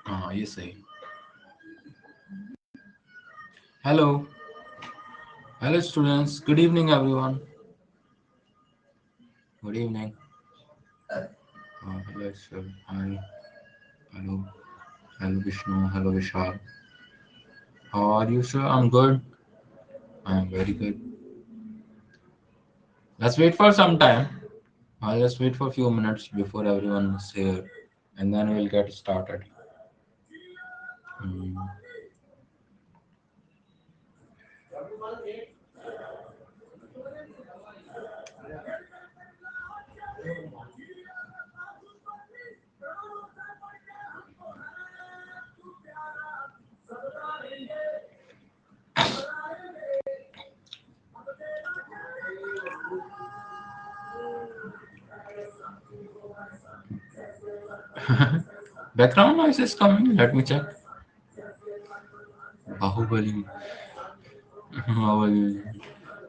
ये सही. Hello, hello students. Good evening, everyone. Good evening. Hello, sir. Hi. Hello. Hello, Vishnu. Hello, Vishal. How are you, sir? I'm good. I'm very good. Let's wait for some time. I'll just wait for a few minutes before everyone is here, and then we'll get started. Mm. Background noise is coming. Let me check. Bahubali. Bahubali.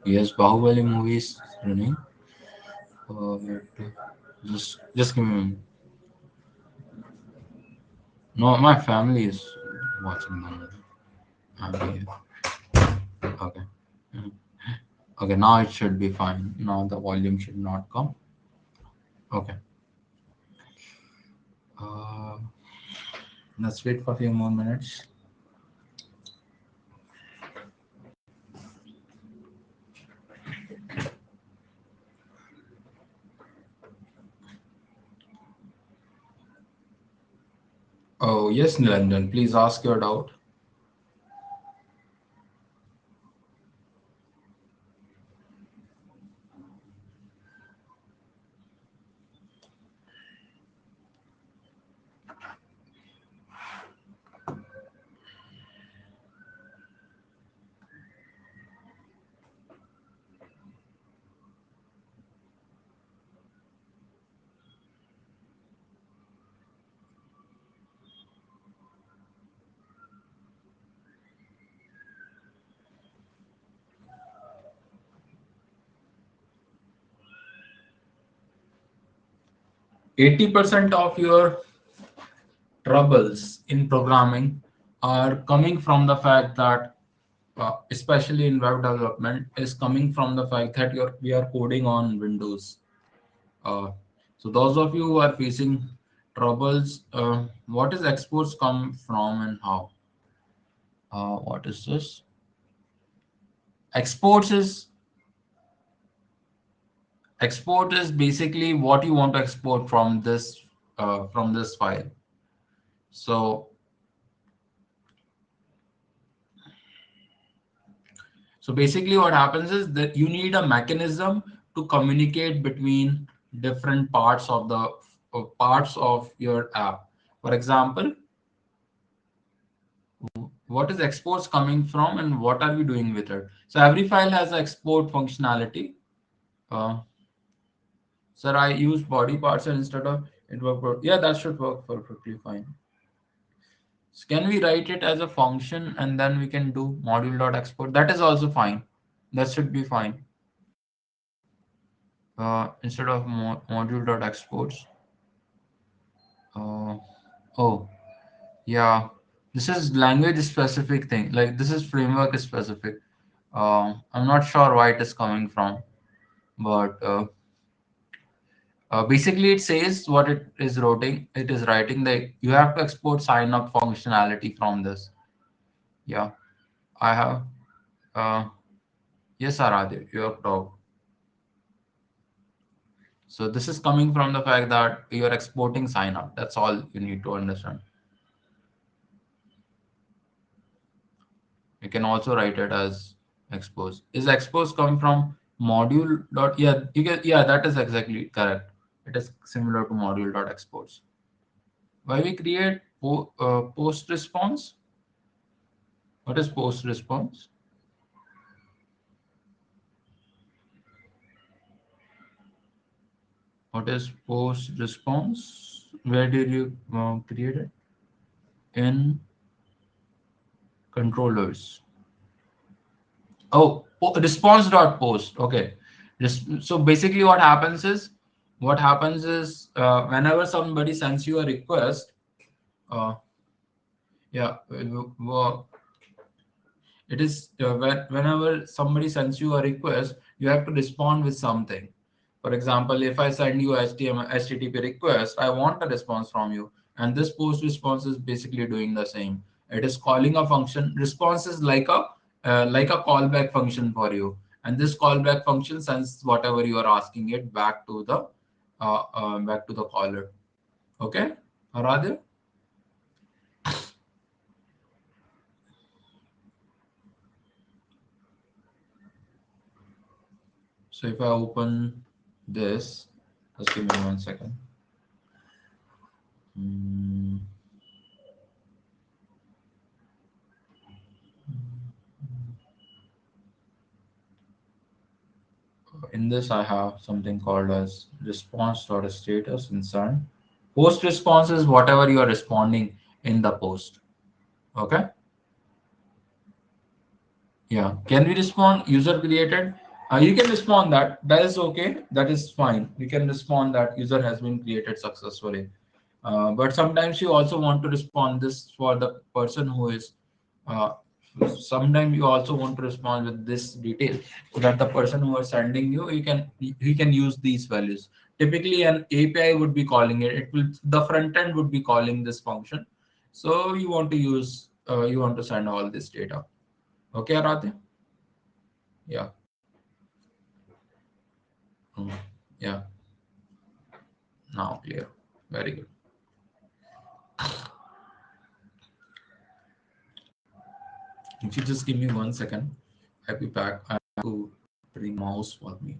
Yes, Bahubali movie is running. Just give me a minute. No, my family is watching the movie. I'm here. Okay. Mhm. Okay, now it should be fine. Now the volume should not come. Okay. Uh, let's wait for a few more minutes. Oh, yes, Nilanjan, please ask your doubt. 80% of your troubles in programming are coming from the fact that, especially in web development, is coming from the fact that we are coding on Windows. Uh, so those of you who are facing troubles, what is exports come from and how? What is this? Exports is export is basically what you want to export from this file. So so basically what happens is that you need a mechanism to communicate between different parts of your app. For example, what is exports coming from and what are we doing with it? So every file has an export functionality. Uh, Sir, I use body parts instead of yeah, that should work perfectly fine. So can we write it as a function and then we can do module.export? That is also fine. That should be fine. Instead of module.exports. Uh, oh, yeah. This is language specific thing. Like this is framework specific. I'm not sure why it is coming from, but basically it says what it is writing. It is writing that you have to export sign up functionality from this. Yeah, I have. Uh, yes, Aradhya, you have talked. So this is coming from the fact that you are exporting sign up. That's all you need to understand. You can also write it as expose. Is expose come from module dot? Yeah, you can. Yeah, that is exactly correct. It is similar to module dot expose. Why we create post response? What is post response? What is post response? Where did you create it? In controllers. Oh, response dot post. Okay. So basically, what happens is whenever somebody sends you a request, uh, Yeah, it is whenever somebody sends you a request, you have to respond with something. For example, if I send you HTML HTTP request, I want a response from you, and this post response is basically doing the same. It is calling a function. Response is like a callback function for you, and this callback function sends whatever you are asking it back to the caller. Okay, Aradhya? So if I open this, just give me 1 second. Mm, In this, I have something called as response.status inside. Post response is whatever you are responding in the post. Okay. Yeah. Can we respond user created? You can respond that. That is okay. That is fine. You can respond that user has been created successfully. But sometimes you also want to respond this for the person who is. Uh, Sometimes you also want to respond with this detail so that the person who is sending you, he can use these values. Typically, an API would be calling it. It will the front end would be calling this function. So you want to use you want to send all this data. Okay, Aradhya? Yeah. Mm. Yeah. Now clear. Very good. If you just give me 1 second, I'll be back. I have to bring mouse for me.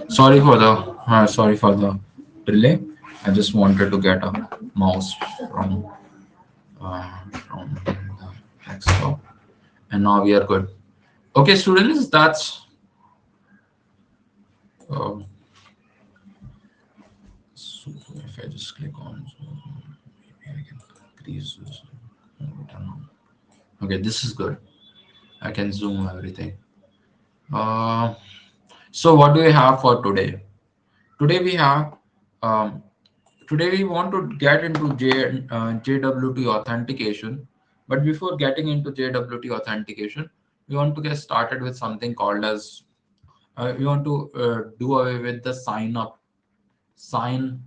Sorry for the delay. I just wanted to get a mouse from the desktop, and now we are good. Okay, students, that's uh, so if I just click on, so maybe I can increase this. Okay, this is good. I can zoom everything. Uh, so what do we have for today? Today we have um, Today we want to get into JWT authentication, but before getting into JWT authentication, we want to get started with something called as we want to do away with the sign sign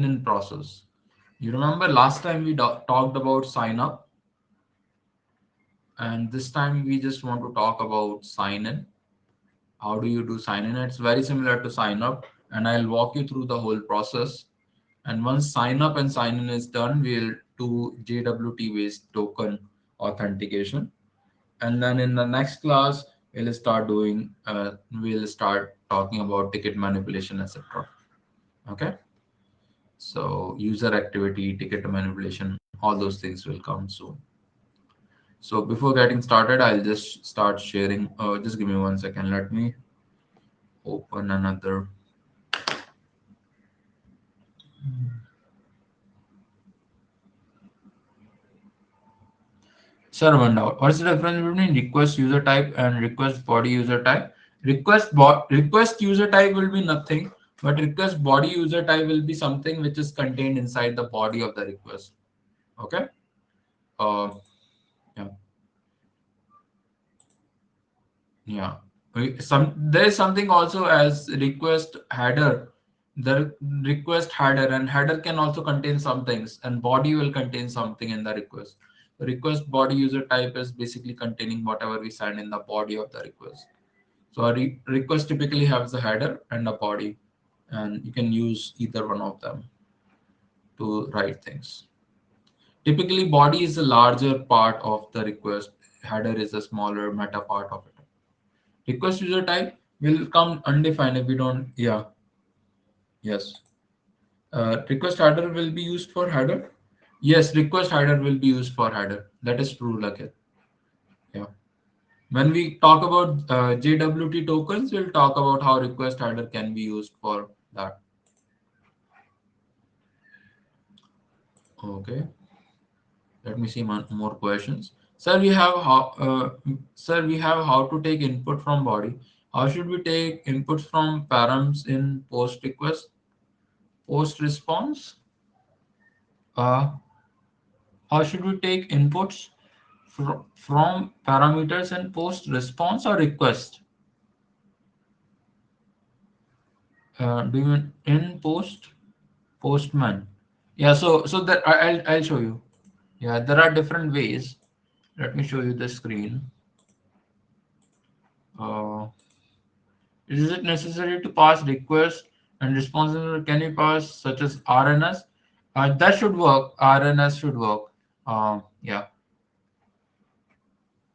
in process. You remember last time we talked about sign up, and this time we just want to talk about sign in. How do you do sign in? It's very similar to sign up, and I'll walk you through the whole process. And once sign up and sign in is done, we'll do JWT based token authentication. And then in the next class, we'll start talking about ticket manipulation, etc. Okay, so user activity, ticket manipulation, all those things will come soon. So before getting started, I'll just start sharing. Just give me 1 second. Let me open another. Server now. What's the difference between request user type and request body user type? Request user type will be nothing, but request body user type will be something which is contained inside the body of the request. Okay. Uh, yeah, yeah. There is something also as request header. The request header and header can also contain some things, and body will contain something in the request. The request body user type is basically containing whatever we send in the body of the request. So a request typically has a header and a body, and you can use either one of them to write things. Typically, body is the larger part of the request. Header is a smaller meta part of it. Request user type will come undefined if we don't. Yeah, yes. Request header will be used for header. Yes, request header will be used for header. That is true, Lakit. Yeah. When we talk about JWT tokens, we'll talk about how request header can be used for that. Okay. Let me see more questions. Sir, we have how to take input from body. How should we take inputs from params in post request, post response? Uh, how should we take inputs from parameters in post response or request? Do you mean in post postman? Yeah. So that I'll show you. Yeah, there are different ways. Let me show you the screen. Uh, Is it necessary to pass request and response? Can you pass such as RNS? That should work. RNS should work. Yeah,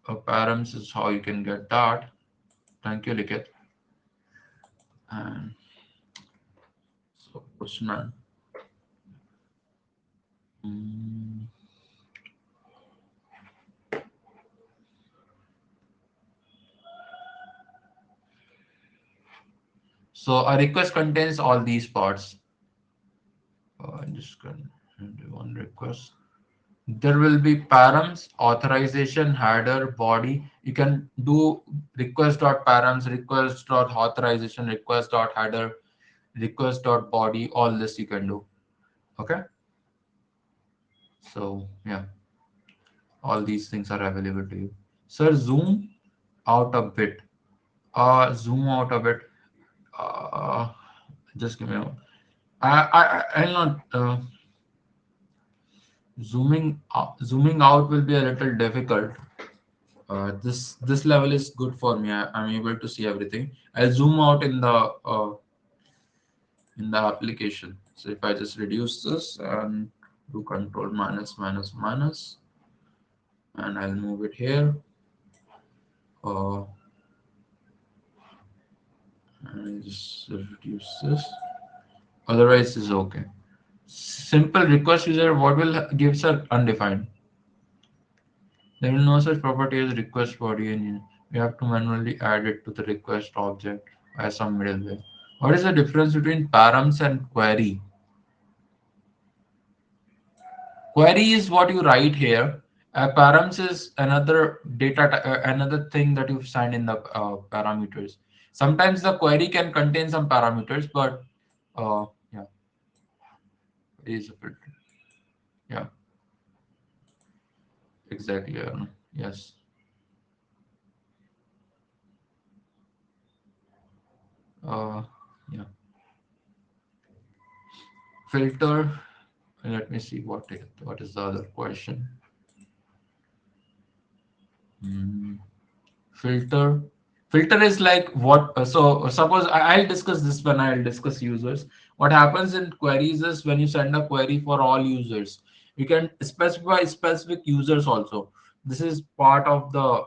params is how you can get that. Thank you, Likit. And so, Usman. Mm. So a request contains all these parts. I'm just going to do one request. There will be params, authorization, header, body. You can do request.params, request.authorization, request.header, request.body. All this you can do. Okay. So yeah, all these things are available to you. Sir, zoom out a bit. Zoom out a bit. Uh, just give me a moment. I'll not. Zooming out will be a little difficult. This level is good for me. I'm able to see everything. I'll zoom out in the application. So if I just reduce this and do control minus minus minus, and I'll move it here, uh, and just reduce this. Otherwise, is okay. Simple request user. What will gives are undefined. There is no such property as request body engine. We have to manually add it to the request object by some middleware. What is the difference between params and query? Query is what you write here. Params is another thing that you've signed in the parameters. Sometimes the query can contain some parameters, but yeah, it is a filter. Yeah, exactly. Yes. Uh, yeah. Filter. Let me see what is the other question. Hmm. Filter. Filter is like what? So suppose I'll discuss this when I'll discuss users. What happens in queries is when you send a query for all users, you can specify specific users also. This is part of the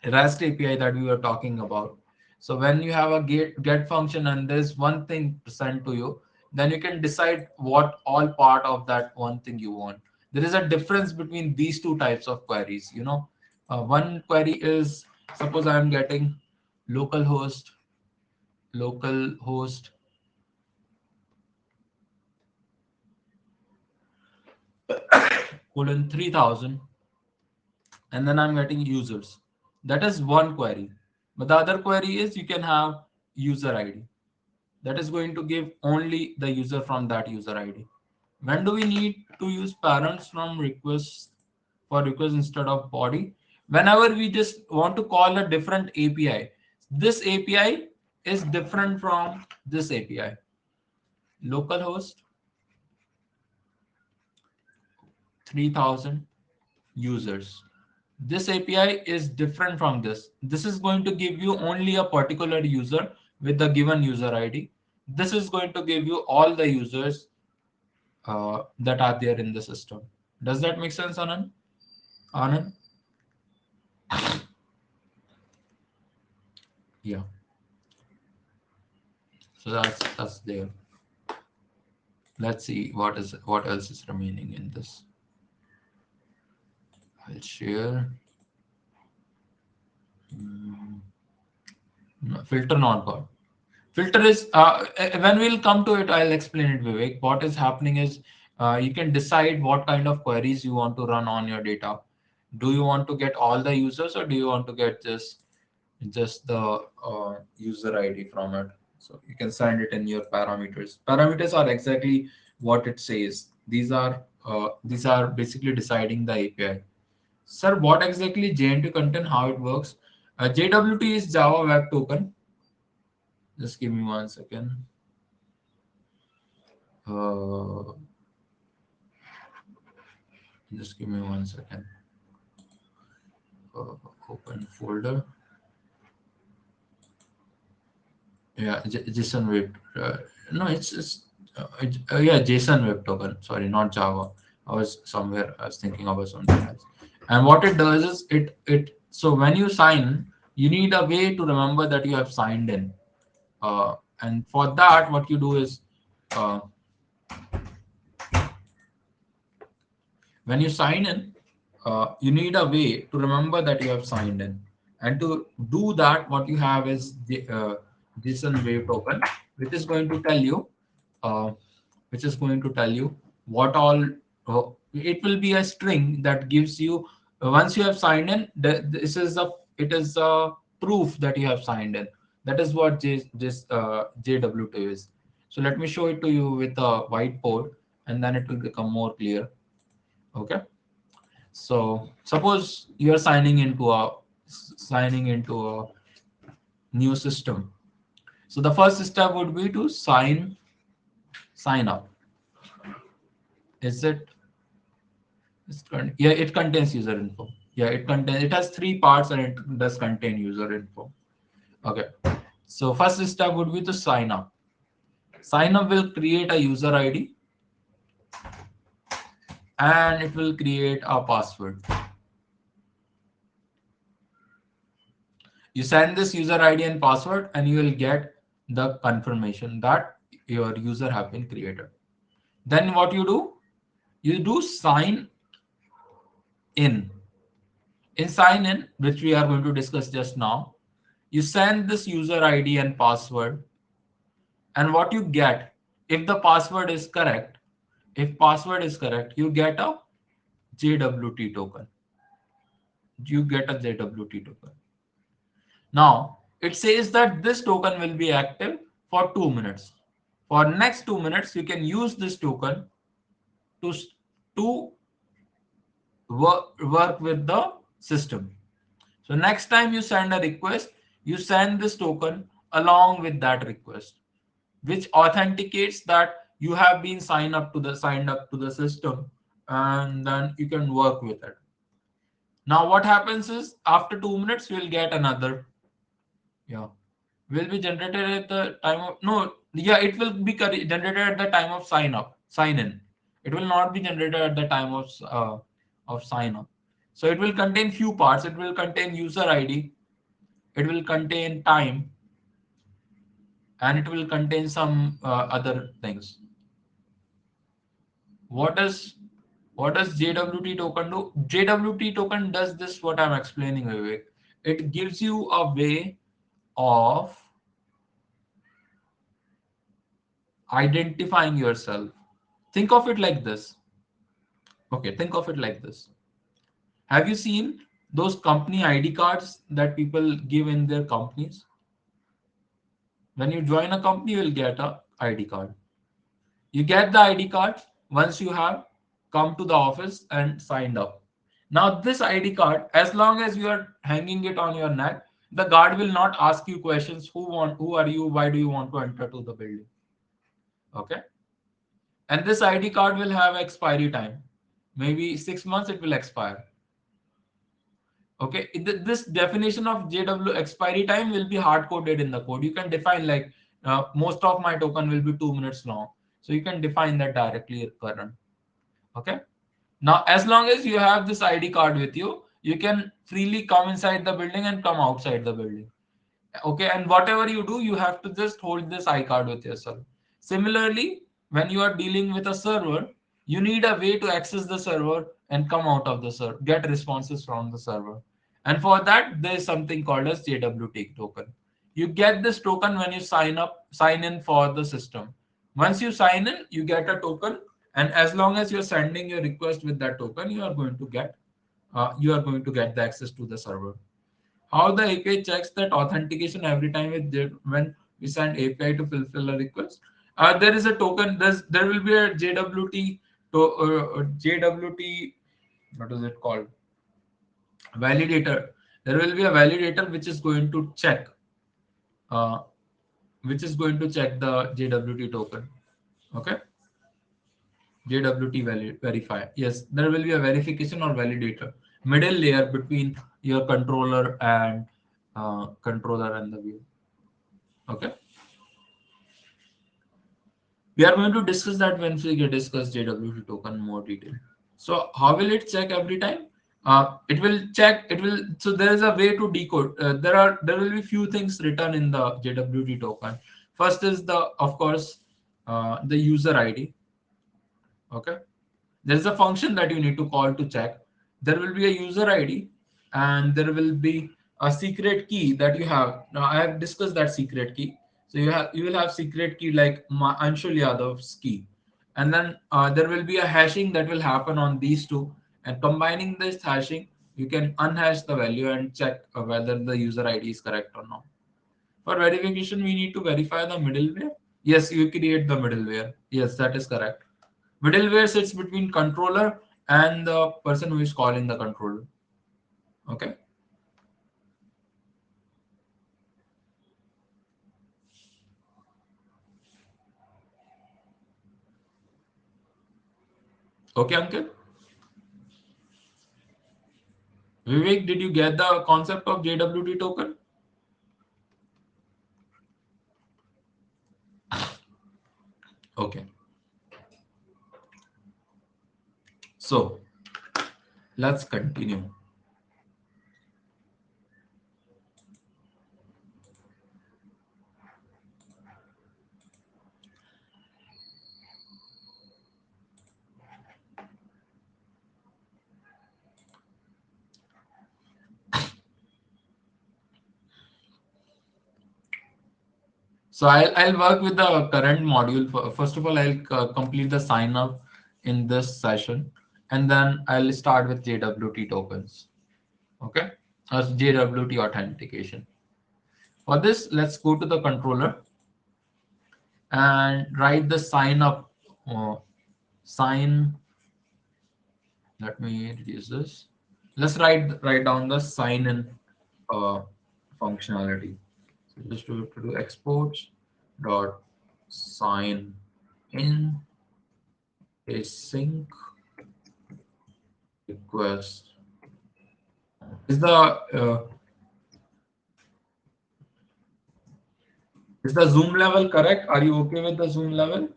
REST API that we were talking about. So when you have a get function and there's one thing sent to you, then you can decide what all part of that one thing you want. There is a difference between these two types of queries. One query is, suppose I am getting localhost localhost colon 3000, and then I'm getting users. That is one query. But the other query is you can have user ID. That is going to give only the user from that user ID. When do we need to use parents from requests for request instead of body? Whenever we just want to call a different API. This API is different from this API. Localhost 3000 users. This API is different from this. This is going to give you only a particular user with the given user ID. This is going to give you all the users that are there in the system. Does that make sense, Anand? Anand? Yeah. So that's there. Let's see what else is remaining in this. I'll share. Mm, no, filter not got. Filter is when we'll come to it, I'll explain it, Vivek. What is happening is you can decide what kind of queries you want to run on your data. Do you want to get all the users, or do you want to get just the user ID from it? So you can send it in your parameters. Parameters are exactly what it says. These are basically deciding the API. Sir, what exactly JNT content, how it works? JWT is Java Web Token. Just give me 1 second. Uh, just give me 1 second. Uh, Open folder. Yeah, JSON Web. No, yeah, JSON Web Token. Sorry, not Java. I was thinking about something else. And what it does is so when you sign, you need a way to remember that you have signed in. And for that, what you do is uh, when you sign in, you need a way to remember that you have signed in. And to do that, what you have is the JSON Wave Token, which is going to tell you, uh, what all. It will be a string that gives you once you have signed in. It is a proof that you have signed in. That is what JWT is. So let me show it to you with a whiteboard, and then it will become more clear. Okay. So suppose you are signing into a new system. So the first step would be to sign up. Is it? Yeah, it contains user info. Yeah, it has three parts and it does contain user info. Okay. So first step would be to sign up. Sign up will create a user ID and it will create a password. You send this user ID and password and you will get the confirmation that your user have been created. Then what you do? You do sign in. In sign in, which we are going to discuss just now, you send this user ID and password, and what you get, if the password is correct, if password is correct, you get a JWT token. You get a JWT token. Now, it says that this token will be active for 2 minutes. For next 2 minutes, you can use this token to, to work with the system. So next time you send a request, you send this token along with that request, which authenticates that you have been signed up to the system, and then you can work with it. Now what happens is after 2 minutes you'll get another, yeah, will be generated at the time of, no, yeah, it will be generated at the time of sign in. It will not be generated at the time of sign up. So it will contain few parts. It will contain user ID, it will contain time, and it will contain some other things. What does JWT token do? JWT token does this what I'm explaining, Vivek. It gives you a way of identifying yourself. Think of it like this. Okay, think of it like this. Have you seen those company ID cards that people give in their companies? When you join a company, you will get a ID card. You get the ID card once you have come to the office and signed up. Now, this ID card, as long as you are hanging it on your neck, the guard will not ask you questions. Who are you? Why do you want to enter to the building? Okay. And this ID card will have expiry time. Maybe 6 months it will expire. Okay, this definition of JW expiry time will be hard coded in the code. You can define like most of my token will be 2 minutes long, so you can define that directly current. Okay, now as long as you have this ID card with you, you can freely come inside the building and come outside the building. Okay, and whatever you do, you have to just hold this iCard with yourself. Similarly, when you are dealing with a server, you need a way to access the server and come out of the server, get responses from the server. And for that, there is something called as JWT token. You get this token when you sign in for the system. Once you sign in, you get a token, and as long as you're sending your request with that token, you are going to get the access to the server. How the API checks that authentication every time when we send API to fulfill a request. There is a token. There will be a JWT JWT. What is it called? Validator. There will be a validator uh, which is going to check the JWT token. Okay, JWT verify. Yes, there will be a verification or validator, middle layer between your controller and the view. Okay. We are going to discuss that when we discuss JWT token in more detail. So how will it check every time? It will check. It will. So there is a way to decode. There will be few things written in the JWT token. First is of course the user ID. Okay. There is a function that you need to call to check. There will be a user ID, and there will be a secret key that you have. Now I have discussed that secret key. So you will have secret key like Anshul Yadav's key, and then there will be a hashing that will happen on these two. And combining this hashing, you can unhash the value and check whether the user ID is correct or not. For verification, we need to verify the middleware. Yes, you create the middleware. Yes, that is correct. Middleware sits between controller and the person who is calling the controller. Okay. Okay, Ankit. Vivek, did you get the concept of JWT token? Okay. So let's continue. So I'll work with the current module. First of all, I'll complete the sign up in this session, and then I'll start with JWT tokens. Okay. As JWT authentication. For this, let's go to the controller and write the sign up sign. Let me reduce this. Let's write down the sign in uh, functionality. So just to do exports dot sign in async request. Is the is the zoom level correct? Are you okay with the zoom level?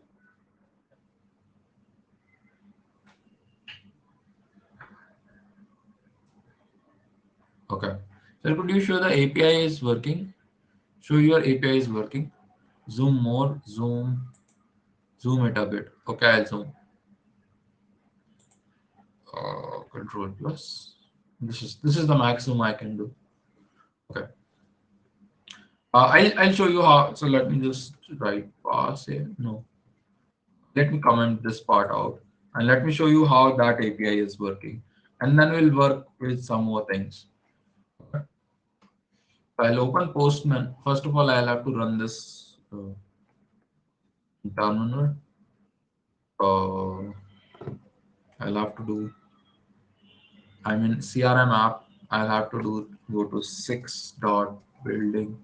Okay. So could you show the API is working? Show your API is working. Zoom more, zoom it a bit. Okay, I'll zoom. Control plus. This is the maximum I can do. Okay. I'll show you how. So let me just write pass here. No. Let me comment this part out and let me show you how that API is working. And then we'll work with some more things. Okay. So I'll open Postman. First of all, I'll have to run this in terminal. Uh, I'll have to do, I'm in CRM app. I'll have to do go to 6 dot building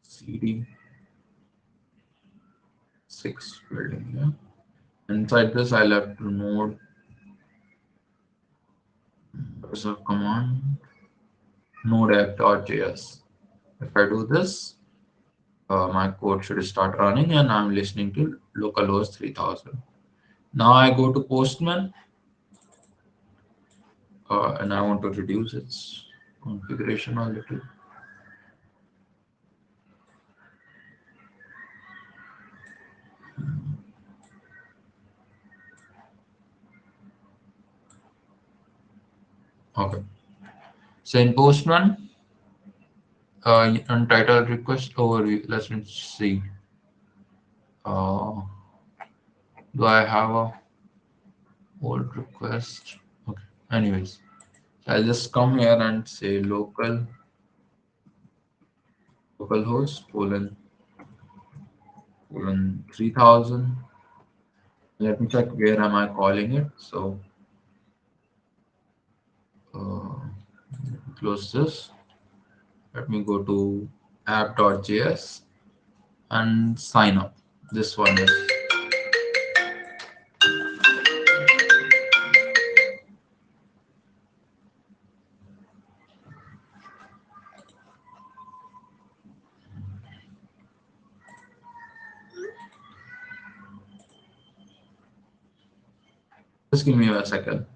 CD 6 building. Yeah. Inside this, I'll have to node a command node app.js. If I do this, my code should start running and I'm listening to localhost 3000. Now I go to Postman and I want to reduce its configuration a little. Okay. So in Postman, untitled request overview. Let me see. Uh, do I have a old request? Okay. Anyways, I'll just come here and say localhost colon 3000. Let me check where am I calling it. So uh, close this. Let me go to app.js and sign up. This one is. Just give me a second.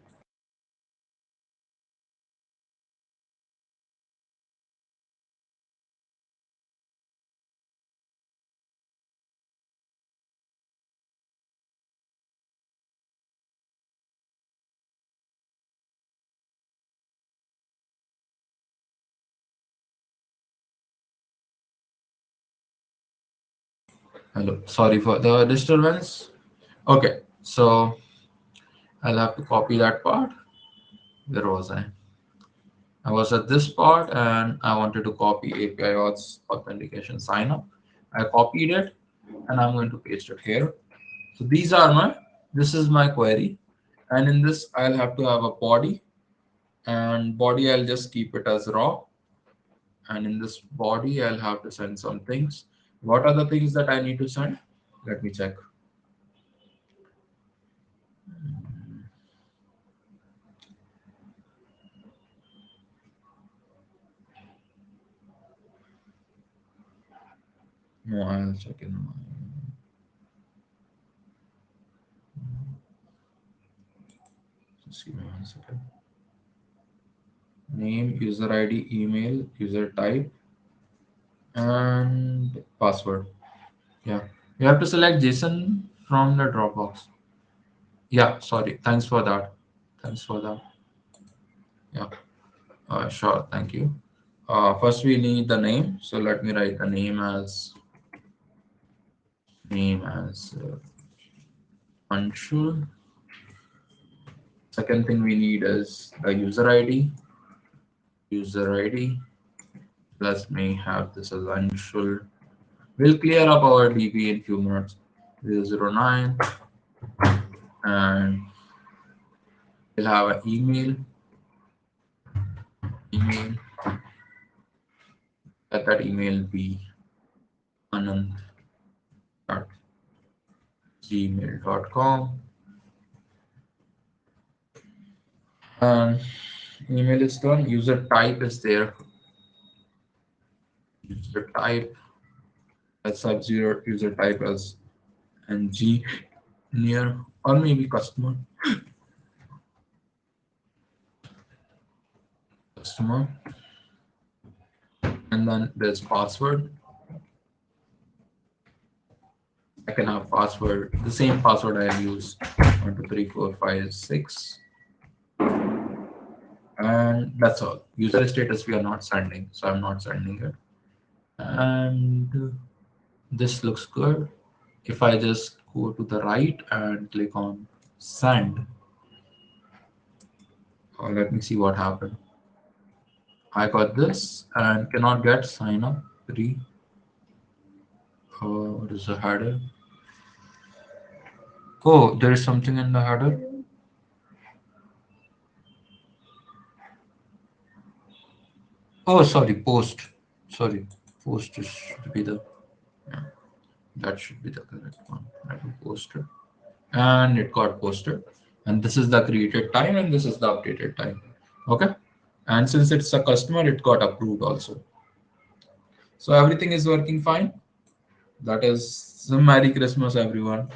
Hello. Sorry for the disturbance. Okay. So I'll have to copy that part. Where was I? I was at this part and I wanted to copy API authentication sign up. I copied it and I'm going to paste it here. So this is my query. And in this, I'll have to have a body and body, I'll just keep it as raw. And in this body, I'll have to send some things. What are the things that I need to send? Let me check. No, I'll check in my, just give me 1 second. Name, user ID, email, user type, and password. Yeah. You have to select JSON from the Dropbox. Yeah, sorry. Thanks for that. Thanks for that. Yeah. Sure. Thank you. First, we need the name. So let me write the name as Anshul. Second thing we need is the user ID. User ID. Let's may have this as Anshul. We'll clear up our DB in few minutes. 009 and we'll have an email. Let that email be anand at gmail.com and email is done. User type is there. User type, let's have zero user type as engineer or maybe customer. customer, and then there's password. I can have password, the same password I use, 1 2 3 4 5 6, and that's all. User status we are not sending, so I'm not sending it. And this looks good. If I just go to the right and click on send, let me see what happened. I got this and cannot get sign up. Three. What is the header? Oh, there is something in the header. Oh, sorry, post. Sorry, post should be the, yeah, that should be the correct one. I will post it, and it got posted. And this is the created time, and this is the updated time. Okay, and since it's a customer, it got approved also. So everything is working fine. That is Merry Christmas, everyone.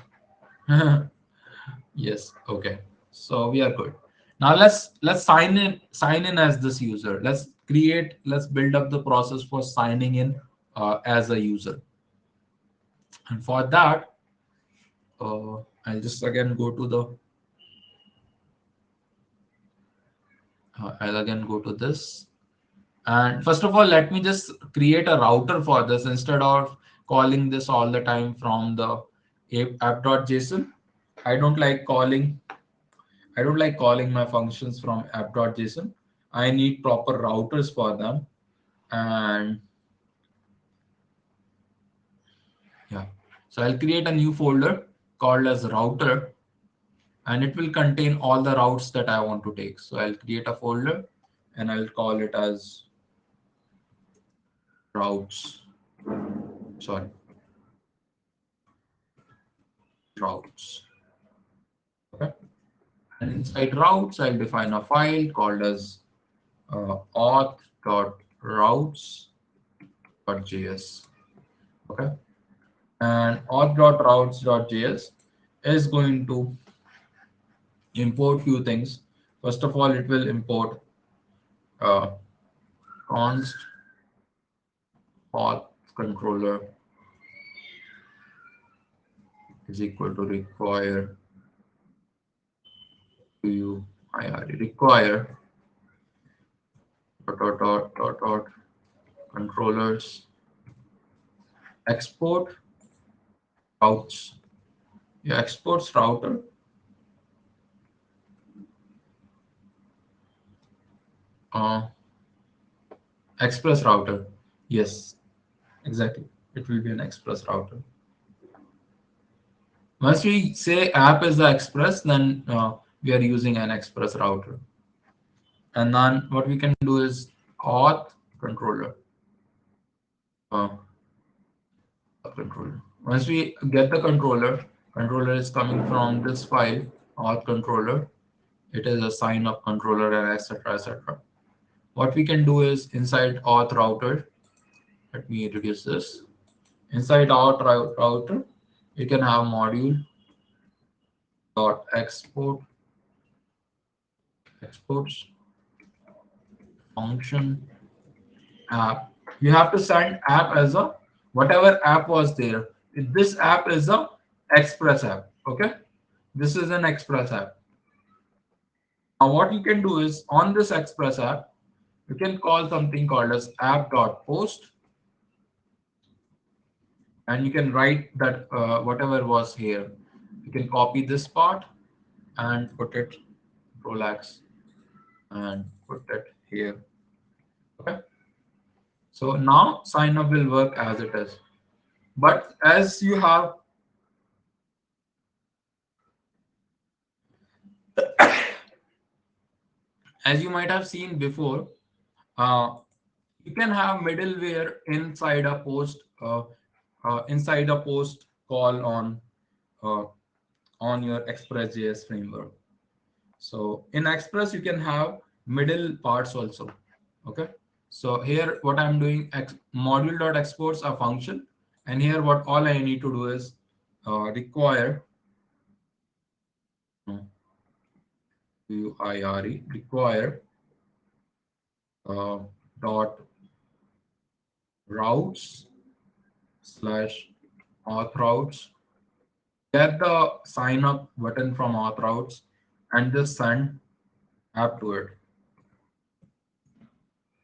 Yes. Okay. So we are good. Now let's sign in as this user. Let's build up the process for signing in as a user. And for that, I'll just again go to the I'll again go to this. And first of all, let me just create a router for this instead of calling this all the time from the app.json. I don't like calling I don't like calling my functions from app.json. I need proper routers for them. And yeah, so I'll create a new folder called as router, and it will contain all the routes that I want to take. So I'll create a folder and I'll call it as routes. Sorry, routes. Okay. And inside routes, I'll define a file called as auth.routes.js. Okay. And auth.routes.js is going to import few things. First of all, it will import uh, const auth controller is equal to require require dot controllers export routes. Yeah, exports router. Uh, Express router. Yes, exactly. It will be an express router. Once we say app is the express, then we are using an express router. And then what we can do is auth controller. Uh, Controller. Once we get the controller is coming from this file, auth controller. It is a sign up controller and etc. etc. What we can do is inside auth router. Let me reduce this. Inside auth router, you can have module dot exports function app. You have to send app as a whatever app was there. This app is a express app. Okay, this is an express app. Now what you can do is on this express app, you can call something called as app.post, and you can write that whatever was here. You can copy this part and put it relax and put it here. Okay. So now sign up will work as it is. But as you might have seen before, uh, you can have middleware inside a post call uh, on your Express.js framework. So in Express, you can have middle parts also. Okay. So here, what I'm doing, module.exports a function, and here what all I need to do is require require uh, dot routes slash auth routes. Get the sign up button from auth routes and just send app to it.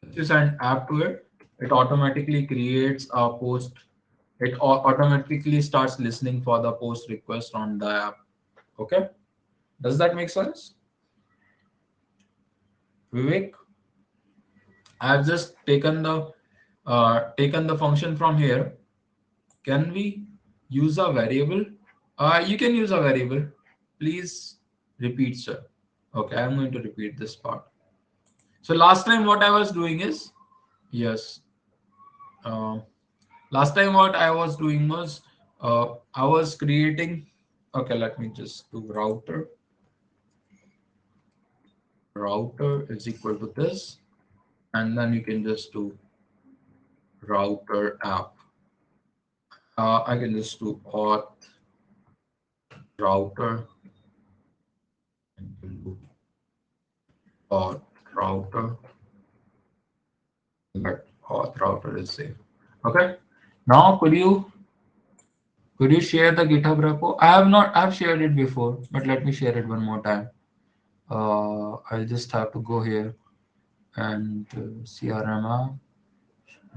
If you send app to it, it automatically creates a post. It automatically starts listening for the post request on the app. Okay, does that make sense, Vivek? I've just taken the function from here. Can we use a variable? You can use a variable. Please repeat, sir. Okay, I'm going to repeat this part. So last time what I was doing is, yes, uh, last time what I was doing was I was creating. Okay, let me just do router. Router is equal to this, and then you can just do router app. I can just do auth router and can do auth router. But auth router is safe. Okay. Now could you share the GitHub repo? I have not. I've shared it before, but let me share it one more time. I'll just have to go here and CRM app,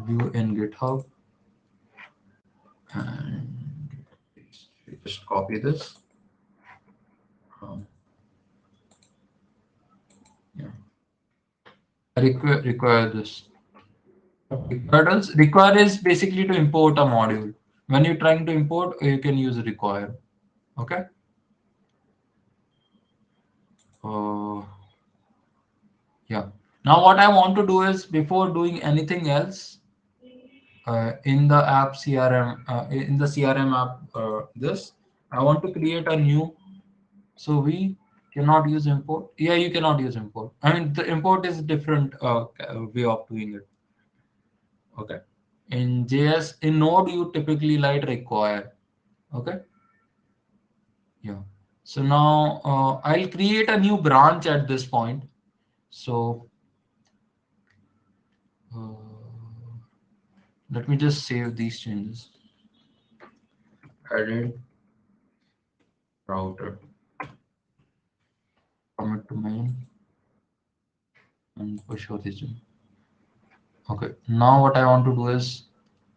view in GitHub, and just copy this. Um, yeah. Require this. Require is basically to import a module. When you're trying to import, you can use require. Okay. Uh, yeah. Now what I want to do is before doing anything else in the app CRM, in the CRM app, this I want to create a new. So we cannot use import. Yeah, you cannot use import. I mean, the import is different way of doing it. Okay. In JS, in Node, you typically like require. Okay. Yeah. So now I'll create a new branch at this point. So uh, let me just save these changes. Edit router, commit to main, and push origin. Okay. Now what I want to do is,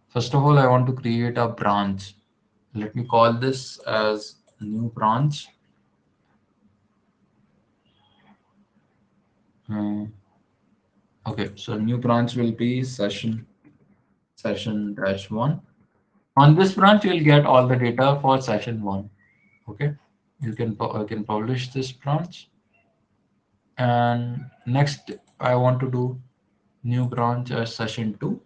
first of all, I want to create a branch. Let me call this as new branch. Uh, okay. So new branch will be session dash one. On this branch, you'll get all the data for session one. Okay. I can publish this branch. And next, I want to do new branch as session two.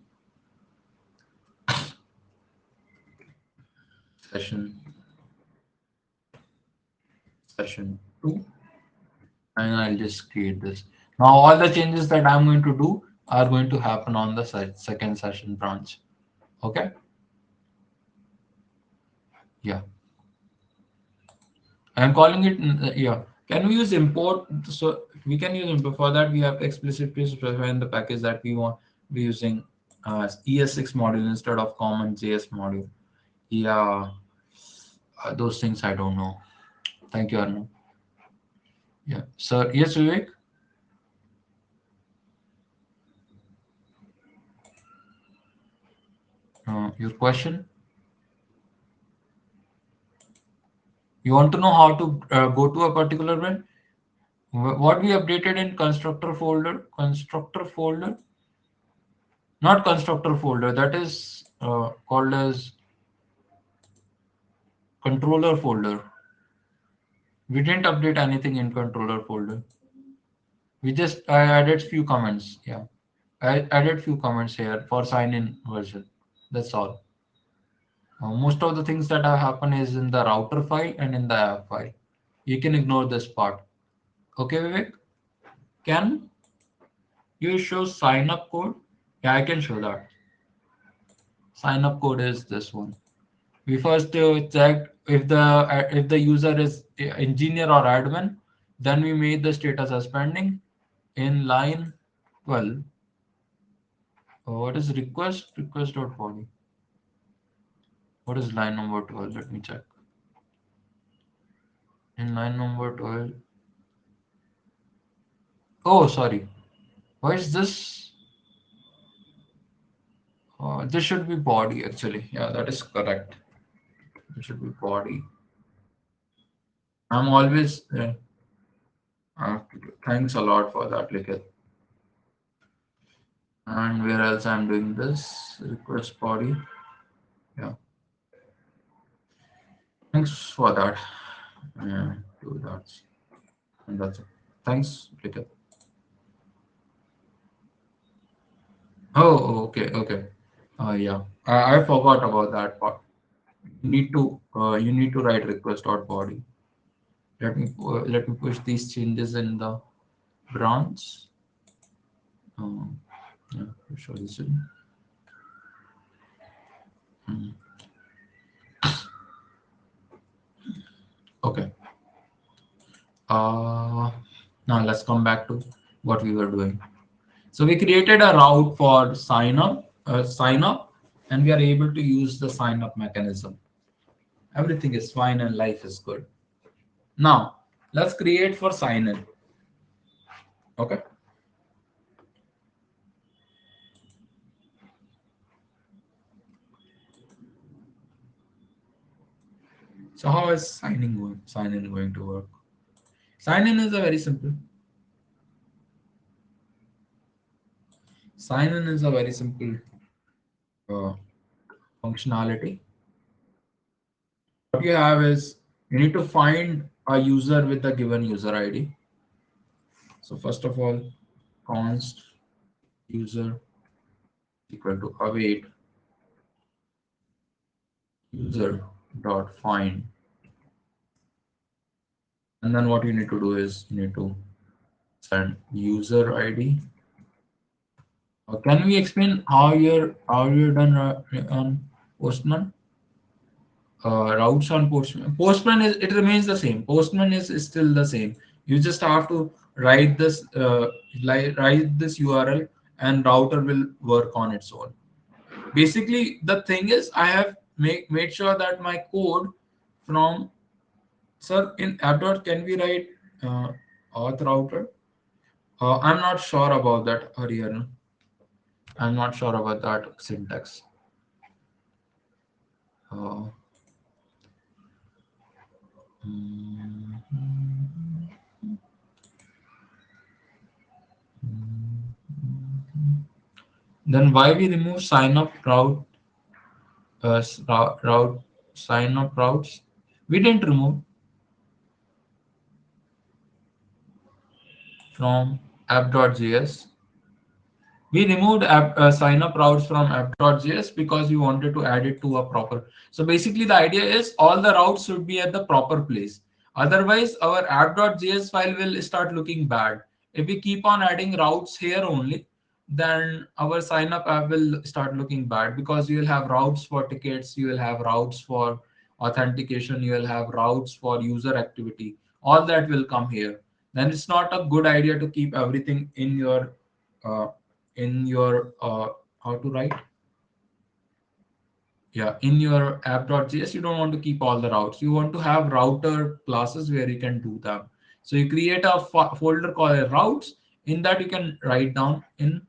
Session session two, and I'll just create this. Now all the changes that I'm going to do are going to happen on the second session branch. Okay. Yeah. I'm calling it, yeah. Can we use import? So we can use import. For that, we have to explicitly specify in the package that we want be using ES6 module instead of common JS module. Yeah, those things I don't know. Thank you, Arnav. Yeah. So yes, Vivek, your question. You want to know how to go to a particular one? What we updated in constructor folder, not constructor folder. That is called as controller folder. We didn't update anything in controller folder. I added few comments. Yeah, I added few comments here for sign in version. That's all. Most of the things that have happened is in the router file and in the app file. You can ignore this part. Okay, Vivek? Can you show sign up code? Yeah, I can show that. Sign up code is this one. We first checked if the user is engineer or admin. Then we made the status as pending in line 12. What is request? Request dot body. What is line number 12? Let me check. In line number 12. Oh, sorry. Why is this? This should be body actually. Yeah, that is correct. It should be body. I'm always. Uh, Thanks a lot for that, Likit. And where else I'm doing this? Request body. Yeah. Thanks for that. Do that. And that's it. Thanks, Likit. Okay, okay. Yeah. I forgot about that part. You need to write request dot body. Let me push these changes in the branch. Um, yeah, sure this is. Mm, okay. Uh, Now let's come back to what we were doing. So we created a route for sign up, and we are able to use the sign up mechanism. Everything is fine and life is good. Now let's create for sign in. Okay. So how is sign in going to work? Sign in is a very simple. Sign in is a very simple uh, functionality. What you have is you need to find a user with a given user ID. So first of all, const user equal to await user dot find, and then what you need to do is you need to send user ID. Can we explain how you're done on Postman? Routes on Postman. Postman is it remains the same. Postman is still the same. You just have to write this write this URL, and router will work on its own. Basically, the thing is I have made sure that my code from sir in app. Can we write auth router? I'm not sure about that, Hariharan. I'm not sure about that syntax. Uh, mm, then why we remove sign up route, route sign up routes? We didn't remove from app.js. We removed sign up routes from app.js because we wanted to add it to a proper. So basically, the idea is all the routes should be at the proper place. Otherwise, our app.js file will start looking bad. If we keep on adding routes here only, then our sign up app will start looking bad because you will have routes for tickets, you will have routes for authentication, you will have routes for user activity. All that will come here. Then it's not a good idea to keep everything uh, in your how to write, yeah, in your app.js. You don't want to keep all the routes. You want to have router classes where you can do them. So you create a folder called routes. In that you can write down in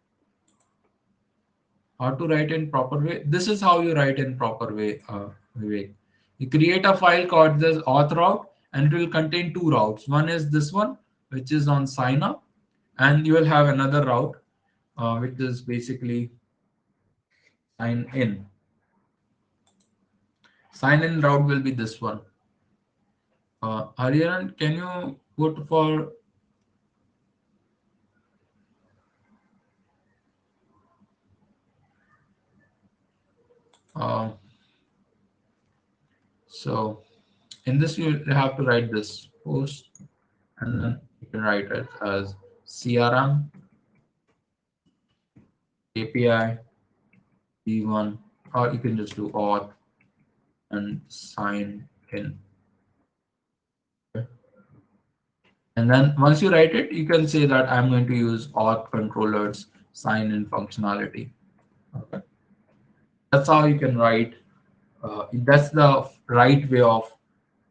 how to write in proper way. This is how you write in proper way, Vivek. You create a file called this auth route, and it will contain two routes. One is this one, which is on sign up, and you will have another route, which is basically sign in. Sign in route will be this one. Hariharan, can you put for uh, so in this you have to write this post, and then you can write it as CRM API V1, or you can just do auth and sign in. Okay. And then once you write it, you can say that I'm going to use auth controllers sign in functionality. Okay? That's how you can write. That's the right way of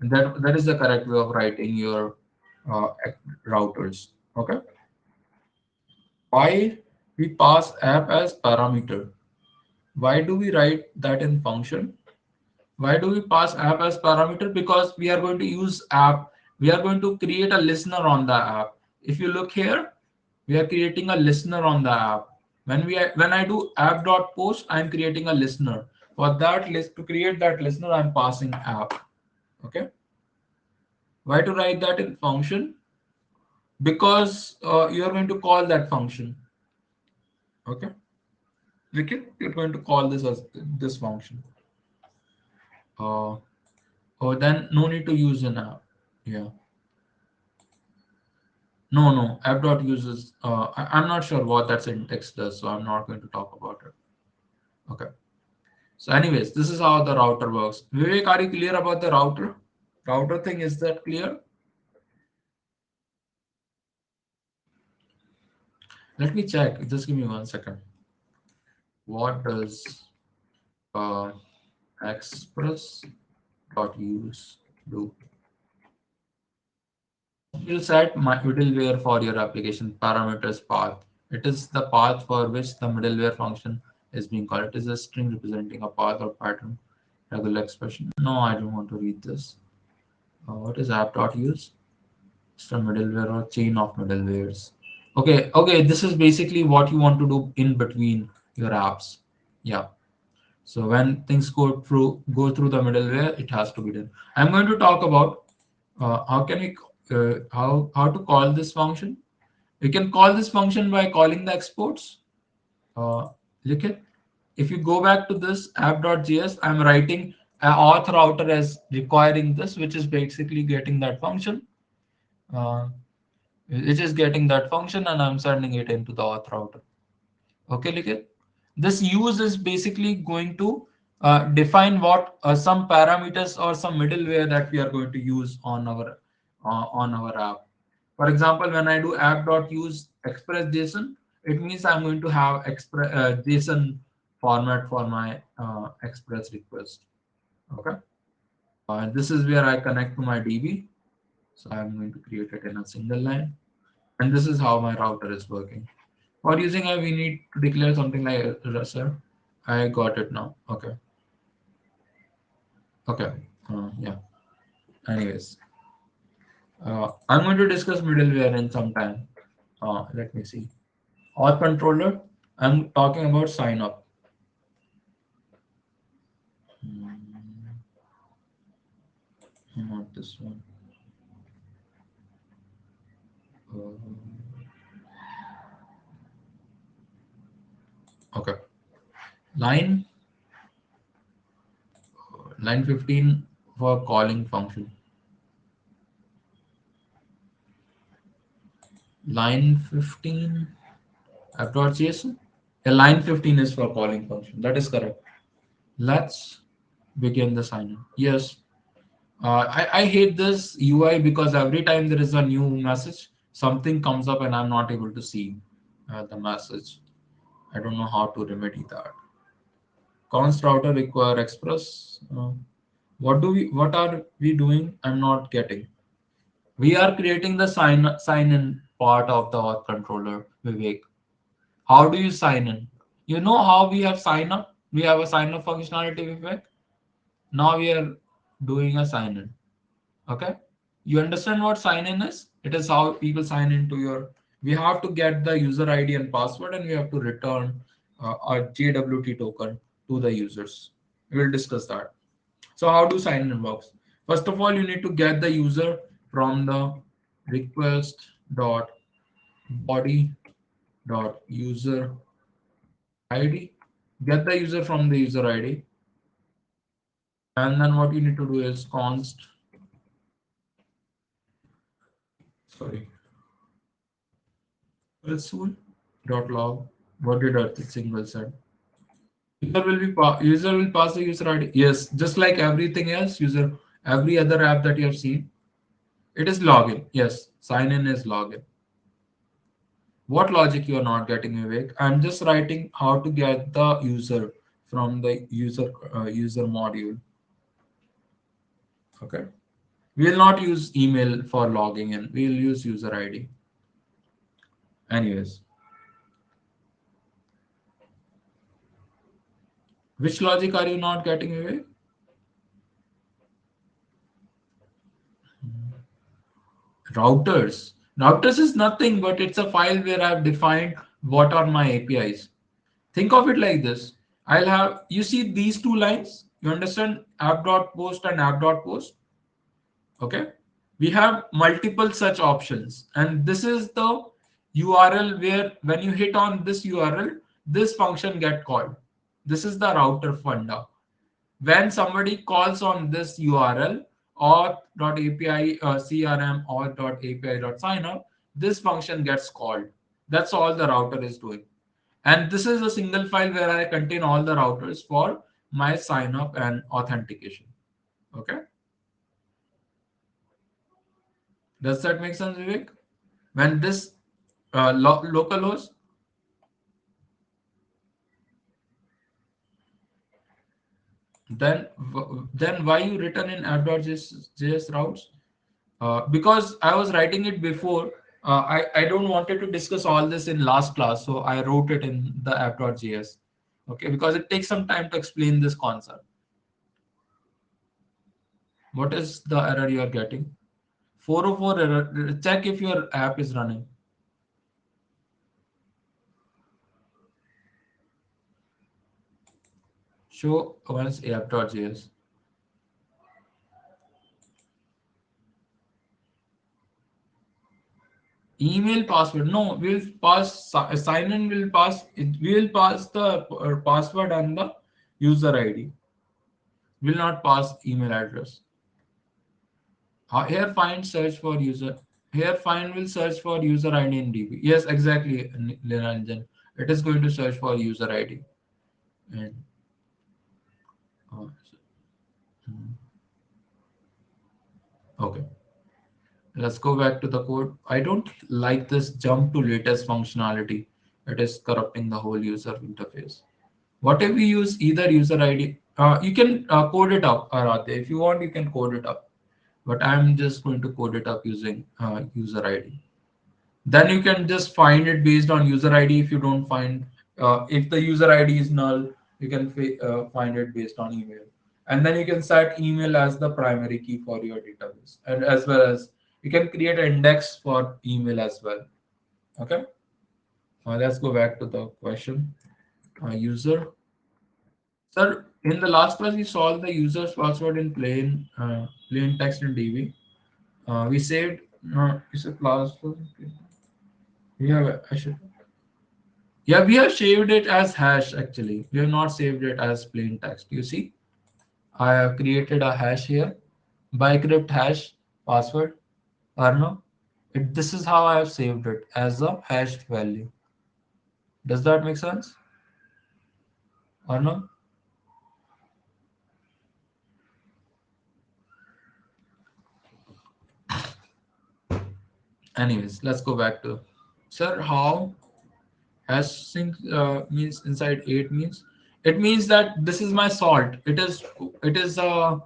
that is the correct way of writing your routers. Okay. Why we pass app as parameter? Why do we write that in function? Why do we pass app as parameter? Because we are going to use app. We are going to create a listener on the app. If you look here, we are creating a listener on the app. When I do app.post, I'm creating a listener. For that list to create that listener, I'm passing app. Okay. Why to write that in function? Because you are going to call that function. Okay. You're going to call this as this function. Uh, then no need to use an app. Yeah. No. App dot uses. I'm not sure what that syntax does, so I'm not going to talk about it. Okay. So, anyways, this is how the router works. Vivek, are you clear about the router? Router thing, is that clear? Let me check. Just give me 1 second. What does uh, express dot use do? You set middleware for your application parameters path. It is the path for which the middleware function is being called. It is a string representing a path or pattern. Regular expression. No, I don't want to read this. What is app.use? It's a middleware or chain of middlewares. Okay. This is basically what you want to do in between your apps. Yeah. So when things go through the middleware, it has to be done. I'm going to talk about how can we how to call this function. We can call this function by calling the exports. Uh, Look it. If you go back to this app.js, I'm writing an auth router as requiring this, which is basically getting that function. Uh, which is getting that function, and I'm sending it into the auth router. Okay, Likit? This use is basically going to define what some parameters or some middleware that we are going to use on our app. For example, when I do app.use express JSON, it means I'm going to have JSON format for my express request. Okay. This is where I connect to my DB. So I'm going to create it in a single line. And this is how my router is working. For using a, we need to declare something like sir. I got it now. Okay. Yeah. Anyways, I'm going to discuss middleware in some time. Let me see. Auth controller. I'm talking about sign up. Hmm, not this one. Okay. Line line 15 for calling function. Line 15 app.json. Yeah, line 15 is for calling function. That is correct. Let's begin the sign up. Yes. I hate this UI because every time there is a new message, something comes up and I'm not able to see the message. I don't know how to remedy that. Const router require express. What are we doing? I'm not getting. We are creating the sign in part of the auth controller, Vivek. How do you sign in? You know how we have sign up? We have a sign up functionality, Vivek. Now we are doing a sign in. Okay. You understand what sign in is? It is how people sign into your. We have to get the user ID and password, and we have to return a JWT token to the users. We will discuss that. So, how do sign in works? First of all, you need to get the user from the request dot body dot user ID. Get the user from the user ID, and then what you need to do is const. Sorry, dot log. What did Earth single said? User will pass the user ID. Yes, just like everything else, every other app that you have seen, it is login. Yes, sign in is login. What logic you are not getting, Vivek? I'm just writing how to get the user from the user module. Okay. We will not use email for logging in. We will use user ID. Anyways, which logic are you not getting, Vivek? Routers. Routers is nothing but it's a file where I've defined what are my APIs. Think of it like this. I'll have, you see these two lines? You understand app.post and app.post? Okay. We have multiple such options. And this is the URL where when you hit on this URL, this function get called. This is the router funda. When somebody calls on this URL auth.api CRM auth.api.signup, this function gets called. That's all the router is doing. And this is a single file where I contain all the routers for my sign up and authentication. Okay. Does that make sense, Vivek? When this localhost, then then why you written in app.js routes? Because I was writing it before. I don't wanted to discuss all this in last class, so I wrote it in the app.js. Okay, because it takes some time to explain this concept. What is the error you are getting? 404 error. Check if your app is running. Show once app.js. Email password. No, we'll pass sign in. Will pass. We will pass the password and the user ID. Will not pass email address. Here find search for user. Here find will search for user ID in DB. Yes, exactly, Niranjan. It is going to search for user ID. And uh, hmm, okay, let's go back to the code. I don't like this jump to latest functionality. It is corrupting the whole user interface. What if we use either user ID? You can code it up, Aradhya. If you want, you can code it up. But I'm just going to code it up using user ID. Then you can just find it based on user ID. If you don't find, if the user ID is null, you can find it based on email. And then you can set email as the primary key for your database. And as well as you can create an index for email as well. Okay. Let's go back to the question. User. Sir, in the last class, we solved the user's password in plain text in DB. We saved, it's a class. Yeah, I should. Yeah, we have saved it as hash actually. We have not saved it as plain text. You see, I have created a hash here, bicrypt hash password or no. This is how I have saved it as a hashed value. Does that make sense or no? Anyways, let's go back to sir. How hash sync means inside 8 means it means that this is my salt. It is a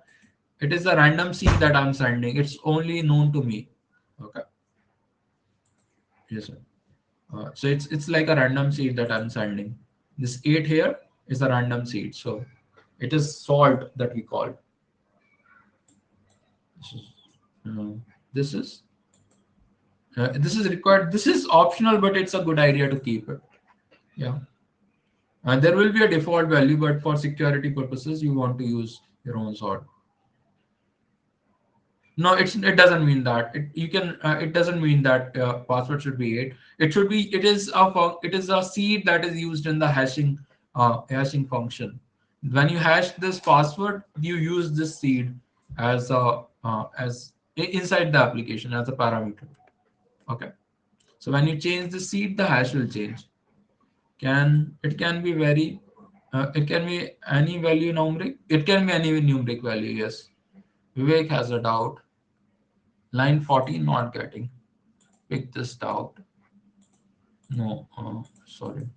it is a random seed that I'm sending. It's only known to me. Okay. Yes, sir. So it's like a random seed that I'm sending. This 8 here is a random seed. So it is salt that we call. This is, uh, this is this is required. This is optional, but it's a good idea to keep it. Yeah. And there will be a default value, but for security purposes, you want to use your own sort. No, it doesn't mean that. You can it doesn't mean that password should be 8. It should be it is a seed that is used in the hashing function. When you hash this password, you use this seed as a inside the application as a parameter. Okay. So when you change the seed, the hash will change. Can be very it can be any value numeric. It can be any numeric value. Yes. Vivek has a doubt. Line 14 not getting. Pick this out. No, sorry.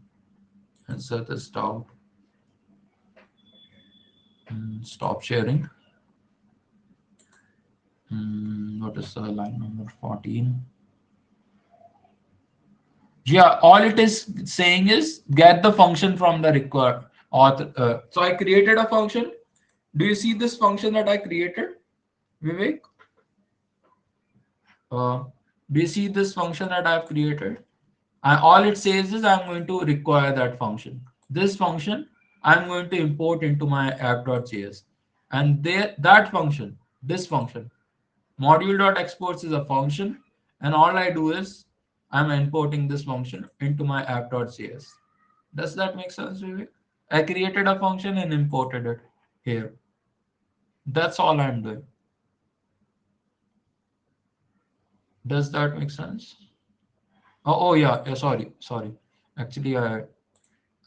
Insert this out. Stop sharing. What is line number 14? Yeah, all it is saying is get the function from the required author. So I created a function. Do you see this function that I created, Vivek? Uh, do you see this function that I've created? All it says is I'm going to require that function. This function I'm going to import into my app.js. And there, that function, this function, module.exports is a function. And all I do is I'm importing this function into my app.js. Does that make sense, Vivek? I created a function and imported it here. That's all I'm doing. Does that make sense? Oh yeah, yeah, sorry. Actually,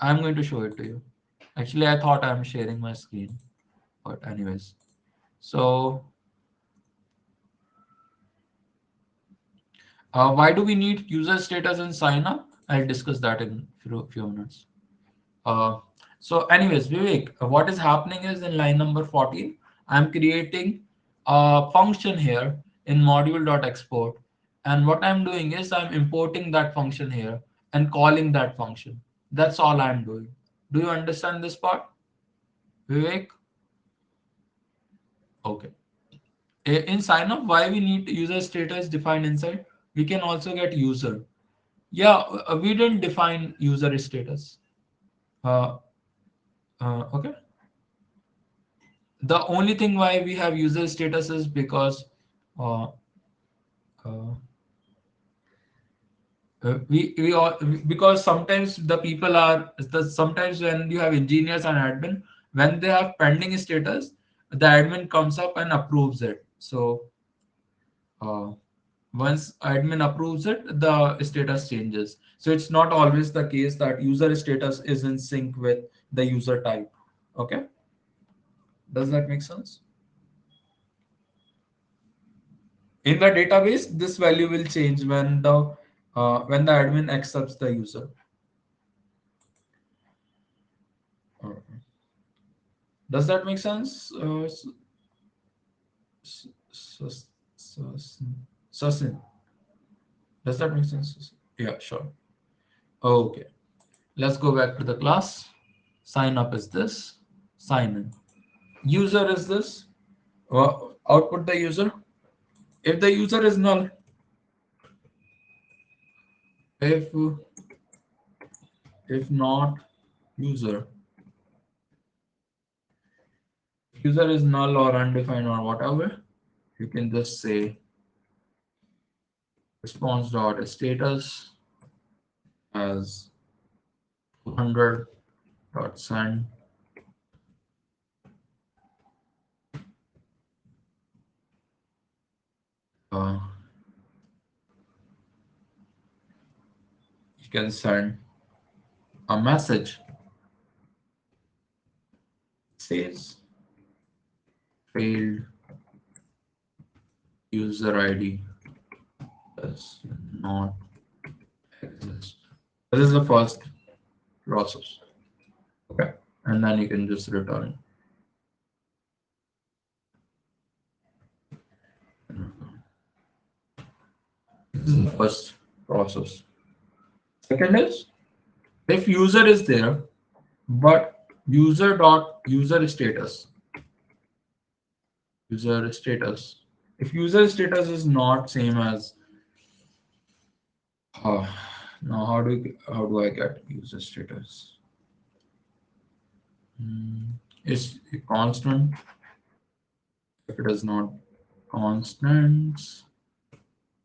I'm going to show it to you. Actually, I thought I'm sharing my screen, but anyways. So, why do we need user status and sign up? I'll discuss that in few minutes. Uh, so anyways, Vivek, what is happening is in line number 14, I'm creating a function here in module.export. And what I'm doing is I'm importing that function here and calling that function. That's all I'm doing. Do you understand this part, Vivek? Okay. In sign up, why we need user status defined inside? We can also get user. Yeah, we didn't define user status. Uh, okay. The only thing why we have user status is because uh, uh, we all, because sometimes the people are sometimes when you have engineers and admin, when they have pending status, the admin comes up and approves it. So uh, once admin approves it, the status changes. So it's not always the case that user status is in sync with the user type. Okay, does that make sense? In the database, this value will change when the admin accepts the user. Uh, Does that make sense? S- s- s- Sasin, does that make sense? Yeah, sure. Okay, let's go back to the class. Sign up is this. Sign in. User is this. Output the user. If the user is null, if not user, user is null or undefined or whatever, you can just say response dot status as 200 dot send. Uh, you can send a message says failed user ID does not exist. This is the first process. Okay, and then you can just return. This is the first process. Second is if user is there, but user status, user status. If user status is not same as uh, now how do I get user status? Is it constant? If it is not constant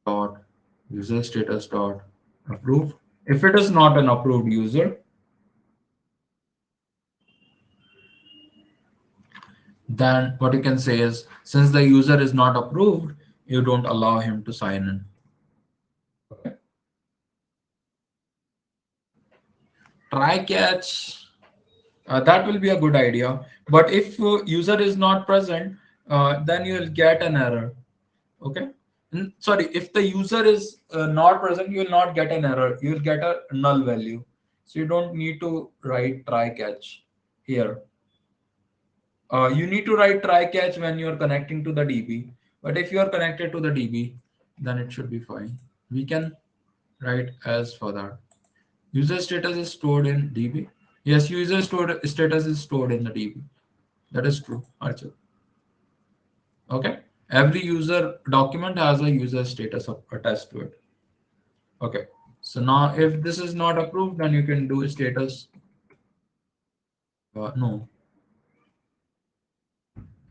dot user status dot approved. If it is not an approved user, then what you can say is since the user is not approved, you don't allow him to sign in. Okay. Try catch. That will be a good idea. But if user is not present, then you will get an error. Okay. Sorry, if the user is not present, you will not get an error. You will get a null value. So you don't need to write try catch here. You need to write try catch when you are connecting to the DB. But if you are connected to the DB, then it should be fine. We can write as for that. User status is stored in DB. Yes, status is stored in the DB. That is true, Archit. Okay. Every user document has a user status attached to it. Okay. So now if this is not approved, then you can do status. No,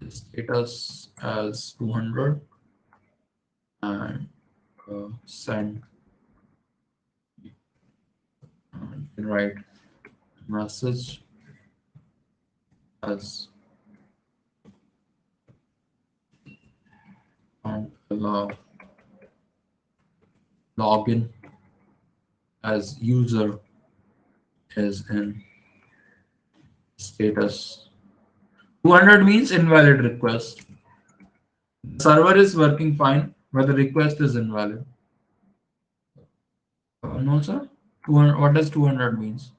status as 200 and send. You can write message as and login as user is in status. 200 means invalid request. The server is working fine, but the request is invalid. No, sir. 200. What does 200 means?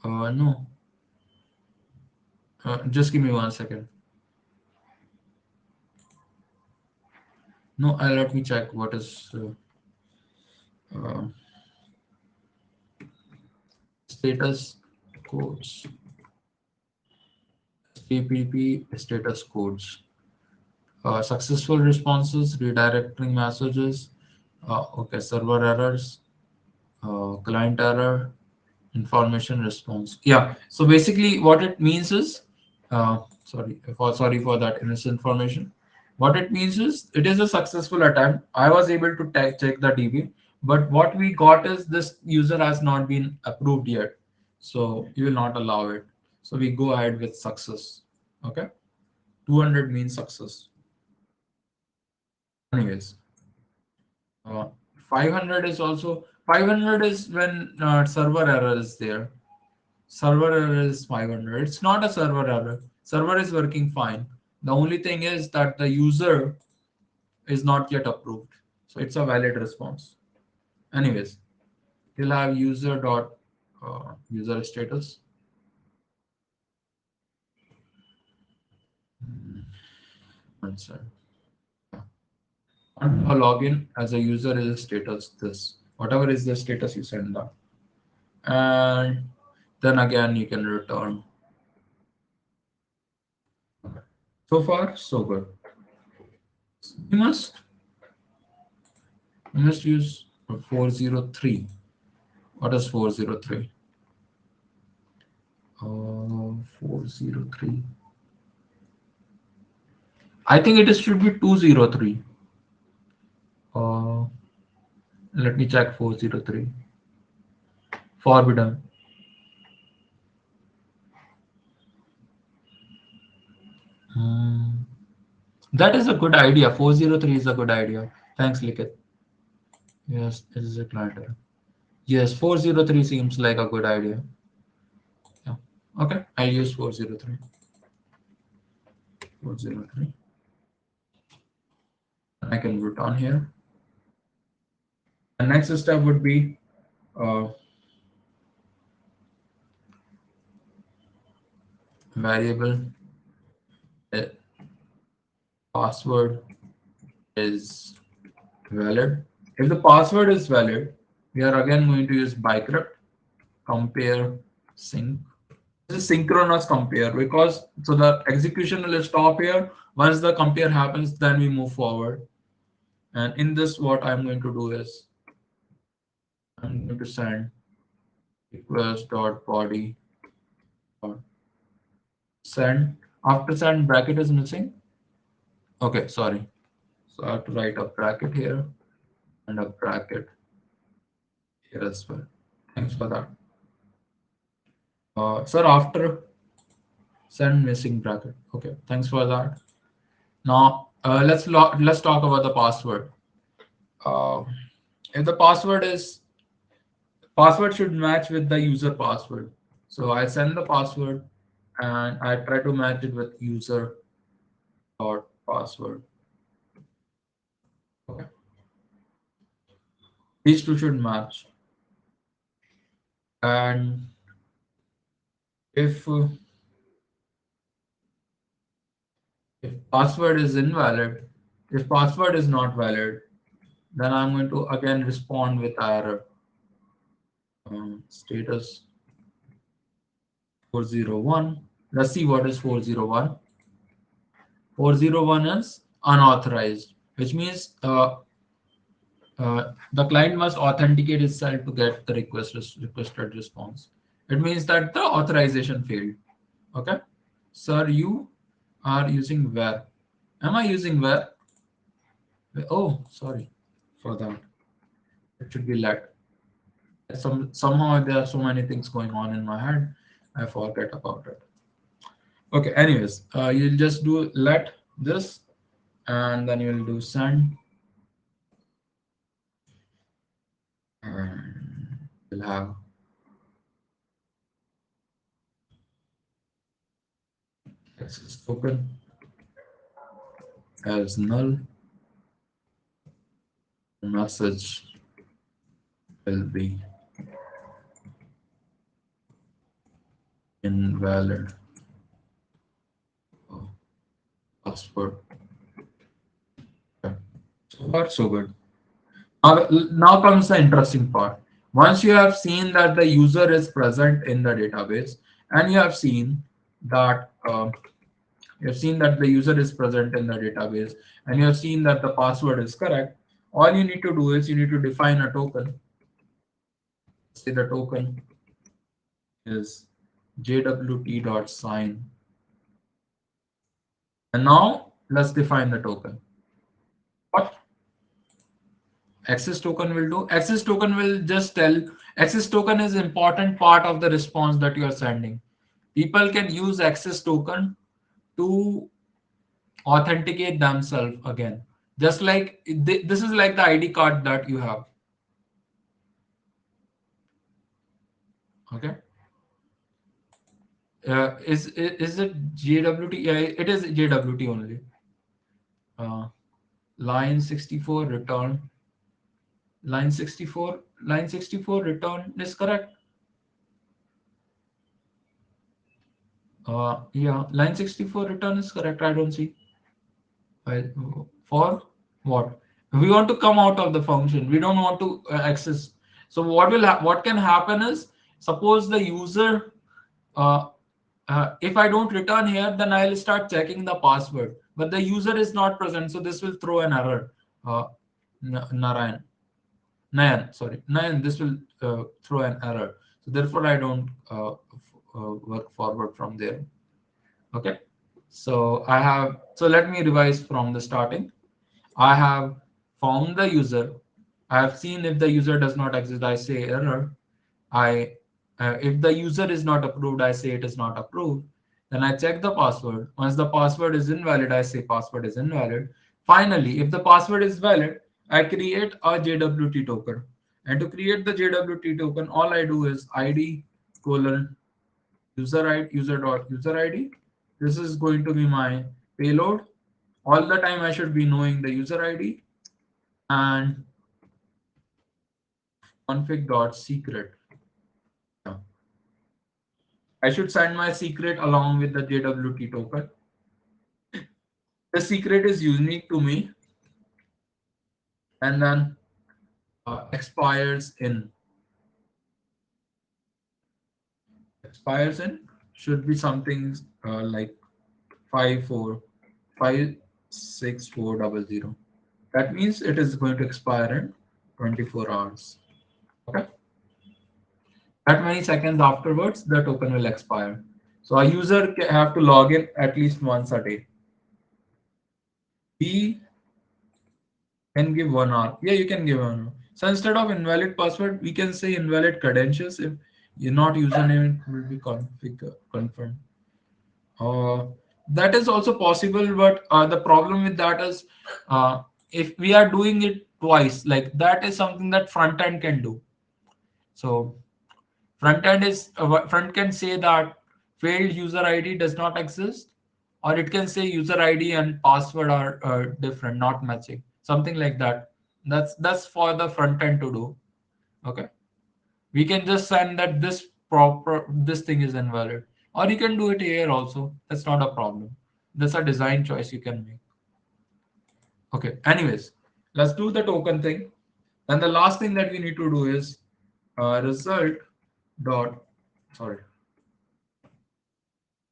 No. Just give me 1 second. No, let me check what is uh, status codes. TPP status codes. Successful responses, redirecting messages. Okay, server errors, client error, information response. Yeah. So basically, what it means is, sorry for that misinformation. What it means is, it is a successful attempt. I was able to check the DB, but what we got is this user has not been approved yet, so you will not allow it. So we go ahead with success. Okay, 200 means success. Anyways, uh, 500 is also 500 is when server error is there. Server error is 500. It's not a server error. Server is working fine. The only thing is that the user is not yet approved. So it's a valid response. Anyways, you'll have user status. One second. And a login as a user is a status this. Whatever is the status you send that. And then again you can return. So far, so good. You must you must use 403. What is 403? 403. I think should be 203. Uh, Let me check 403. Forbidden. Hmm. That is a good idea. 403 is a good idea. Thanks, Likit. Yes, it is a client error. Yes, 403 seems like a good idea. Yeah. Okay, I use 403. 403. I can root on here. The next step would be uh, variable uh, password is valid. If the password is valid, we are again going to use bcrypt compare sync. This is synchronous compare because so the execution will stop here. Once the compare happens, then we move forward. And in this, what I'm going to do is I'm going to send request dot body dot send. After send, bracket is missing. Okay, sorry. So I have to write a bracket here and a bracket here as well. Thanks for that. Sir, after send missing bracket. Okay, thanks for that. Now let's talk about the password. Uh, if the password should match with the user password. So I send the password and I try to match it with user dot password. These two should match. And if if password is invalid, if password is not valid, then I'm going to again respond with error. Status 401. Let's see what is 401. 401 is unauthorized, which means the client must authenticate itself to get the requested response. It means that the authorization failed. Okay, sir, you are using where? Am I using where? Oh, sorry for that. It should be let. Somehow there are so many things going on in my head, I forget about it. Okay, anyways, you'll just do let this, and then you'll do send, and you'll have access token as null. Message will be invalid. Oh, password. Okay. So far, so good. Now comes the interesting part. Once you have seen that the user is present in the database, and you have seen that the user is present in the database, and you have seen that the password is correct, all you need to do is you need to define a token. Say the token is JWT.sign. And now let's define the token. What access token will do? Access token will just tell, access token is important part of the response that you are sending. People can use access token to authenticate themselves again. Just like this is like the ID card that you have. Okay. Is it JWT? Yeah, it is JWT only. Uh, line 64 return. Line 64 return is correct. Yeah, line 64 return is correct. I don't see. I, for what? We want to come out of the function. We don't want to access. So what can happen is, suppose the user, uh, if I don't return here, then I'll start checking the password. But the user is not present, so this will throw an error. Narayan, Nayan, sorry, Nayan, this will throw an error. So therefore, I don't work forward from there. Okay. So let me revise from the starting. I have found the user. I have seen if the user does not exist, I say error. I If the user is not approved, I say it is not approved. Then I check the password. Once the password is invalid, I say password is invalid. Finally, if the password is valid, I create a JWT token. And to create the JWT token, all I do is ID colon user ID. This is going to be my payload. All the time I should be knowing the user ID, and config.secret. Yeah. I should send my secret along with the JWT token. The secret is unique to me, and then expires in should be something like 54564000. That means it is going to expire in 24 hours. Okay. That many seconds afterwards, the token will expire. So a user have to log in at least once a day. We can give 1 hour. Yeah, you can give 1 hour. So instead of invalid password, we can say invalid credentials. If you're not username, it will be confirmed. Uh, that is also possible, but the problem with that is if we are doing it twice, like that is something that front end can do. So front can say that failed user ID does not exist, or it can say user ID and password are different, not matching, something like that. That's for the front end to do. Okay, we can just send that this thing is invalid, or you can do it here also. That's not a problem. That's a design choice you can make. Okay, anyways, let's do the token thing. And the last thing that we need to do is result dot sorry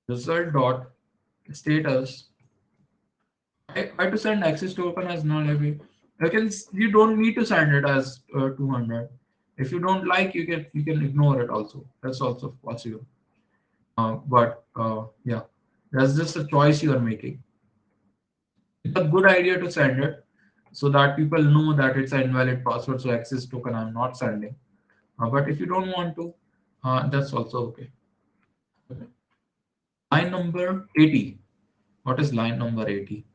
result dot status. I to send access token as null heavy. You don't need to send it as 200. If you don't like, you can ignore it also. That's also possible. But yeah, that's just a choice you are making. It's a good idea to send it so that people know that it's an invalid password. So access token I'm not sending. But if you don't want to, that's also okay. Okay. Line number 80. What is line number 80?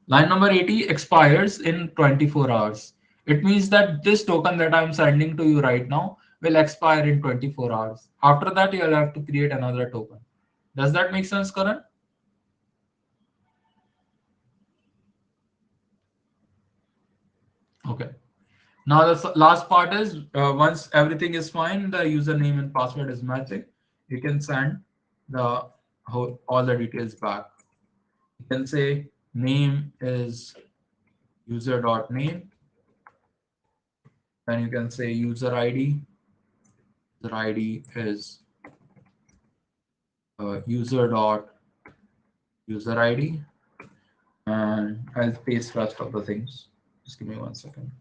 Line number 80 expires in 24 hours. It means that this token that I'm sending to you right now will expire in 24 hours. After that, you'll have to create another token. Does that make sense, Karan? Okay. Now the last part is once everything is fine, the username and password is matching, you can send the all the details back. You can say name is user.name, then you can say user ID. User ID is user ID, and I'll paste rest of the things. Just give me 1 second.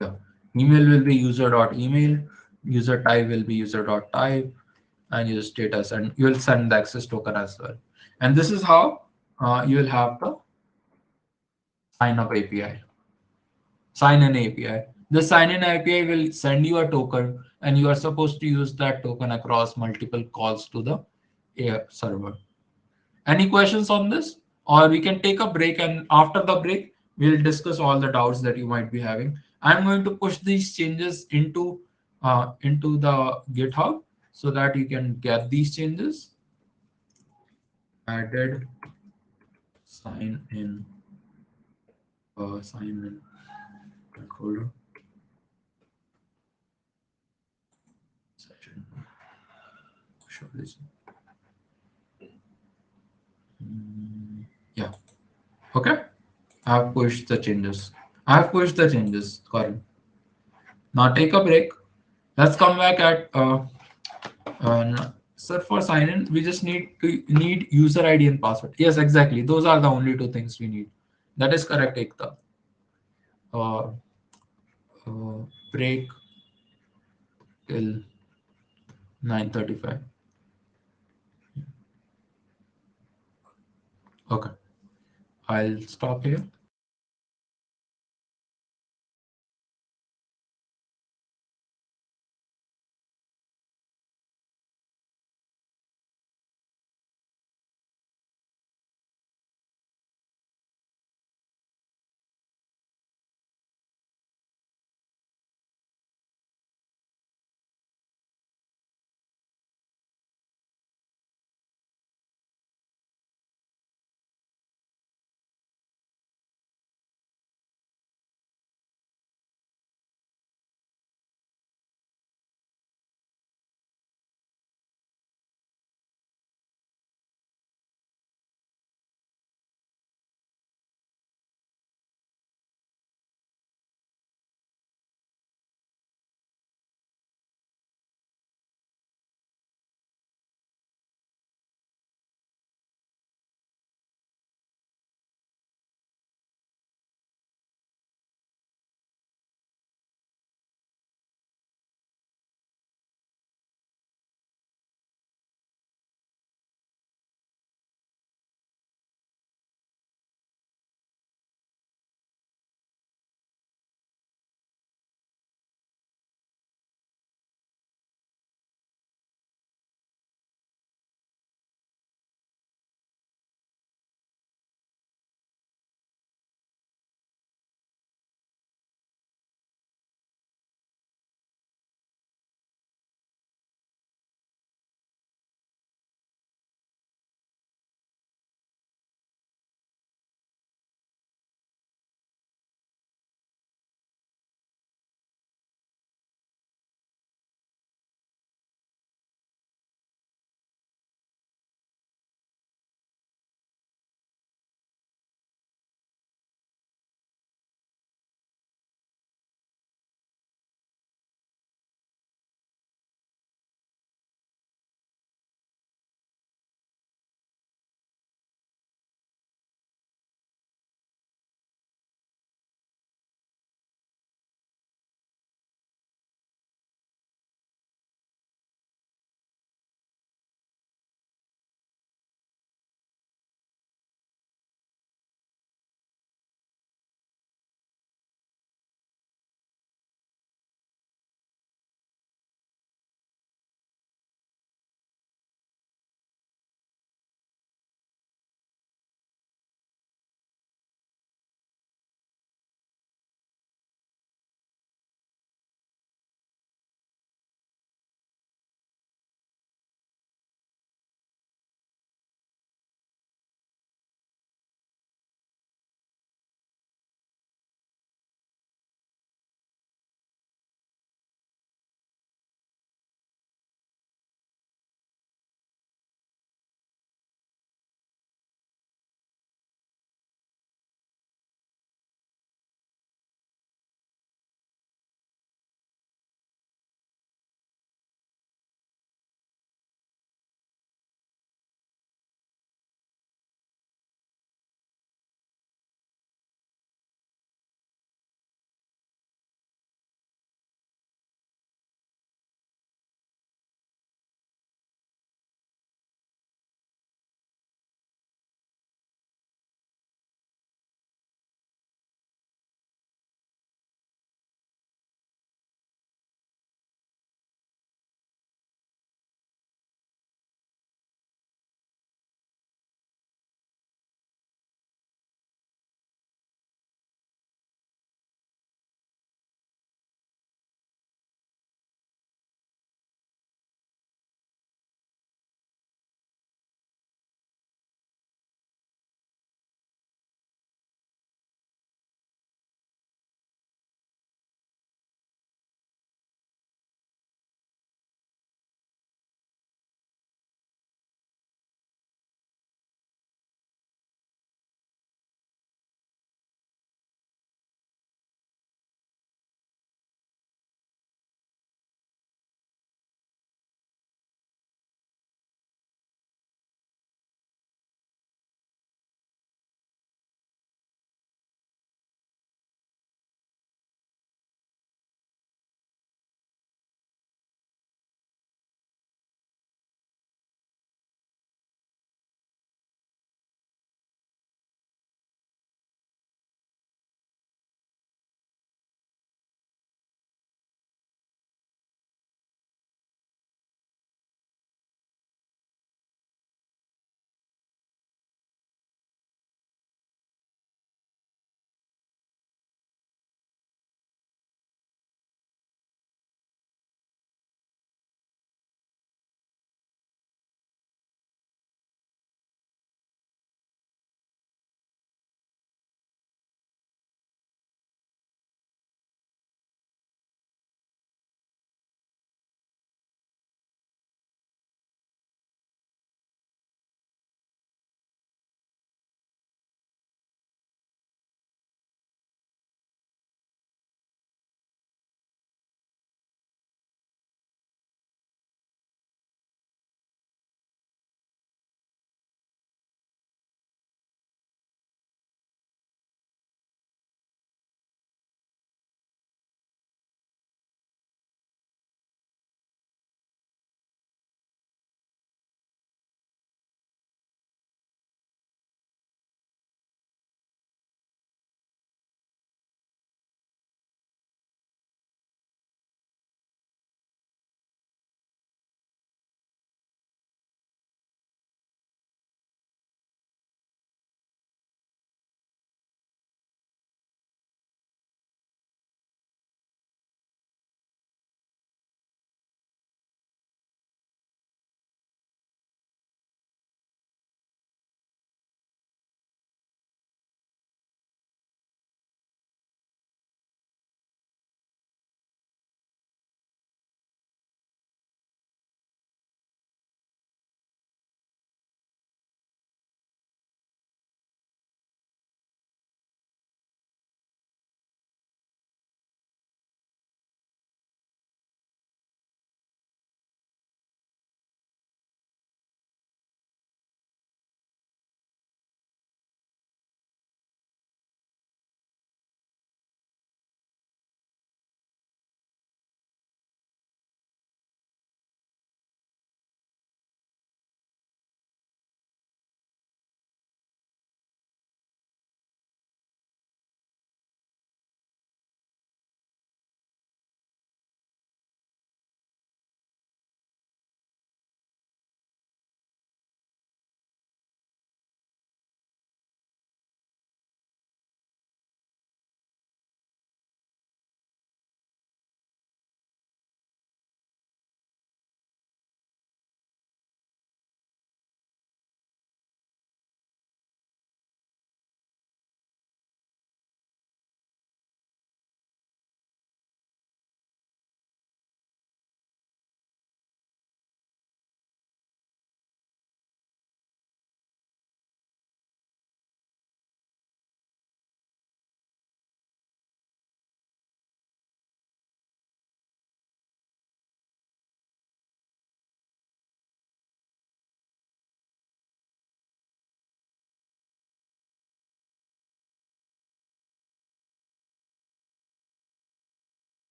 Yeah. Email will be user.email, user type will be user.type, and user status, and you will send the access token as well. And this is how you will have the sign up API, sign in API. The sign in API will send you a token, and you are supposed to use that token across multiple calls to the server. Any questions on this? Or we can take a break, and after the break, we'll discuss all the doubts that you might be having. I'm going to push these changes into the GitHub so that you can get these changes. Added sign in folder session. Show this. Yeah. Okay. I have pushed the changes. Karan. Now take a break. Let's come back at sir, for sign in, we just need user ID and password. Yes, exactly. Those are the only two things we need. That is correct, Ekta. Uh, break till 9:35. Okay, I'll stop here.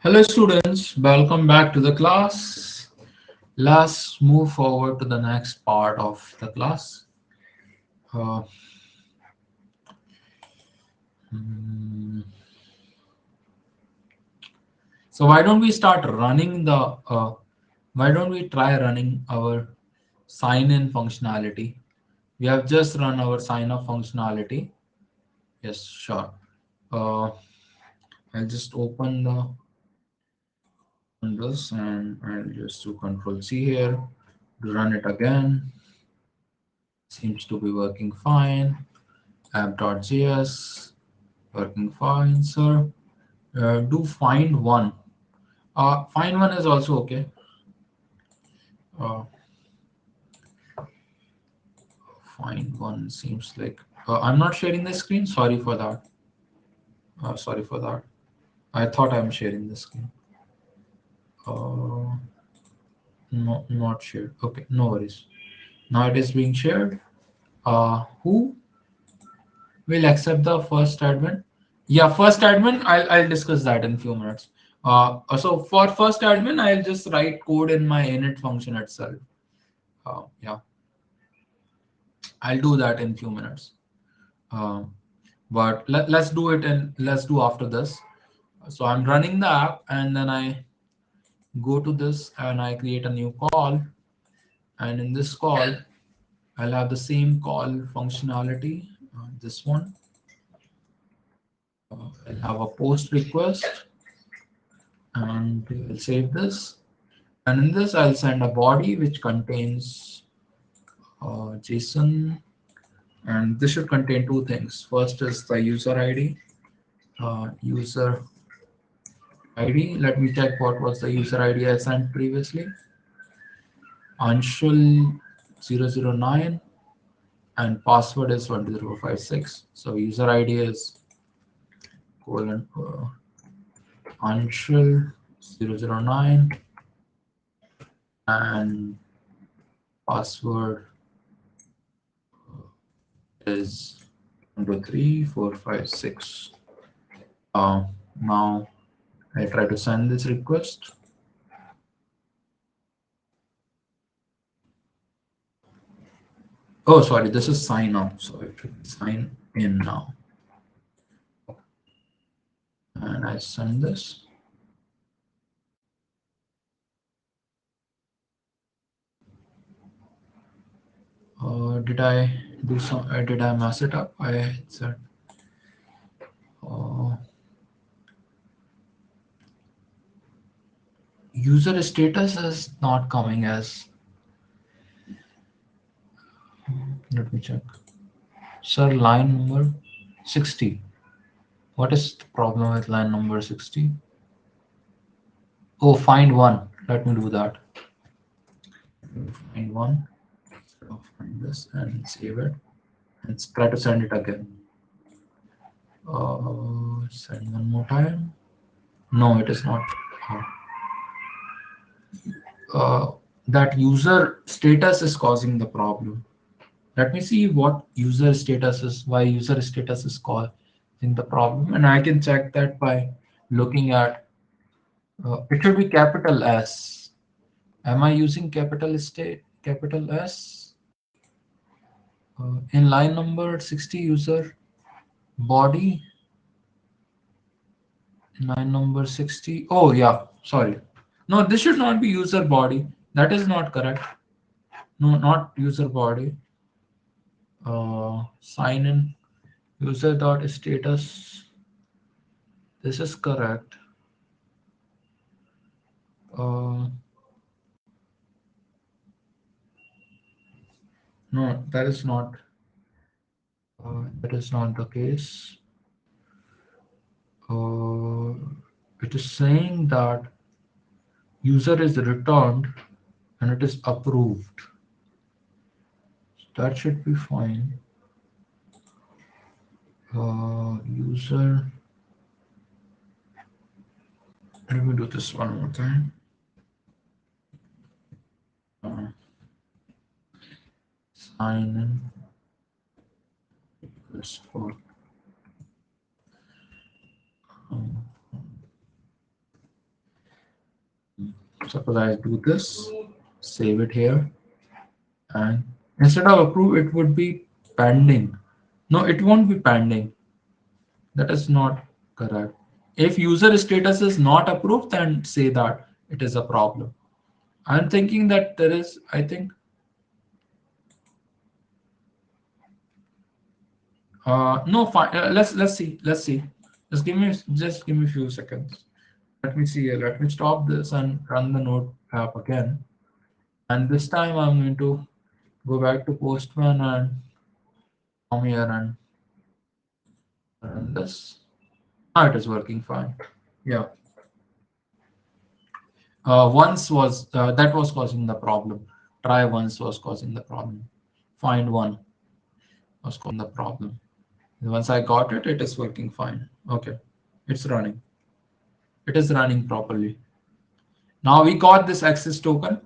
Hello students, welcome back to the class. Let's move forward to the next part of the class. Uh, hmm, so why don't we start running why don't we try running our sign in functionality? We have just run our sign up functionality. Yes, sure. Uh, I'll just open the windows and I'll just do Control C here to run it again. Seems to be working fine. App.js working fine, sir. Do find one. Find one is also okay. Uh, find one seems like I'm not sharing the screen. Sorry for that. Sorry for that. I thought I'm sharing the screen. Uh, no, not shared. Okay, no worries. Now it is being shared. Who will accept the first admin? Yeah, first admin. I'll discuss that in few minutes. So for first admin, I'll just write code in my init function itself. Yeah, I'll do that in few minutes. Um, but let's do after this. So I'm running the app and then I go to this and I create a new call. And in this call, I'll have the same call functionality. This one, I'll have a post request and I'll save this. And in this, I'll send a body which contains JSON, and this should contain two things. First is the user ID. User ID. Let me check what was the user ID I sent previously. Anshul009 and password is 12056. So user ID is colon Anshul009 and password is 123456. Now I try to send this request. Oh, sorry, this is sign up. So I should sign in now. And I send this. Did I do some? Did I mess it up? I said uh, user status is not coming as. Let me check. Sir, line number 60. What is the problem with line number 60? Oh, find one. Let me do that. Find one. So find this and save it. And try to send it again. Send one more time. No, it is not. Uh, that user status is causing the problem. Let me see what user status is, why user status is causing the problem, and I can check that by looking at. It should be capital S. Am I using capital S? In line number 60, user body. Line number 60. Oh yeah, sorry. No, this should not be user body. That is not correct. No, not user body. Sign in user dot status. This is correct. Uh, no, that is not the case. Uh, it is saying that user is returned and it is approved. That should be fine. User. Let me do this one more time. Uh, sign in. Request for. Um, Suppose I do this, save it here, and instead of approve, it would be pending. No, it won't be pending. That is not correct. If user status is not approved, then say that it is a problem. I'm thinking that there is, I think, no, fine. Let's see. Just give me a few seconds. Let me see here. Let me stop this and run the node app again. And this time I'm going to go back to Postman and come here and run this. Now it is working fine. Yeah. Once was that was causing the problem. Try once was causing the problem. Find one was causing the problem. Once I got it, it is working fine. Okay, it's running. It is running properly. Now we got this access token.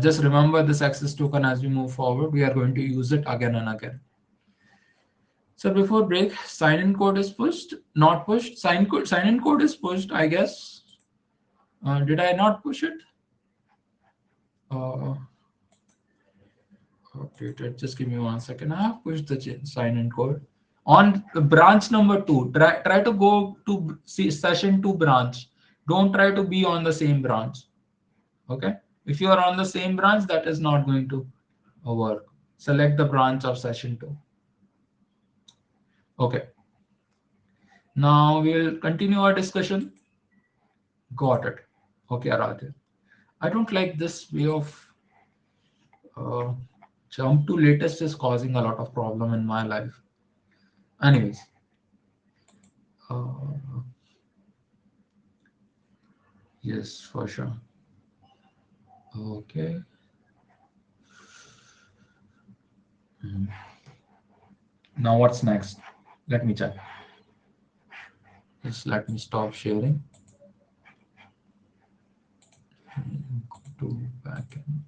Just remember this access token as we move forward. We are going to use it again and again. So before break, sign-in code is pushed, not pushed. Sign-in code is pushed, I guess. Did I not push it? Uh, updated. Just give me 1 second. I have pushed the sign-in code. On branch number 2, try to go to session 2 branch. Don't try to be on the same branch. Okay. If you are on the same branch, that is not going to work. Select the branch of session 2. Okay. Now we'll continue our discussion. Got it. Okay, Aradhya. I don't like this way of uh, jump to latest is causing a lot of problem in my life. Anyways, uh, yes, for sure. Okay. Mhm. Now what's next? Let me check. Just let me stop sharing. Go to backend.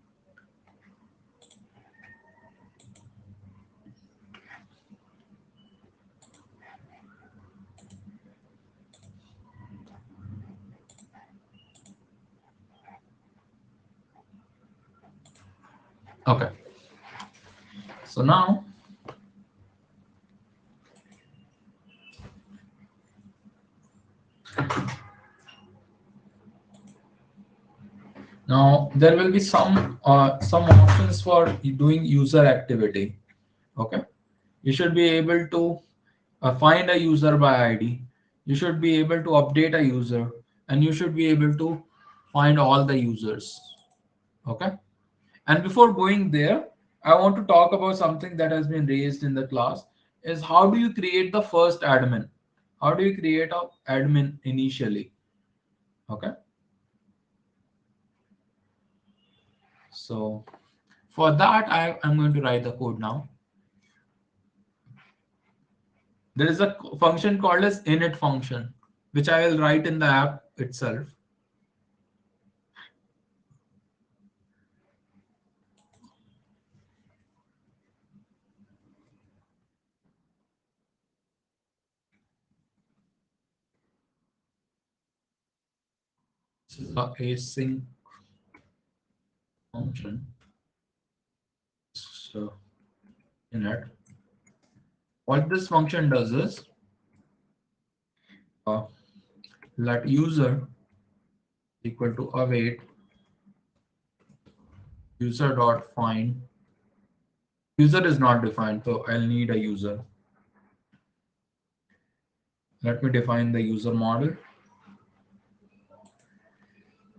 Okay. So now there will be some options for doing user activity. Okay. You should be able to find a user by ID. You should be able to update a user, and you should be able to find all the users. Okay. And before going there, I want to talk about something that has been raised in the class is how do you create the first admin? How do you create a admin initially? Okay. So for that, I'm going to write the code now. There is a function called as init function, which I will write in the app itself. This is a async function. So init. What this function does is uh, let user equal to await user dot find. User is not defined, so I'll need a user. Let me define the user model.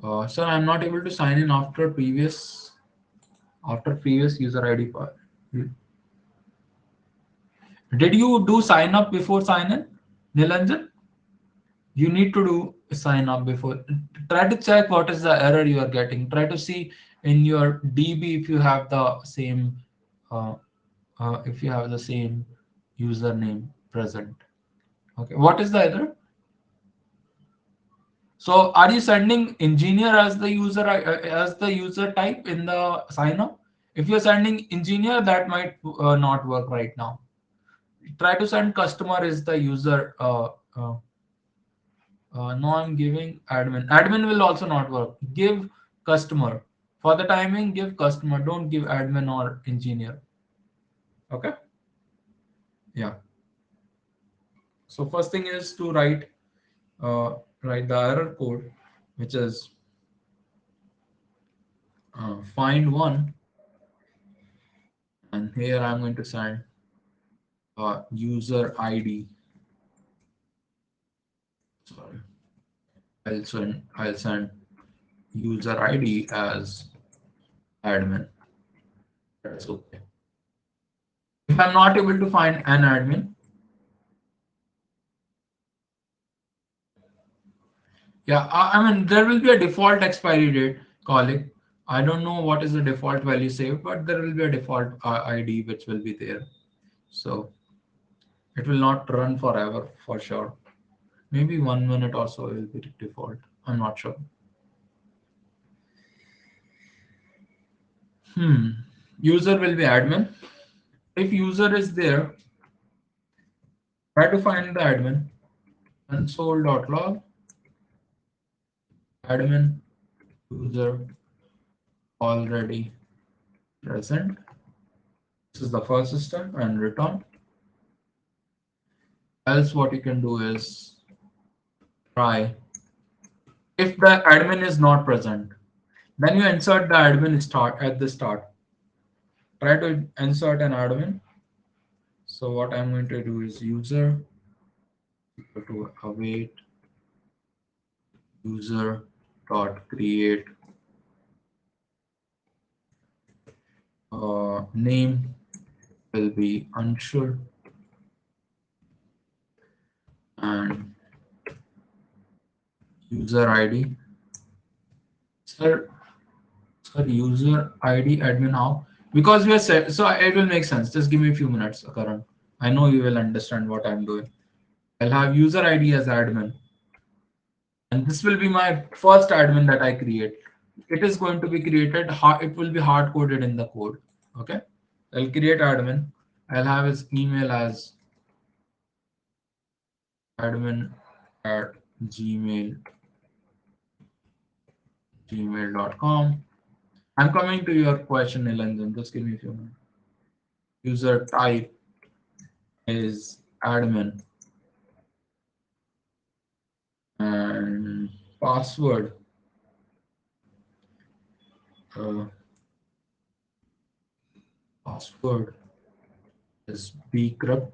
Sir, I'm not able to sign in after previous user ID file. Did you do sign up before sign in, Nilanjan? You need to do sign up before. Try to check what is the error you are getting. Try to see in your DB if you have the same uh, username present. Okay, what is the error? So are you sending engineer as the user type in the sign up? If you're sending engineer, that might not work right now. Try to send customer is the user. No, I'm giving admin. Admin will also not work. Give customer. For the timing, give customer. Don't give admin or engineer. Okay. Yeah. So first thing is to write the error code, which is find one, and here I'm going to send user ID. Sorry, I'll send user ID as admin. That's okay. If I'm not able to find an admin, yeah, I mean there will be a default expiry date, colleague. I don't know what is the default value saved, but there will be a default ID which will be there. So it will not run forever for sure. Maybe 1 minute or so will be default. I'm not sure. Hmm. User will be admin. If user is there, try to find the admin. Console.log admin user already present. This is the first step and return. Else what you can do is try. If the admin is not present, then you insert the admin start at the start. Try to insert an admin. So what I'm going to do is user equal to await user dot create name will be unsure and user ID. Sir, sir, user ID admin how? Because we are set, so it will make sense. Just give me a few minutes, Karan. I know you will understand what I'm doing. I'll have user ID as admin, and this will be my first admin that I create. It is going to be created. It will be hard coded in the code. Okay. I'll create admin. I'll have his email as admin at gmail.com. I'm coming to your question, Nilanjan. Just give me a few minutes. User type is admin and password uh, password is bcrypt.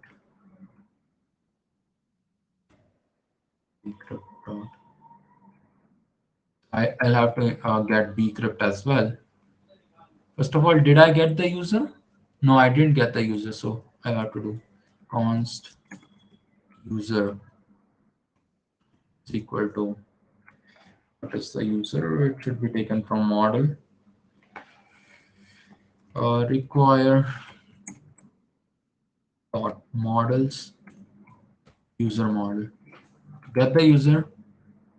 Bcrypt. I'll have to get bcrypt as well. First of all, did I get the user? No, I didn't get the user, so I have to do const user is equal to what is the user? It should be taken from model. Require dot models user model. Get the user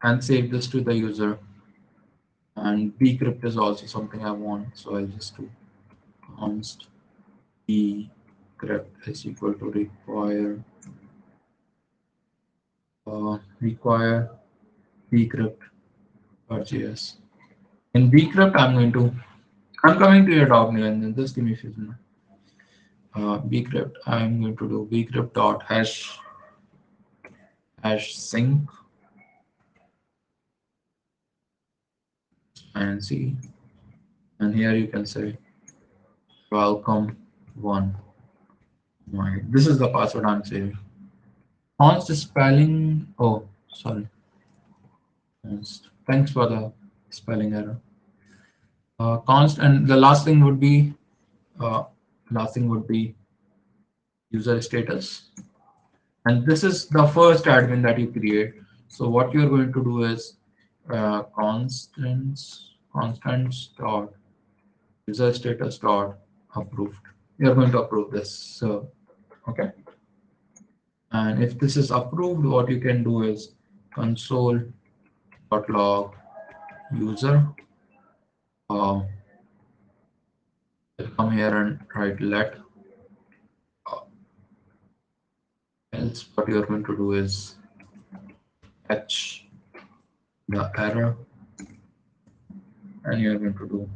and save this to the user. And bcrypt is also something I want, so I'll just do const bcrypt is equal to require bcrypt.js. In bcrypt, I'm coming to your dog name and just give me a few minutes. Bcrypt, I'm going to do bcrypt dot hash sync and see, and here you can say welcome one. My this is the password I'm saving. Const spelling. Oh, sorry. Const. Thanks for the spelling error. Const, and the uh, last thing would be user status. And this is the first admin that you create. So what you're going to do is constants dot user status dot approved. You're going to approve this. So okay. And if this is approved, what you can do is console dot log user. Come here and write let. Uh, Else, what you're going to do is fetch the error and you're going to do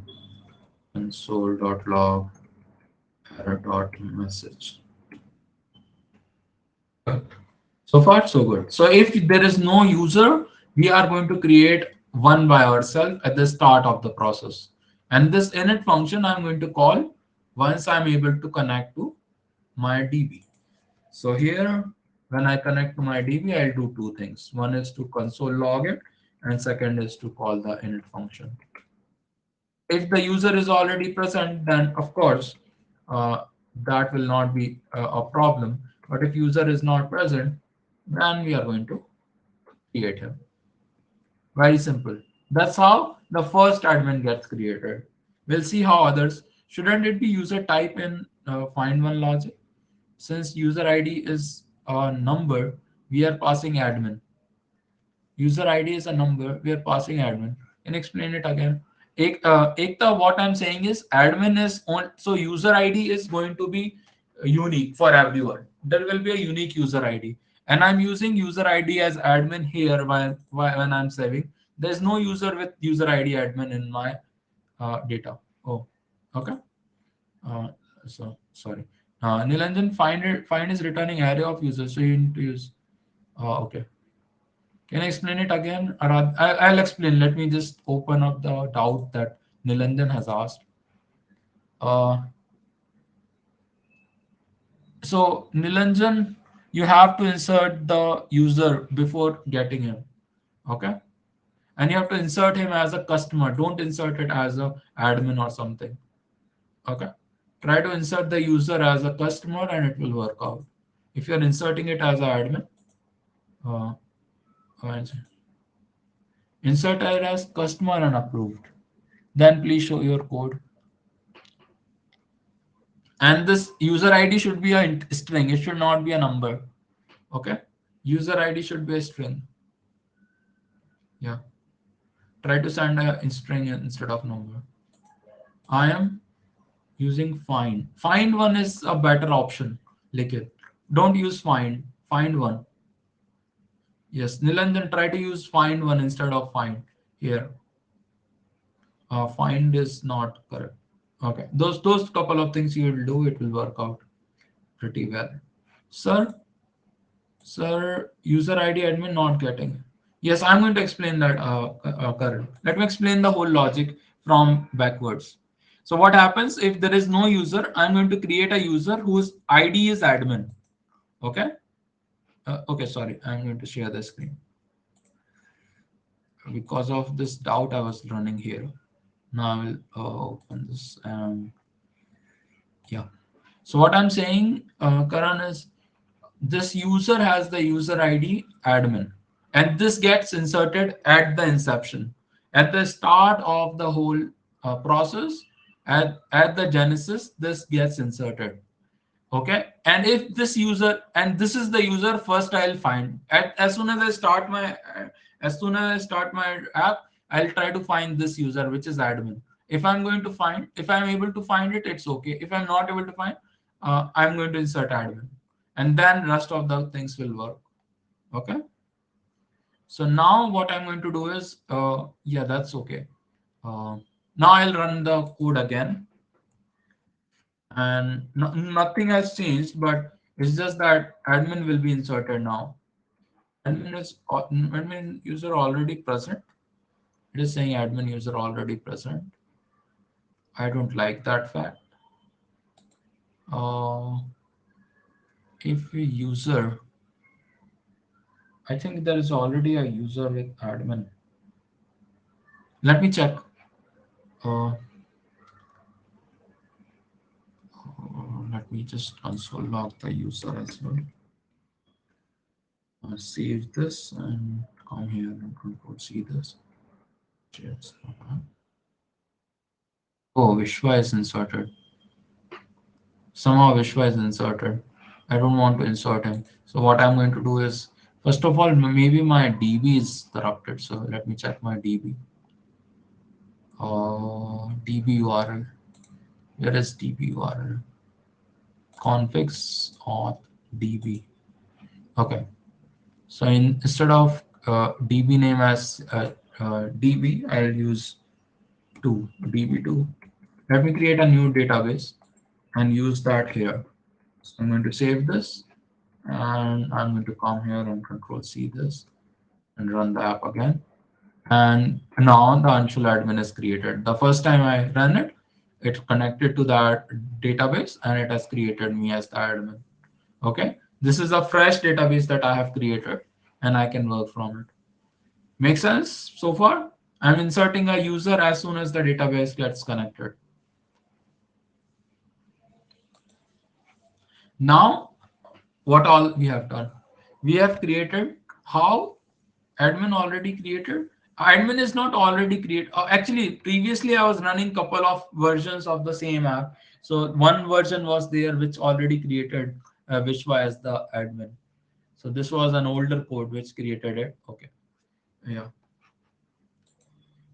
console.log error.message. So far, so good. So if there is no user, we are going to create one by ourselves at the start of the process. And this init function I'm going to call once I'm able to connect to my DB. So here, when I connect to my DB, I'll do two things. One is to console log it, and second is to call the init function. If the user is already present, then of course, uh, that will not be a problem. But if user is not present, then we are going to create him. Very simple. That's how the first admin gets created. We'll see how others. Shouldn't it be user type in find one logic? Since user ID is a number, we are passing admin. User ID is a number, we are passing admin. Can you explain it again? Ekta, what I'm saying is admin is on, so user ID is going to be unique for everyone. There will be a unique user ID. And I'm using user ID as admin here while when I'm saving. There's no user with user ID admin in my data. Oh, okay. Uh, so sorry. Nilanjan, find is returning array of users. So you need to use. Okay. Can I explain it again? I'll explain. Let me just open up the doubt that Nilanjan has asked. Uh, so Nilanjan, you have to insert the user before getting him. Okay? And you have to insert him as a customer. Don't insert it as a admin or something. Okay? Try to insert the user as a customer and it will work out. If you're inserting it as an admin, uh, uh, insert it as customer and approved. Then please show your code. And this user ID should be a string. It should not be a number. Okay. User ID should be a string. Yeah. Try to send a string instead of number. I am using find. Find one is a better option. Like it. Don't use find. Find one. Yes. Nilanjan, try to use find one instead of find. Here. Find is not correct. Okay. Those couple of things you will do, it will work out pretty well. Sir, Sir, user ID admin not getting. Yes, I'm going to explain that, Karan. Let me explain the whole logic from backwards. So what happens if there is no user? I'm going to create a user whose ID is admin. Okay. Okay, sorry. I'm going to share the screen. Because of this doubt I was running here. Now I will open this. Yeah. So what I'm saying, Karan, is this user has the user ID admin, and this gets inserted at the inception, at the start of the whole process. At the genesis, this gets inserted. Okay, and if this user, and this is the user, first I'll find as soon as I start my as soon as I start my app, I'll try to find this user, which is admin. If I'm able to find it, it's okay. If I'm not able to find, I'm going to insert admin, and then rest of the things will work. Okay. So now what I'm going to do is, yeah, that's okay. uh, Now I'll run the code again, and nothing has changed, but it's just that admin will be inserted now. Admin user already present. It is saying admin user already present. I don't like that fact. uh, if a user, I think there is already a user with admin. Let me check. uh, Let me just console log the user as well. Save this and come here and control see this. Yes. Oh, Vishwa is inserted. Somehow Vishwa is inserted. I don't want to insert him. So what I'm going to do is, first of all, maybe my DB is corrupted. So let me check my DB. DB URL. Where is DB URL? Configs auth DB. Okay. So instead of DB name as DB, I'll use 2, DB2. Let me create a new database and use that here. So I'm going to save this and I'm going to come here and control C this and run the app again. And now the Anshul admin is created. The first time I ran it, it connected to that database and it has created me as the admin. Okay, this is a fresh database that I have created and I can work from it. Make sense so far? I'm inserting a user as soon as the database gets connected. Now, what all we have done? We have created how admin already created. Admin is not already created. Actually, previously I was running couple of versions of the same app. So one version was there which already created Vishwa as the admin. So this was an older code which created it. Okay. Yeah.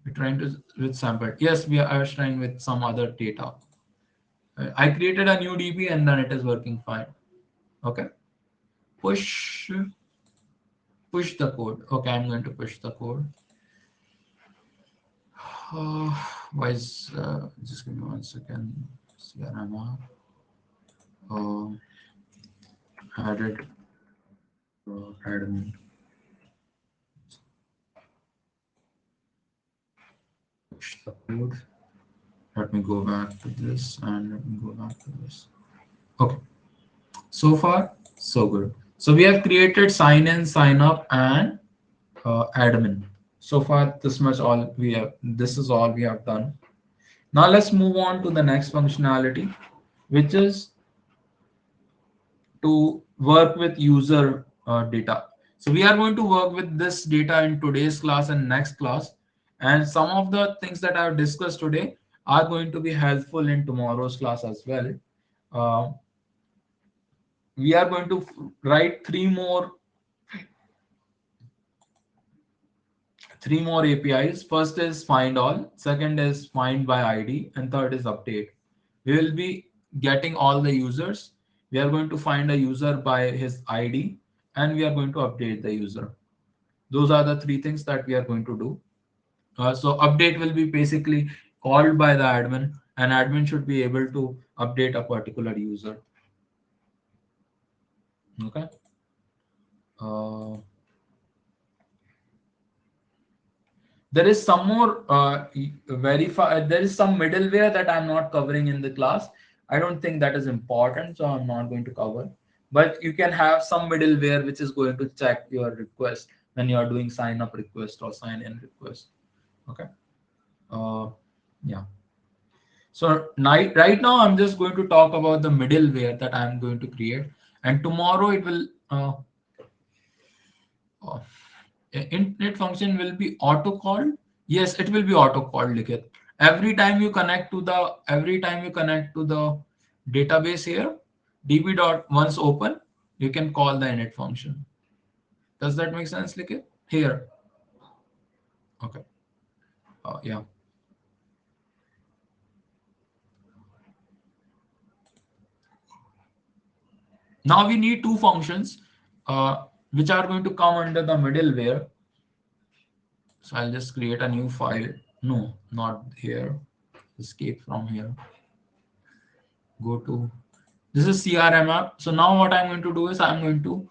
We're trying to with sample. Yes, I was trying with some other data. I created a new DB and then it is working fine. Okay. Push push the code. Okay, I'm going to push the code. Uh, why is just give me 1 second. CRM added admin. Push the code. Let me go back to this and let me go back to this. Okay. So far, so good. So we have created sign in, sign up, and admin. So far, this much all we have. This is all we have done. Now let's move on to the next functionality, which is to work with user data. So we are going to work with this data in today's class and next class. And some of the things that I have discussed today are going to be helpful in tomorrow's class as well. Uh, we are going to write three more APIs. First is find all, second is find by ID, and third is update. We will be getting all the users. We are going to find a user by his ID, and we are going to update the user. Those are the three things that we are going to do. So update will be basically called by the admin, and admin should be able to update a particular user. Okay. Uh, there is some more verify. There is some middleware that I'm not covering in the class. I don't think that is important, so I'm not going to cover. But you can have some middleware which is going to check your request when you are doing sign up request or sign in request. Okay. Uh, yeah. So right now I'm just going to talk about the middleware that I'm going to create, and tomorrow it will. Uh, init function will be auto called. Yes, it will be auto called, Likit. Every time you connect to the database here, db dot once open, you can call the init function. Does that make sense, Likit? Here. Okay. Yeah. Now we need two functions which are going to come under the middleware. So I'll just create a new file. No, not here. Escape from here. Go to this is CRM app. So now what I'm going to do is I'm going to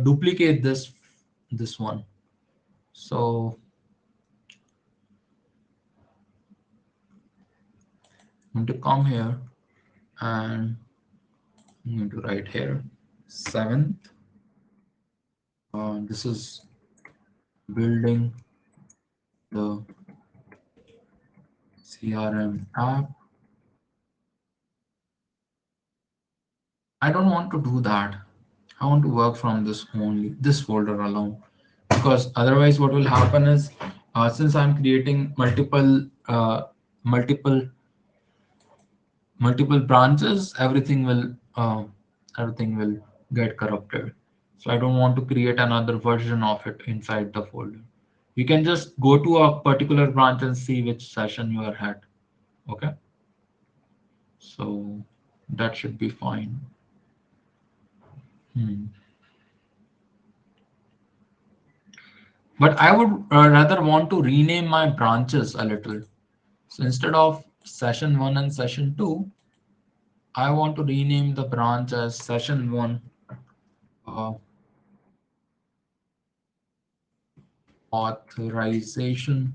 duplicate this one. So I'm going to come here and I'm going to write here 7th. This is building the CRM app. I don't want to do that. I want to work from this folder alone, because otherwise what will happen is since I'm creating multiple multiple branches, everything will get corrupted. So I don't want to create another version of it inside the folder. You can just go to a particular branch and see which session you are at. Okay, so that should be fine. Hmm. But I would rather want to rename my branches a little. So instead of session 1 and session 2, I want to rename the branch as session 1 uh, authorization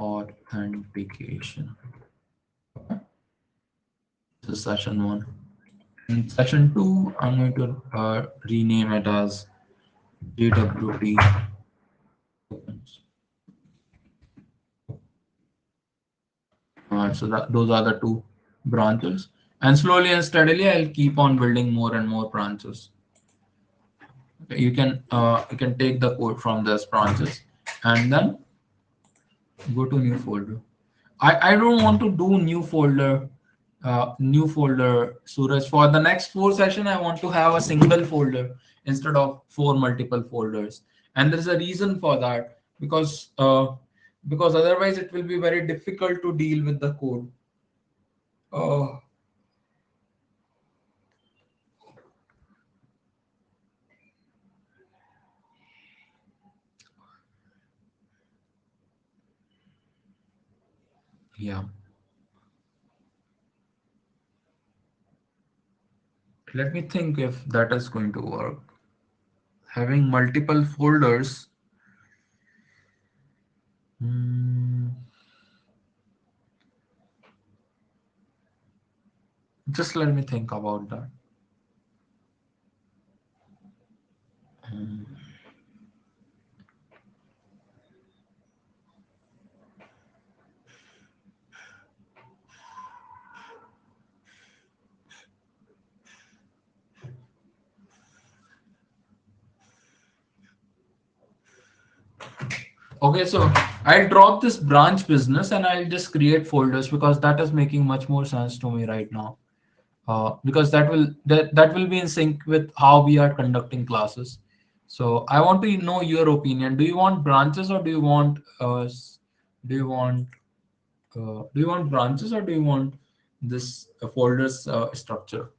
authentication. This is session 1. In session 2, I'm going to rename it as JWT tokens. So that those are the two branches. And slowly and steadily, I'll keep on building more and more branches. Okay, you can take the code from these branches and then go to new folder. I don't want to do new folder, Suraj. For the next 4 session, I want to have a single folder instead of 4 multiple folders. And there's a reason for that because otherwise it will be very difficult to deal with the code. Uh, yeah, let me think if that is going to work. Having multiple folders. Hmm, just let me think about that. Hmm. Okay, so I'll drop this branch business and I'll just create folders because that is making much more sense to me right now. Because that will be in sync with how we are conducting classes. So I want to know your opinion. Do you want branches or do you want do you want branches or do you want this folders structure?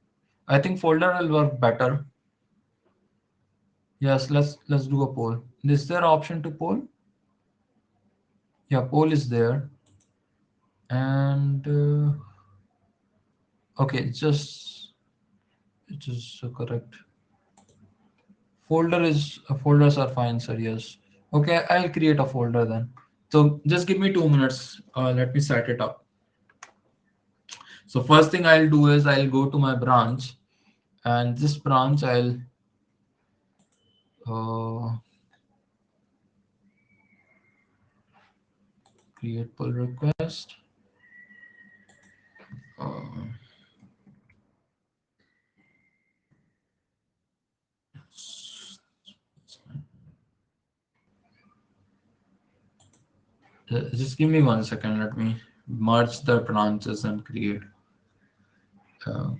I think folder will work better. Yes, let's do a poll. Is there option to poll? Yeah, poll is there. And okay, just correct. Folders are fine, sir. Yes. Okay, I'll create a folder then. So just give me 2 minutes. Let me set it up. So first thing I'll do is I'll go to my branch, and this branch I'll uh, create pull request. Uh, just give me 1 second. Let me merge the branches and create. Uh,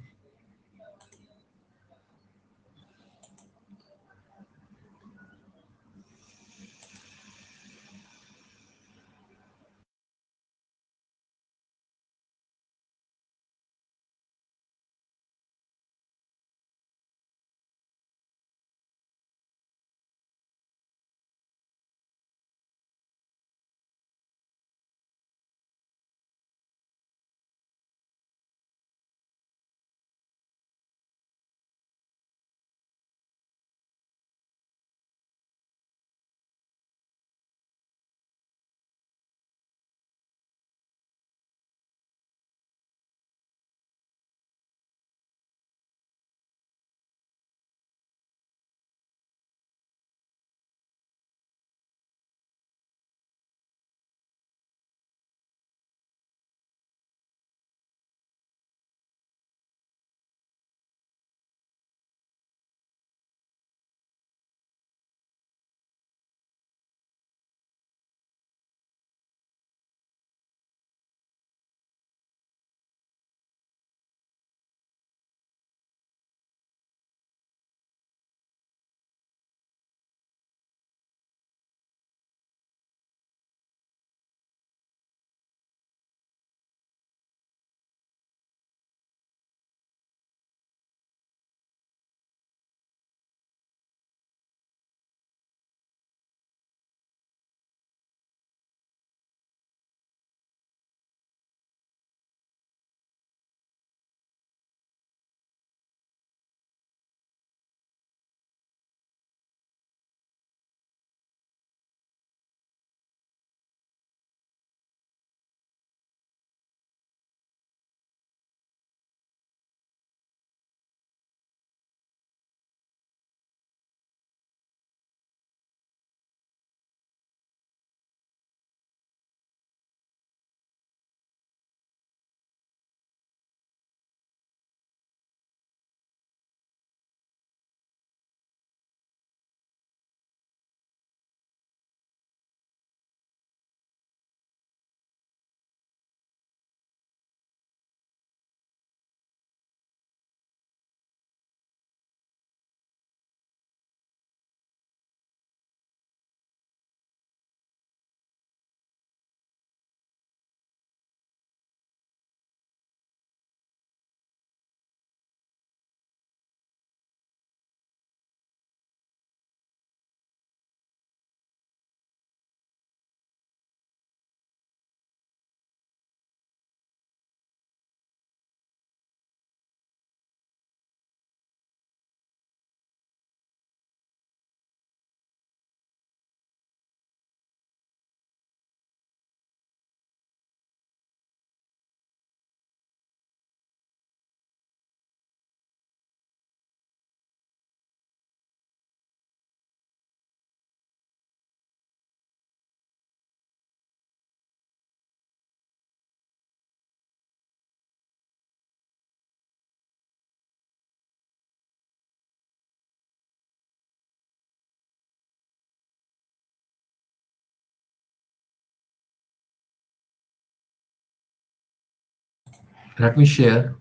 Let me share.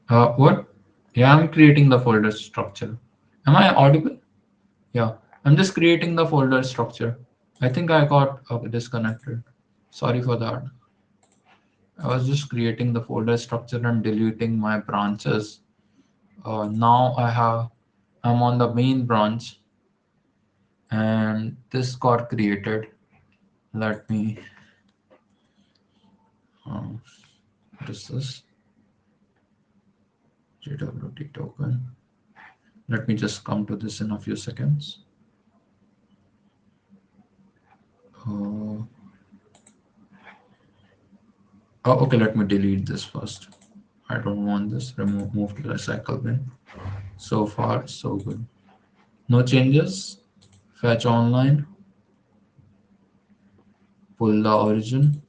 What? Yeah, I'm creating the folder structure. Am I audible? Yeah, I'm just creating the folder structure. I think I got disconnected. Sorry for that. I was just creating the folder structure and deleting my branches. Now I'm on the main branch, and this got created. Let me, uh, what is this? JWT token. Let me just come to this in a few seconds. Uh, okay, let me delete this first. I don't want this. Move to the recycle bin. So far, so good. No changes. Fetch online. Pull the origin.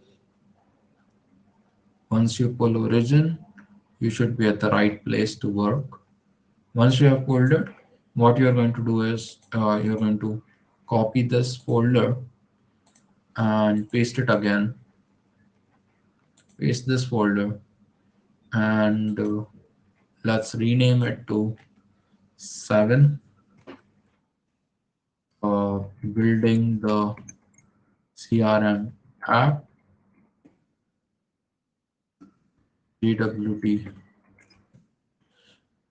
Once you pull origin, you should be at the right place to work. Once you have pulled it, what you're going to do is you're going to copy this folder and paste it again. Paste this folder and let's rename it to 7. Building the CRM app, JWT.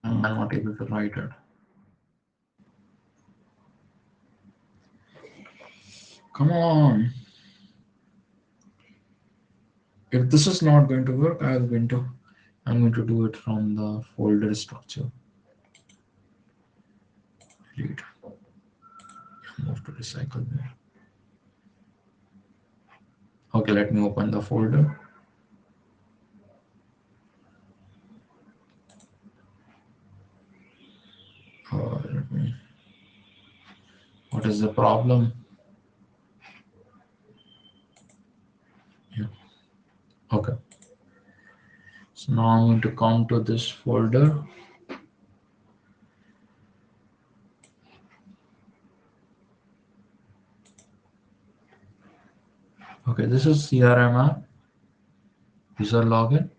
I'm not able to write it. Come on. If this is not going to work, I'm going to do it from the folder structure. Delete. Move to recycle there. Okay, let me open the folder. What is the problem? Yeah. Okay. So now I'm going to come to this folder. Okay, this is CRM app. User login.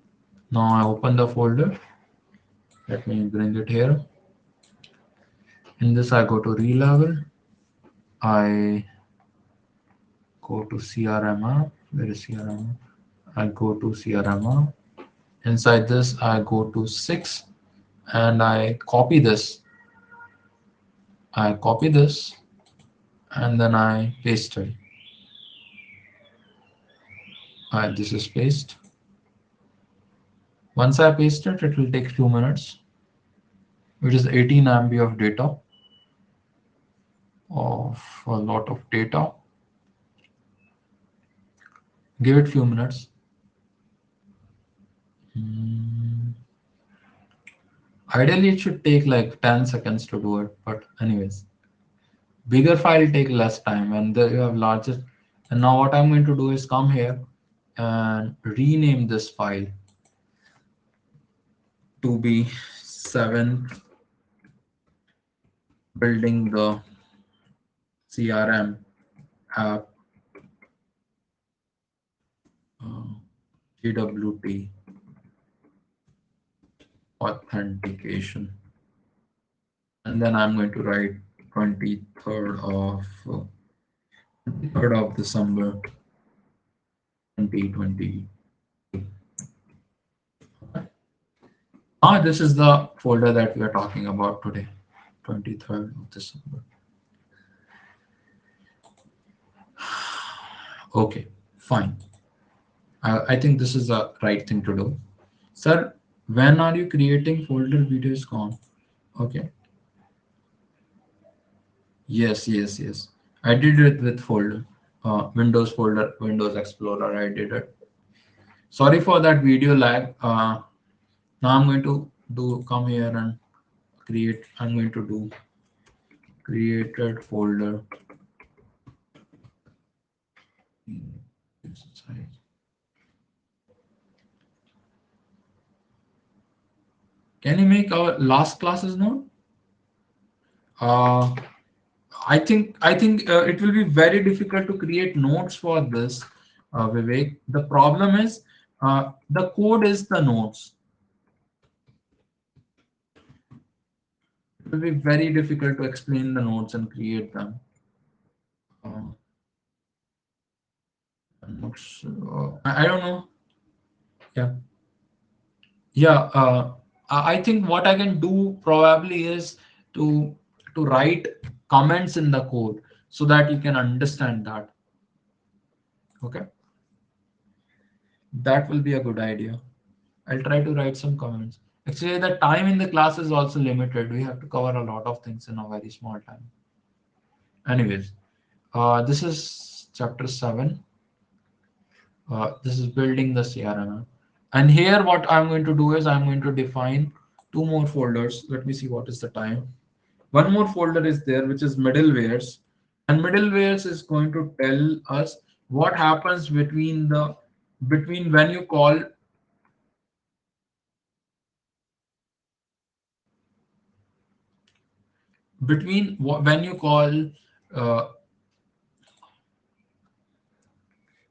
Now I open the folder. Let me bring it here. In this, I go to relevel. I go to CRM app. Where is CRM app? I go to CRM app. Inside this, I go to 6 and I copy this. I copy this and then I paste it. This is paste. Once I paste it, it will take few minutes. It is 18 MB of data, of a lot of data. Give it few minutes. Ideally, it should take like 10 seconds to do it, but anyways, bigger file take less time, and there you have larger. And now what I'm going to do is come here and rename this file to be 7 building the CRM app JWT authentication, and then I'm going to write 23rd of 23rd of December 2020. This is the folder that we are talking about today, 23rd of December. Okay, fine. I think this is the right thing to do. Sir, when are you creating folder? Video is gone. Okay. Yes, yes, yes. I did it with folder. Windows folder, Windows Explorer, I did it. Sorry for that video lag. Now I'm going to come here and create. I'm going to do created folder. Can you make our last classes known? I think it will be very difficult to create notes for this, Vivek. The problem is The code is the nodes. It will be very difficult to explain the nodes and create them. Uh, nodes, I don't know. Yeah. Yeah, I think what I can do probably is to write comments in the code so that you can understand that. Okay, that will be a good idea. I'll try to write some comments. Actually, the time in the class is also limited. We have to cover a lot of things in a very small time. Anyways, this is chapter 7. This is building the CRM. And here what I'm going to do is I'm going to define two more folders. Let me see what is the time. One more folder is there, which is middlewares. And middlewares is going to tell us what happens between when you call when you call uh,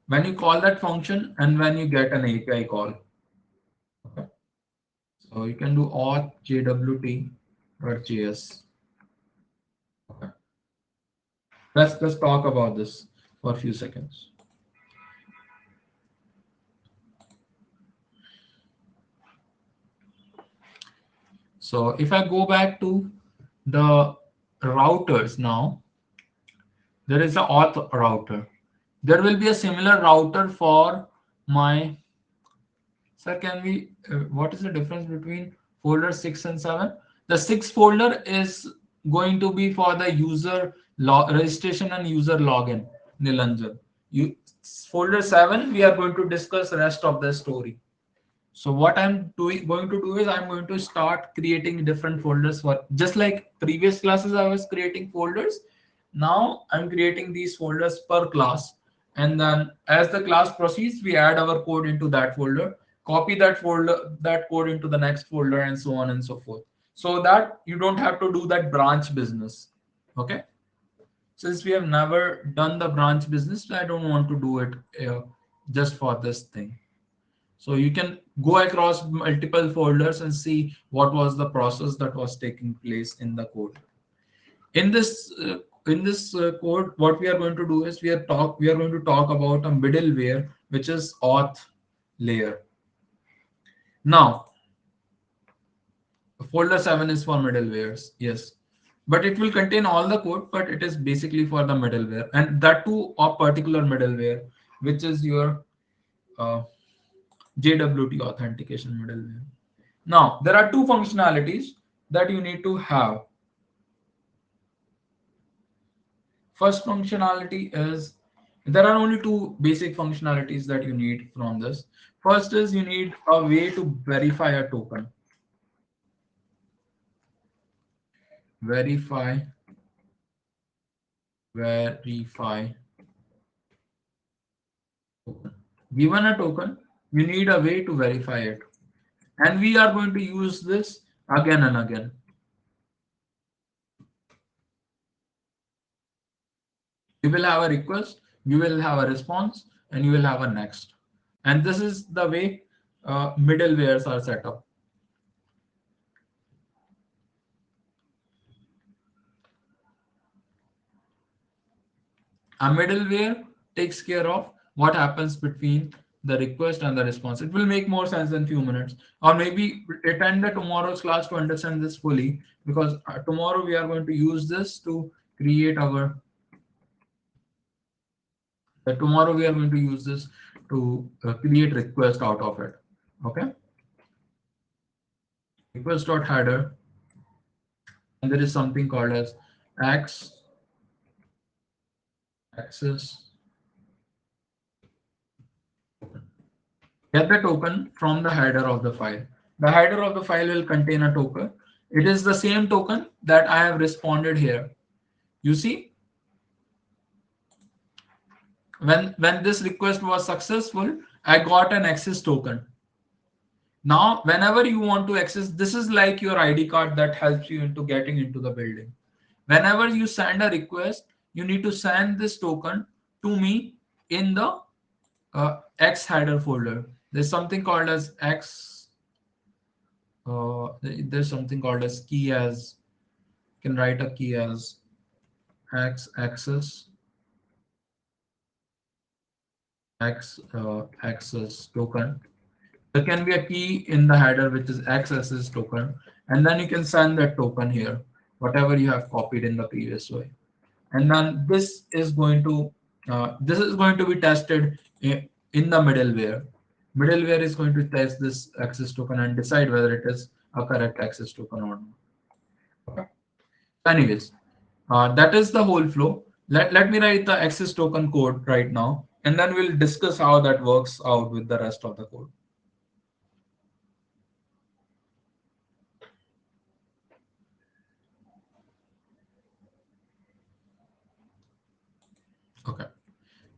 that function and when you get an API call. Okay. So you can do auth JWT or JS. Okay. Let's talk about this for a few seconds. So if I go back to the routers now, there is a auth router. There will be a similar router for my. Sir, can we? What is the difference between folder 6 and 7? The 6 folder is going to be for the user registration and user login. Nilanjan. You folder 7. We are going to discuss the rest of the story. So what going to do is I'm going to start creating different folders for just like previous classes I was creating folders. Now I'm creating these folders per class, and then as the class proceeds, we add our code into that folder, copy that code into the next folder, and so on and so forth. So that you don't have to do that branch business. Okay. Since we have never done the branch business, I don't want to do it just for this thing. So you can go across multiple folders and see what was the process that was taking place in the code. In this code, what we are going to do is we are going to talk about a middleware which is auth layer. Now, folder 7 is for middlewares, yes, but it will contain all the code, but it is basically for the middleware, and that too a particular middleware, which is your uh, JWT authentication middleware. Now, there are two functionalities that you need to have. First functionality is there are only two basic functionalities that you need from this. First is you need a way to verify a token. Verify, verify token. Given a token, you need a way to verify it. And we are going to use this again and again. You will have a request, you will have a response, and you will have a next. And this is the way middlewares are set up. A middleware takes care of what happens between the request and the response. It will make more sense in few minutes, or maybe attend the tomorrow's class to understand this fully, because tomorrow we are going to use this to create our. Tomorrow we are going to use this to create request out of it. Okay, request.header, and there is something called as x access. Get the token from the header of the file. The header of the file will contain a token. It is the same token that I have responded here. You see, when this request was successful, I got an access token. Now, whenever you want to access, this is like your ID card that helps you into getting into the building. Whenever you send a request, you need to send this token to me in the X header folder. There's something called as X. There's something called as key as. You can write a key as X access access token. There can be a key in the header which is X access token, and then you can send that token here, whatever you have copied in the previous way. And then this is going to be tested in the middleware. Middleware is going to test this access token and decide whether it is a correct access token or not. Okay. Anyways, that is the whole flow. Let me write the access token code right now, and then we'll discuss how that works out with the rest of the code. Okay.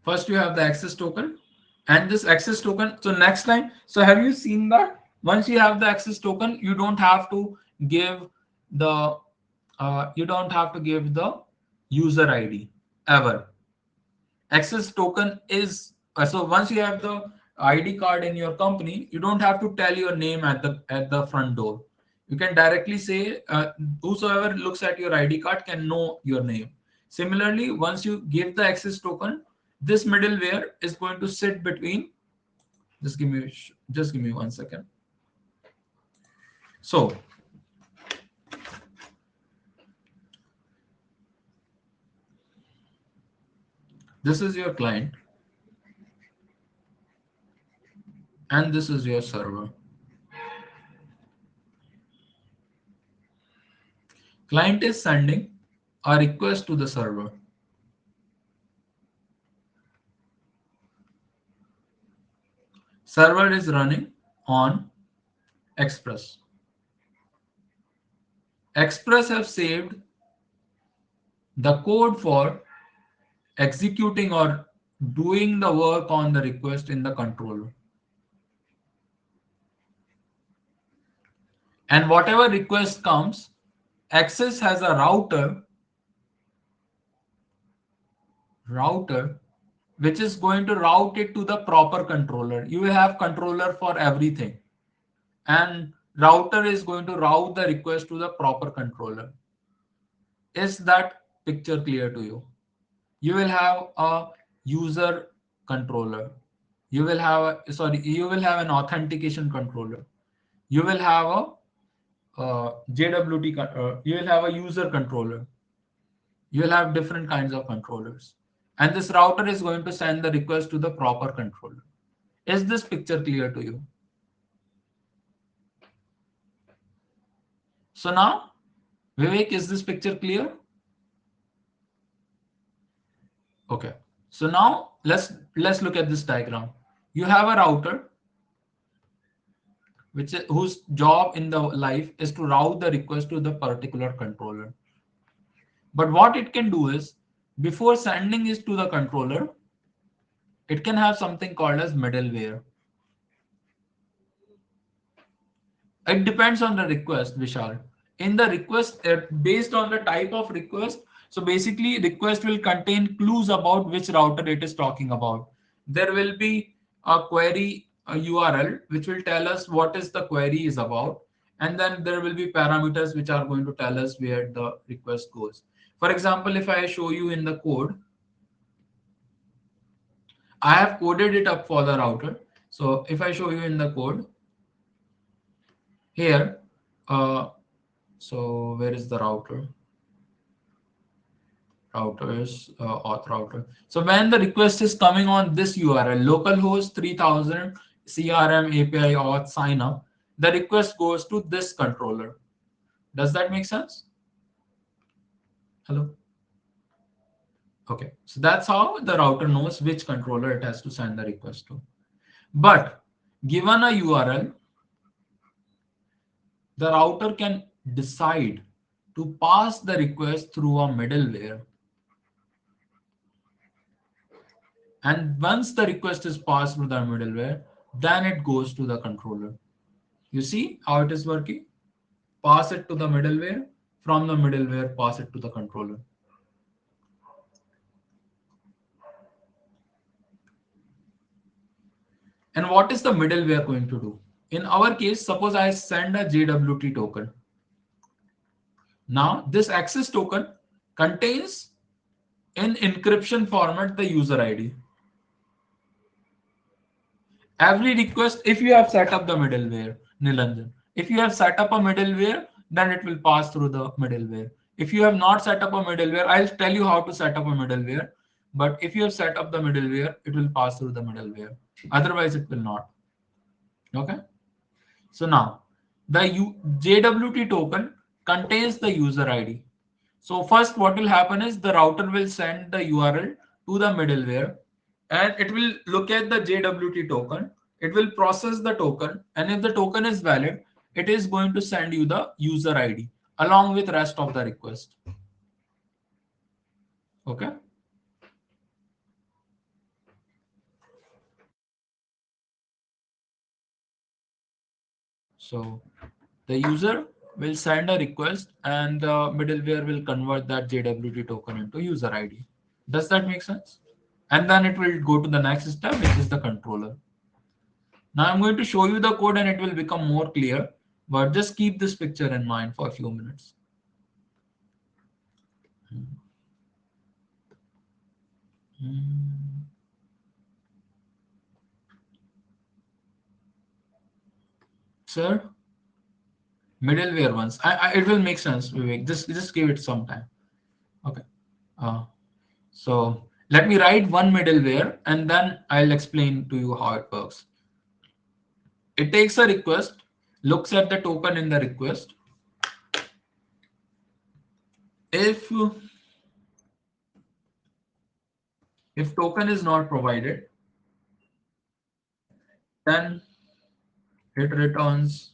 First, you have the access token, and this access token. So next time, so have you seen that? Once you have the access token, you don't have to give the user ID ever. Access token is so once you have the ID card in your company, you don't have to tell your name at the front door. You can directly say whosoever looks at your ID card can know your name. Similarly, once you give the access token, this middleware is going to sit between. Just give me 1 second. So this is your client, and this is your server. Client is sending a request to the server. Server is running on Express. Express have saved the code for executing or doing the work on the request in the controller. And whatever request comes, Access has a router which is going to route it to the proper controller. You will have controller for everything, and router is going to route the request to the proper controller. Is that picture clear to you? You will have a user controller. You will have an authentication controller. You will have a JWT. You will have a user controller. You will have different kinds of controllers, and this router is going to send the request to the proper controller. Is this picture clear to you? So now, Vivek, is this picture clear? Okay. So now let's look at this diagram. You have a router whose job in the life is to route the request to the particular controller. But what it can do is, before sending it to the controller, it can have something called as middleware. It depends on the request, Vishal. In the request, based on the type of request, so basically request will contain clues about which router it is talking about. There will be a query, a URL, which will tell us what is the query is about. And then there will be parameters which are going to tell us where the request goes. For example, if I show you in the code, I have coded it up for the router. So if I show you in the code here, uh, so where is the router? Router is auth router. So when the request is coming on this URL, localhost 3000 CRM API auth sign up, the request goes to this controller. Does that make sense? Hello? Okay. So that's how the router knows which controller it has to send the request to. But given a URL, the router can decide to pass the request through a middleware. And once the request is passed through the middleware, then it goes to the controller. You see how it is working? Pass it to the middleware, from the middleware, pass it to the controller. And what is the middleware going to do? In our case, suppose I send a JWT token. Now, this access token contains in encryption format the user ID. Every request, if you have set up the middleware, Nilanjan, if you have set up a middleware, then it will pass through the middleware. If you have not set up a middleware, I'll tell you how to set up a middleware. But if you have set up the middleware, it will pass through the middleware. Otherwise, it will not. Okay. So now the JWT token contains the user ID. So first what will happen is the router will send the URL to the middleware and it will look at the JWT token. It will process the token, and if the token is valid, it is going to send you the user ID along with rest of the request. Okay. So the user will send a request and the middleware will convert that JWT token into user ID. Does that make sense? And then it will go to the next step, which is the controller. Now I'm going to show you the code and it will become more clear, but just keep this picture in mind for a few minutes. Sir, middleware ones. It will make sense, Vivek. Just give it some time. Okay. Uh, so let me write one middleware and then I'll explain to you how it works. It takes a request, looks at the token in the request. If token is not provided, then it returns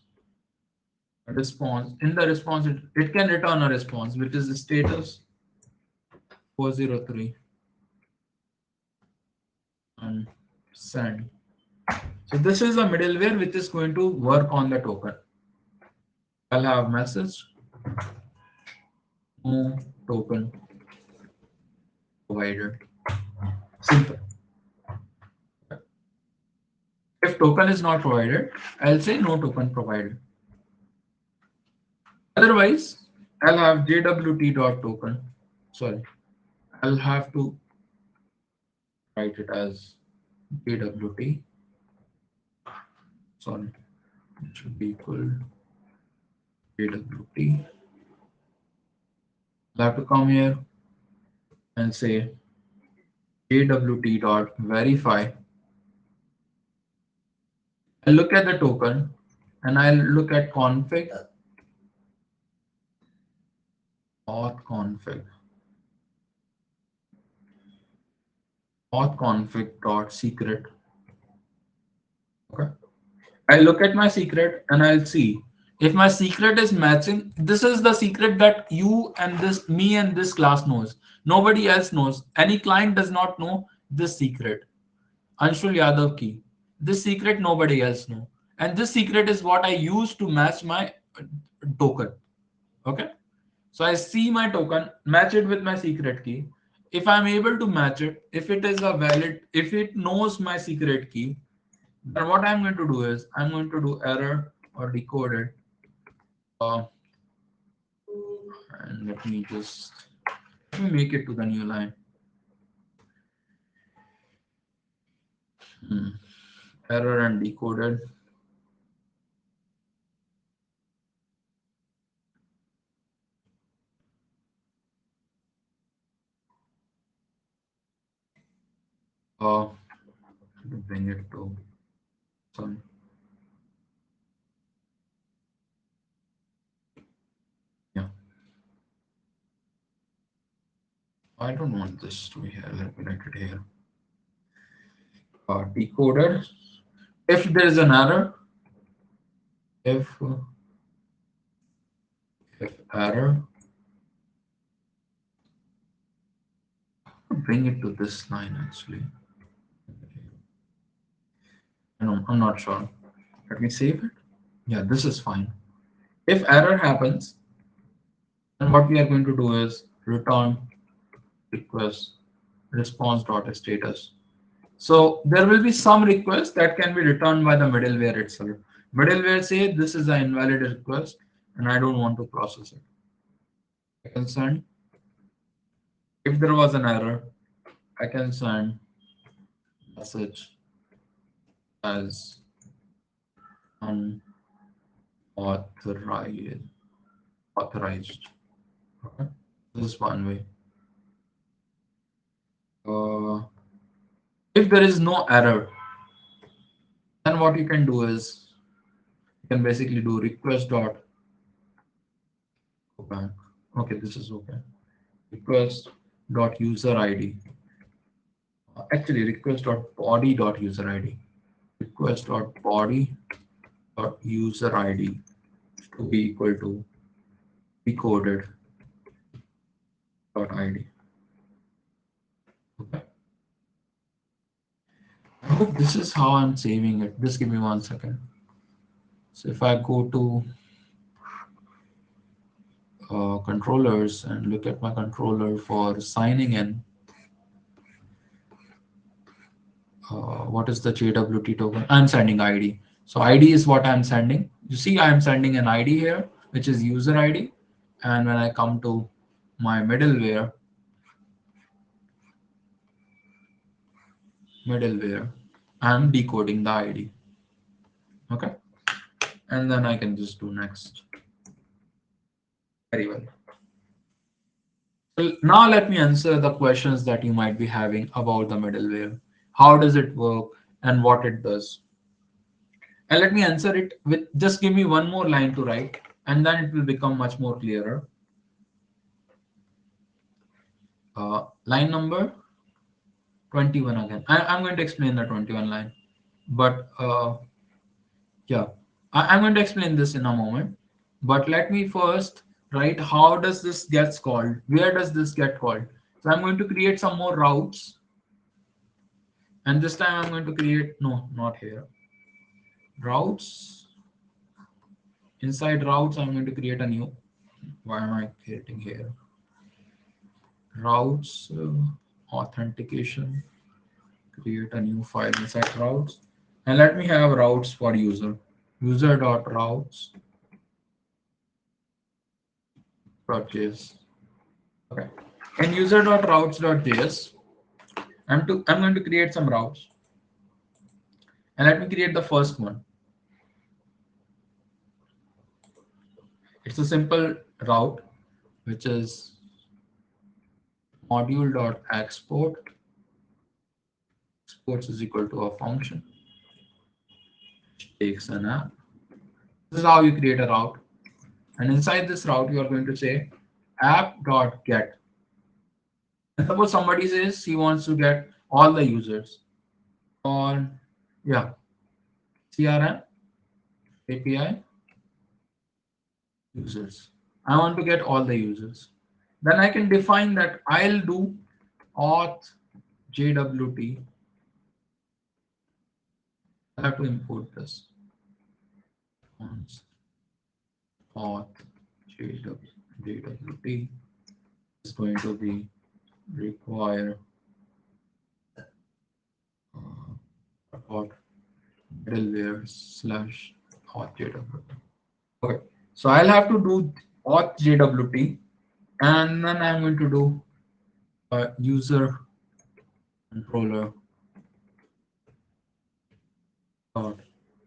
a response. In the response, it can return a response, which is the status 403 and send. So this is a middleware which is going to work on the token. I'll have message no token provided. Simple. If token is not provided, I'll say no token provided. Otherwise, I'll have jwt.token. Sorry, I'll have to write it as jwt. Sorry, it should be equal jwt. I'll have to come here and say jwt.verify. I'll look at the token and I'll look at config auth config dot secret. Okay. I'll look at my secret and I'll see if my secret is matching. This is the secret that you and this me and this class knows. Nobody else knows. Any client does not know this secret. Anshul Yadav key. This secret nobody else know. And this secret is what I use to match my token. Okay. So I see my token, match it with my secret key. If I'm able to match it, if it is a valid, if it knows my secret key, then what I'm going to do is I'm going to do error or decode it. And let me make it to the new line. Error and decoded. Bring it to some. Yeah. I don't want this to be here. Let me write it here. Decoded. If there is an error, if error, bring it to this line actually. No, I'm not sure. Let me save it. Yeah, this is fine. If error happens, then what we are going to do is return request response.status. So there will be some requests that can be returned by the middleware itself. Middleware say this is an invalid request and I don't want to process it. I can send, if there was an error, I can send message as unauthorized. Authorized. Okay. This is one way. Uh, if there is no error, then what you can do is you can basically do request dot go back. Okay, this is okay. Request dot user ID. Actually, request dot body dot user ID. Request dot body dot user ID to be equal to decoded dot ID. Okay. I hope this is how I'm saving it. Just give me 1 second. So if I go to controllers and look at my controller for signing in, what is the JWT token? I'm sending ID. So ID is what I'm sending. You see, I'm sending an ID here, which is user ID. And when I come to my middleware, I'm decoding the ID. Okay. And then I can just do next. Very well. So now let me answer the questions that you might be having about the middleware. How does it work and what it does? And let me answer it with just give me one more line to write, and then it will become much more clearer. Line number 21 again. I'm going to explain the 21 line, but yeah, I'm going to explain this in a moment. But let me first write how does this gets called? Where does this get called? So I'm going to create some more routes, and this time I'm going to create no, not here. Routes. Inside routes, I'm going to create a new. Why am I creating here? Routes authentication. Create a new file inside routes, and let me have routes for user. User.routes.js. Okay. In user.routes.js, I'm going to create some routes, and let me create the first one. It's a simple route, which is module.export. Exports is equal to a function. Takes an app. This is how you create a route. And inside this route, you are going to say app.get. And suppose somebody says he wants to get all the users or yeah, CRM API users. I want to get all the users. Then I can define that I'll do auth JWT. I have to import this. Auth JWT is going to be require auth middleware slash auth JWT. Okay, so I'll have to do auth JWT, and then I'm going to do user controller dot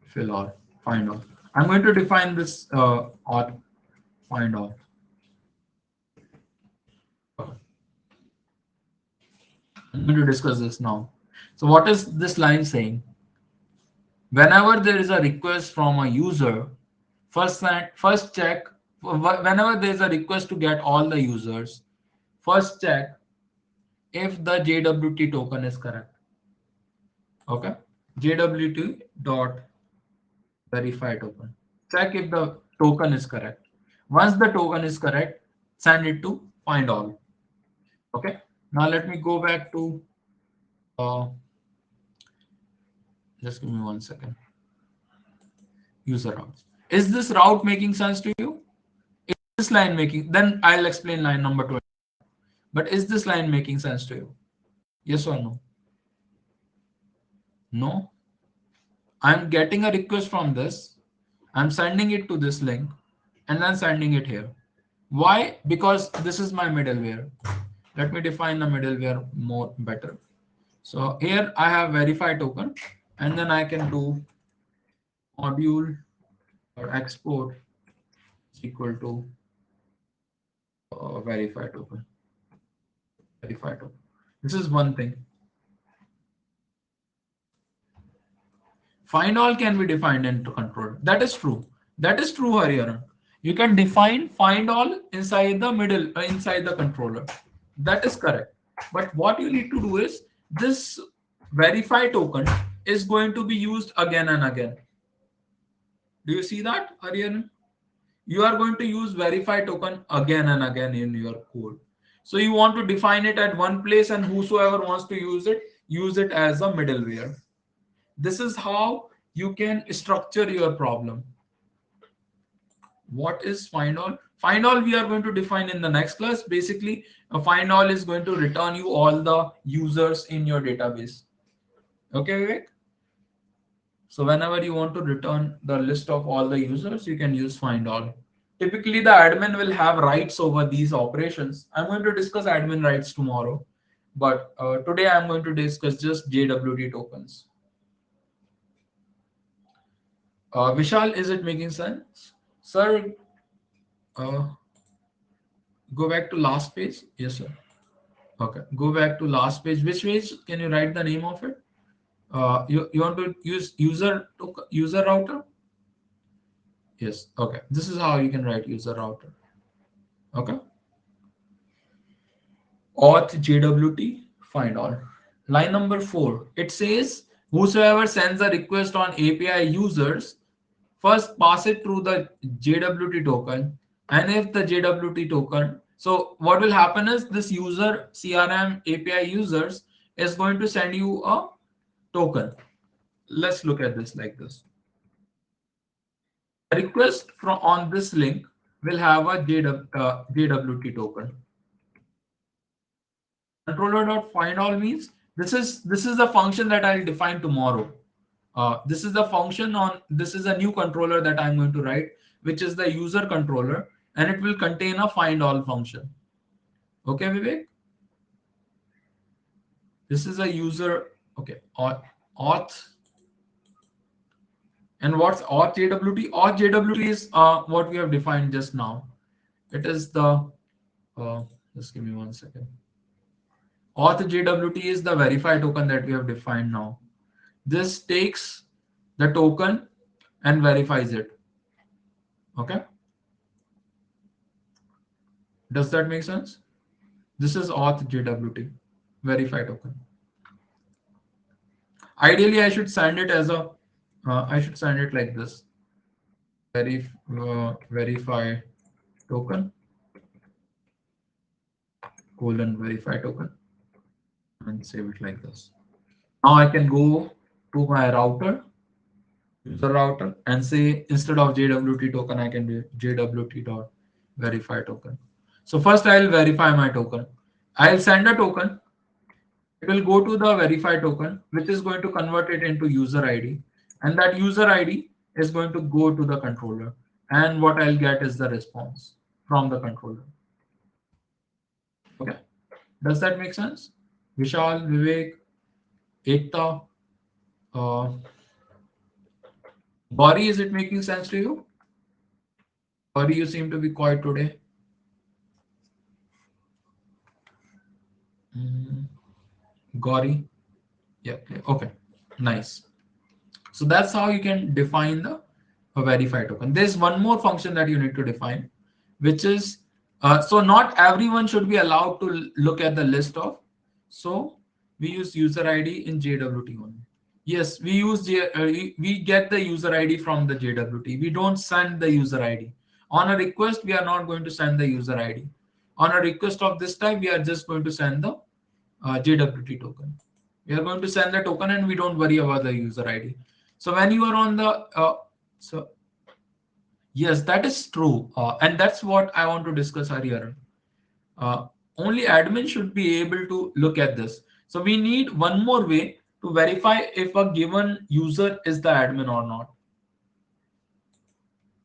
fill all find all. I'm going to define this auth find all. I'm going to discuss this now. So what is this line saying? Whenever there is a request from a user, first check. Whenever there is a request to get all the users, first check if the JWT token is correct. Okay, JWT dot verify token. Check if the token is correct. Once the token is correct, send it to find all. Okay. Now let me go back to uh, just give me 1 second. User routes. Is this route making sense to you? Is this line making? Then I'll explain line number 20. But is this line making sense to you? Yes or no? No, I'm getting a request from this. I'm sending it to this link and then sending it here. Why? Because this is my middleware. Let me define the middleware more better. So here I have verify token, and then I can do module or export is equal to verify token. Verify token. This is one thing. Find all can be defined into controller. That is true. That is true, Hariharan. You can define find all inside the middle, inside the controller. That is correct. But what you need to do is this verify token is going to be used again and again. Do you see that, Hariharan? You are going to use verify token again and again in your code. So you want to define it at one place, and whosoever wants to use it as a middleware. This is how you can structure your problem. What is find all? Find all we are going to define in the next class. Basically, a find all is going to return you all the users in your database. Okay, Vivek? So whenever you want to return the list of all the users, you can use find all. Typically, the admin will have rights over these operations. I'm going to discuss admin rights tomorrow, but today I'm going to discuss just JWT tokens. Vishal, is it making sense? Sir, uh, go back to last page. Yes, sir. Okay, go back to last page. Which page? Can you write the name of it? You want to use user router? Yes. Okay. This is how you can write user router. Okay. Auth JWT find all. Line number 4. It says whosoever sends a request on API users first pass it through the JWT token, and if the JWT token, so what will happen is this user CRM API users is going to send you a token. Let's look at this like this. A request from on this link will have a JWT token. Controller.findAll means this is a function that I'll define tomorrow. This is the function on this is a new controller that I'm going to write, which is the user controller, and it will contain a find all function. Okay, Vivek? This is a user. Okay, auth. And what's auth JWT? Auth JWT is what we have defined just now. It is the just give me 1 second. Auth JWT is the verify token that we have defined now. This takes the token and verifies it. Okay, does that make sense? This is auth JWT, verify token. Ideally, I should send it as a, I should send it like this, verify token, colon verify token, and save it like this. Now I can go to my router, user router, and say instead of JWT token, I can do JWT dot verify token. So first I'll verify my token. I'll send a token. It will go to the verify token, which is going to convert it into user ID. And that user ID is going to go to the controller. And what I'll get is the response from the controller. Okay. Does that make sense? Vishal, Vivek, Ekta, uh, Gauri, is it making sense to you? Gauri, you seem to be quiet today. Mm, Gauri. Yeah. Okay. Nice. So that's how you can define the verify token. There's one more function that you need to define, which is so not everyone should be allowed to look at the list of. So we use user ID in JWT only. Yes, we use we get the user ID from the JWT. We don't send the user ID. On a request, we are not going to send the user ID. On a request of this type, we are just going to send the JWT token. We are going to send the token, and we don't worry about the user ID. So when you are on the so yes, that is true, and that's what I want to discuss earlier. Uh, Only admin should be able to look at this. So we need one more way to verify if a given user is the admin or not.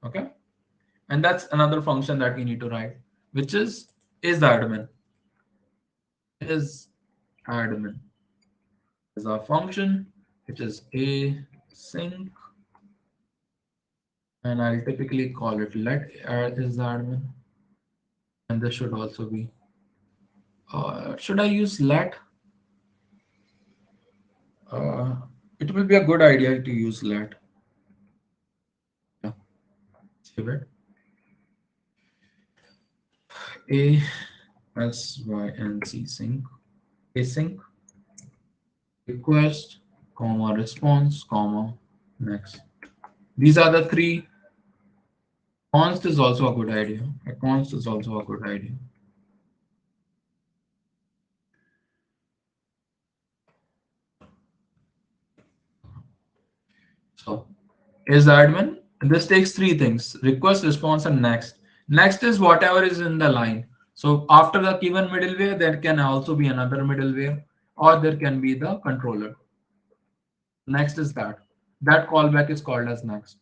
Okay, and that's another function that we need to write, which is the admin, is admin is a function which is async, and I'll typically call it let is the admin, and this should also be. Should I use let? Uh, it will be a good idea to use let. Yeah, save it. A S Y N C sync async request comma response comma next. These are the three. Const is also a good idea. A const is also a good idea. So is the admin. And this takes three things: request, response, and next. Next is whatever is in the line. So after the given middleware, there can also be another middleware, or there can be the controller. Next is that. That callback is called as next.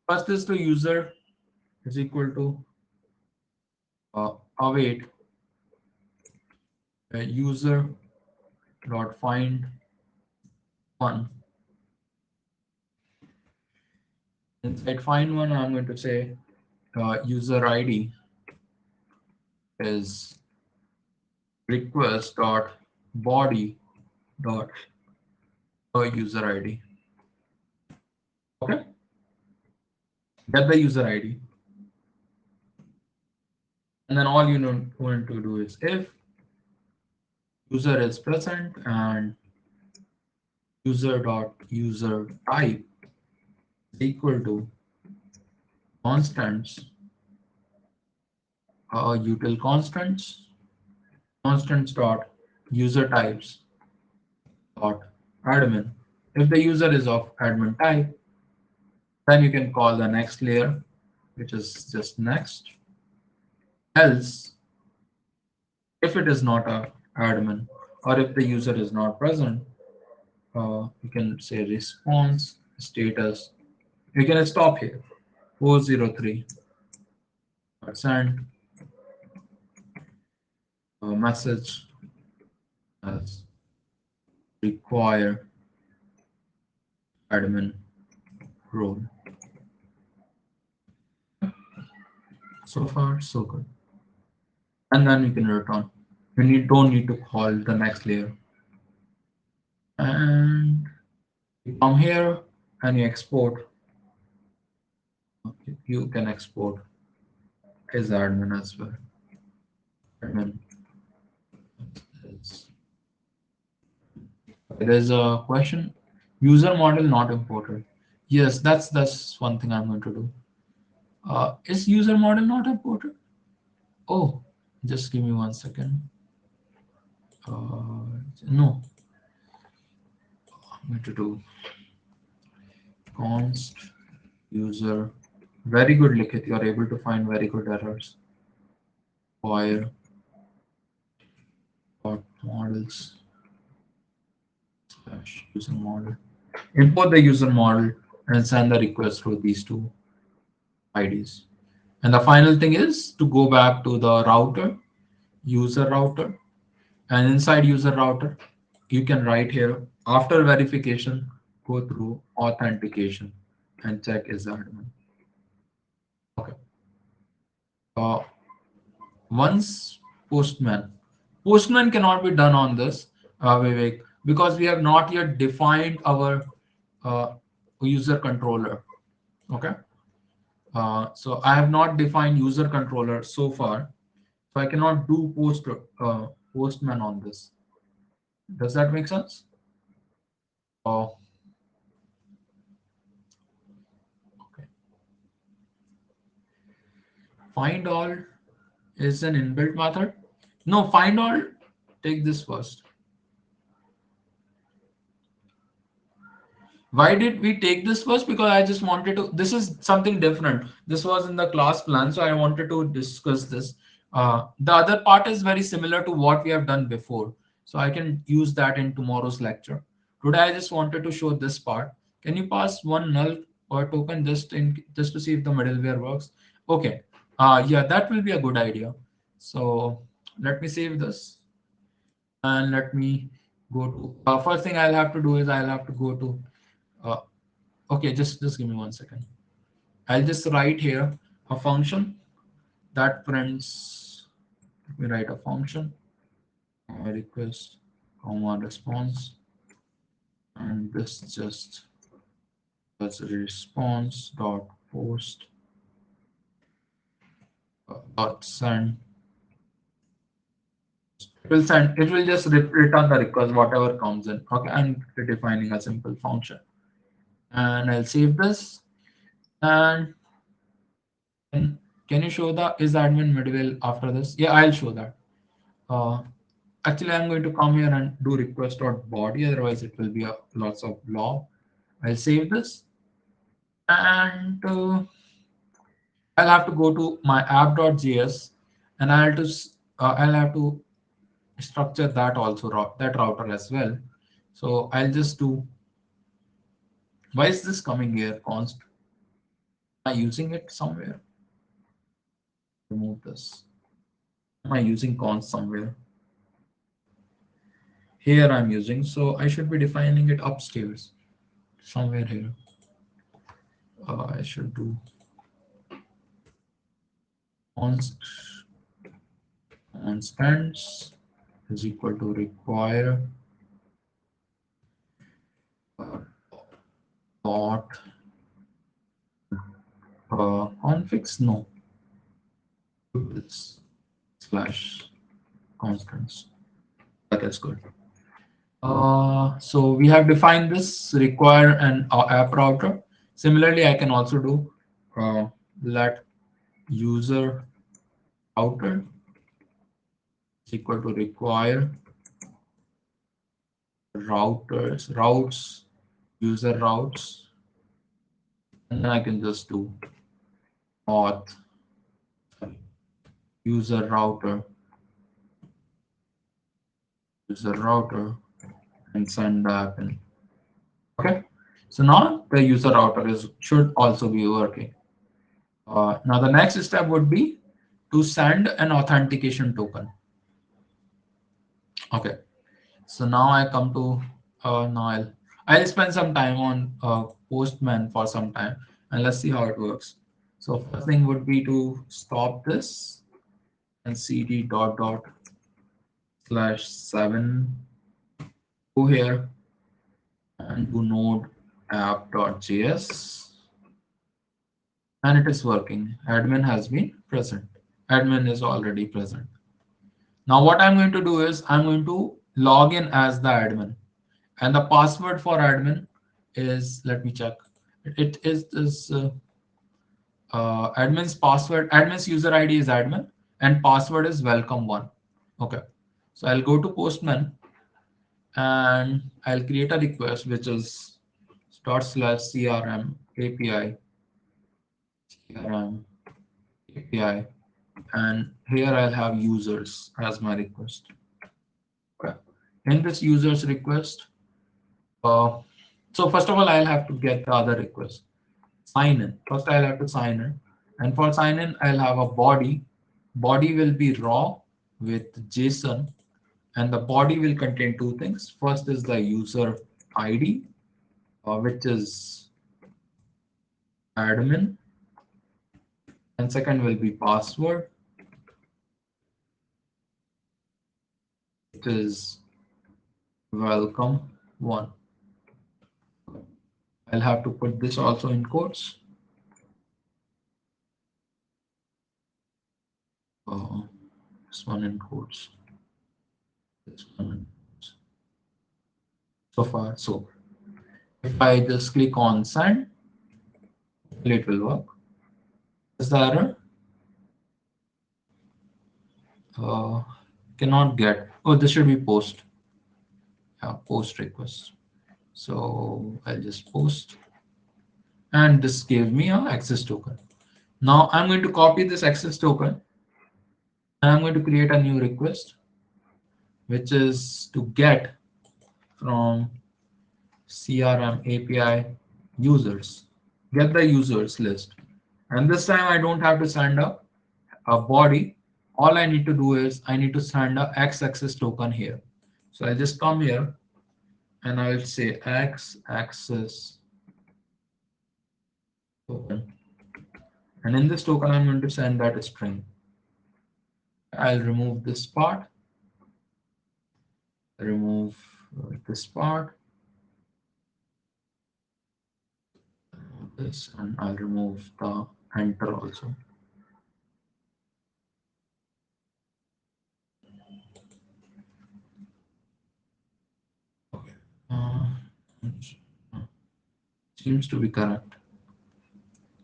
First is to user is equal to await user dot find one. Inside find one, I'm going to say user ID is request dot body dot user ID. Okay, get the user ID, and then all you know want to do is if user is present and user dot user type is equal to constants util constants dot user types dot admin. If the user is of admin type, then you can call the next layer, which is just next. Else, if it is not a admin or if the user is not present, you can say response status. You can stop here. 403 send a message as require admin role. So far, so good. And then you can return. Don't need to call the next layer. And you come here and you export. Okay, you can export as admin as well. Admin. There's a question. User model not imported. Yes, that's one thing I'm going to do. Is user model not imported? Oh, just give me 1 second. No, I'm going to do const user. Very good, Likit. You are able to find very good errors. Wire dot models slash user model. Import the user model and send the request to these two IDs. And the final thing is to go back to the router, user router, and inside user router, you can write here after verification, go through authentication and check is the admin. Okay. Uh, once postman cannot be done on this, Vivek, because we have not yet defined our uh, user controller. Okay. So I have not defined user controller so far, so I cannot do postman on this. Does that make sense? Oh, okay. Find all is an inbuilt method. No, find all. Take this first. Why did we take this first? Because I just wanted to. This is something different. This was in the class plan, so I wanted to discuss this. The other part is very similar to what we have done before, so I can use that in tomorrow's lecture. Today I just wanted to show this part. Can you pass one null or token just to see if the middleware works? Okay. Yeah, that will be a good idea. So let me save this and let me go to first thing I'll have to do is I'll have to go to uh, okay, just give me 1 second. I'll just write here a function that prints. Let me write a function request comma response, and this just does response dot post dot send. It will just return the request whatever comes in. Okay, I'm defining a simple function, and I'll save this. And can you show the is admin middleware after this? Yeah, I'll show that. uh, Actually, I'm going to come here and do request dot body, otherwise it will be a lots of blob. I'll save this, and I'll have to go to my app.js, and I'll have to structure that also that router as well. So I'll just do. Why is this coming here? Const. Am I using it somewhere? Remove this. Am I using const somewhere? Here I'm using. So I should be defining it upstairs somewhere here. I should do const constants is equal to require dot configs no tuples slash constants. That is good. So we have defined this require an app router. Similarly, I can also do let user router is equal to require routes user routes, and then I can just do auth user router and send the app in. Okay, so now the user router is should also be working. Now the next step would be to send an authentication token. Okay, so now I come to now I'll spend some time on Postman for some time, and let's see how it works. So first thing would be to stop this and cd dot dot slash 7 go here and do node app.js, and it is working. Admin has been present. Admin is already present. Now what I'm going to do is I'm going to log in as the admin, and the password for admin is, let me check. It is this admin's password. Admin's user ID is admin, and password is welcome1. Okay, so I'll go to Postman and I'll create a request which is dot slash CRM API CRM API, and here I'll have users as my request. Okay. In this users request, so first of all, I'll have to get the other request. Sign in. First, I'll have to sign in, and for sign in, I'll have a body. Body will be raw with JSON, and the body will contain two things. First is the user ID, which is admin, and second will be password, which is welcome1. I'll have to put this also in quotes. This one in quotes. This one in quotes. So far, so if I just click on send, it will work. Is the error? Uh, Cannot get. Oh, this should be post. Yeah, post request. So I'll just post, and this gave me a access token. Now I'm going to copy this access token, and I'm going to create a new request, which is to get from CRM API users. Get the users list. And this time I don't have to send a body. All I need to do is I need to send a X axis token here. So I just come here and I will say X axis token. And in this token, I'm going to send that string. I'll remove this part, remove this part, this, and I'll remove the enter also. Okay. Seems to be correct.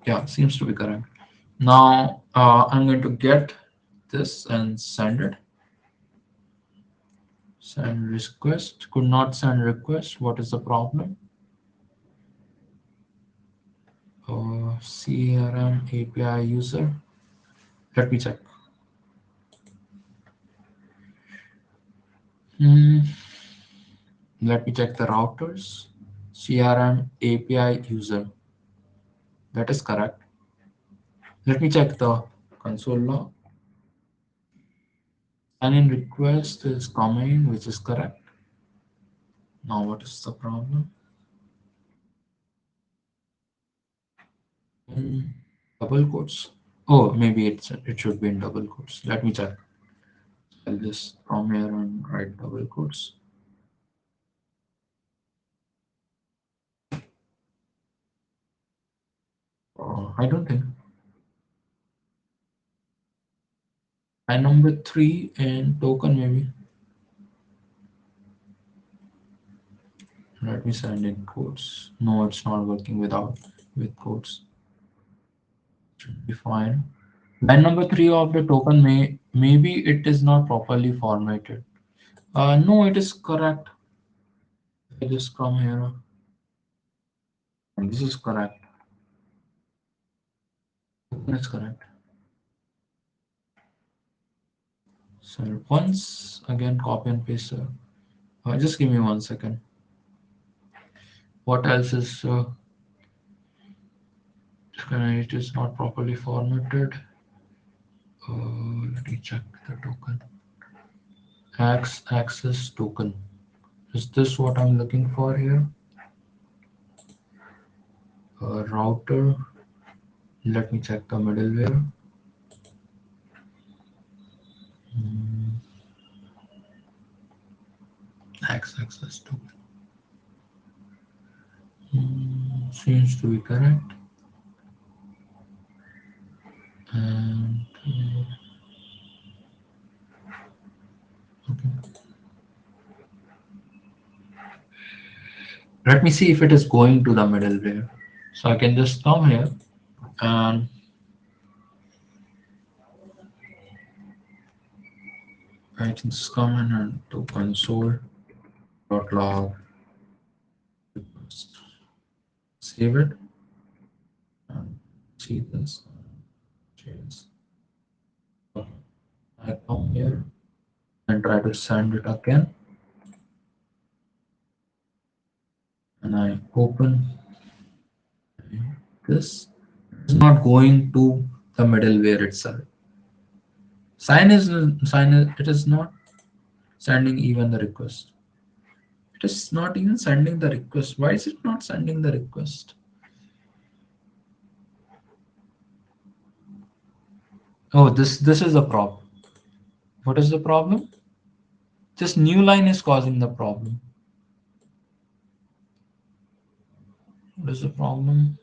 Yeah, seems to be correct. Now I'm going to get this and send it. Send request. Could not send request. What is the problem? CRM API user. Let me check. Let me check the routers. CRM API user. That is correct. Let me check the console log. Sign in request is coming, which is correct. Now what is the problem? Double quotes. Oh, maybe it should be in double quotes. Let me check. I'll just come here and write double quotes. I don't think. And number 3 in token maybe. Let me send in quotes. No, it's not working with quotes. Should be fine. Line number 3 of the token maybe it is not properly formatted. No, it is correct. I just come here. And this is correct. That's correct. So once again, copy and paste. Just give me 1 second. What else is? It is not properly formatted. Let me check the token. X access token. Is this what I'm looking for here? Router. Let me check the middleware. X access token. Seems to be correct. And okay. Let me see if it is going to the middleware. So I can just come here and I can just come in and to console.log. Save it and see this. Change. Okay. I come here and try to send it again. And I open this. It's not going to the middleware itself. It is not sending even the request. It is not even sending the request. Why is it not sending the request? Oh, this is the problem. What is the problem? This new line is causing the problem. What is the problem?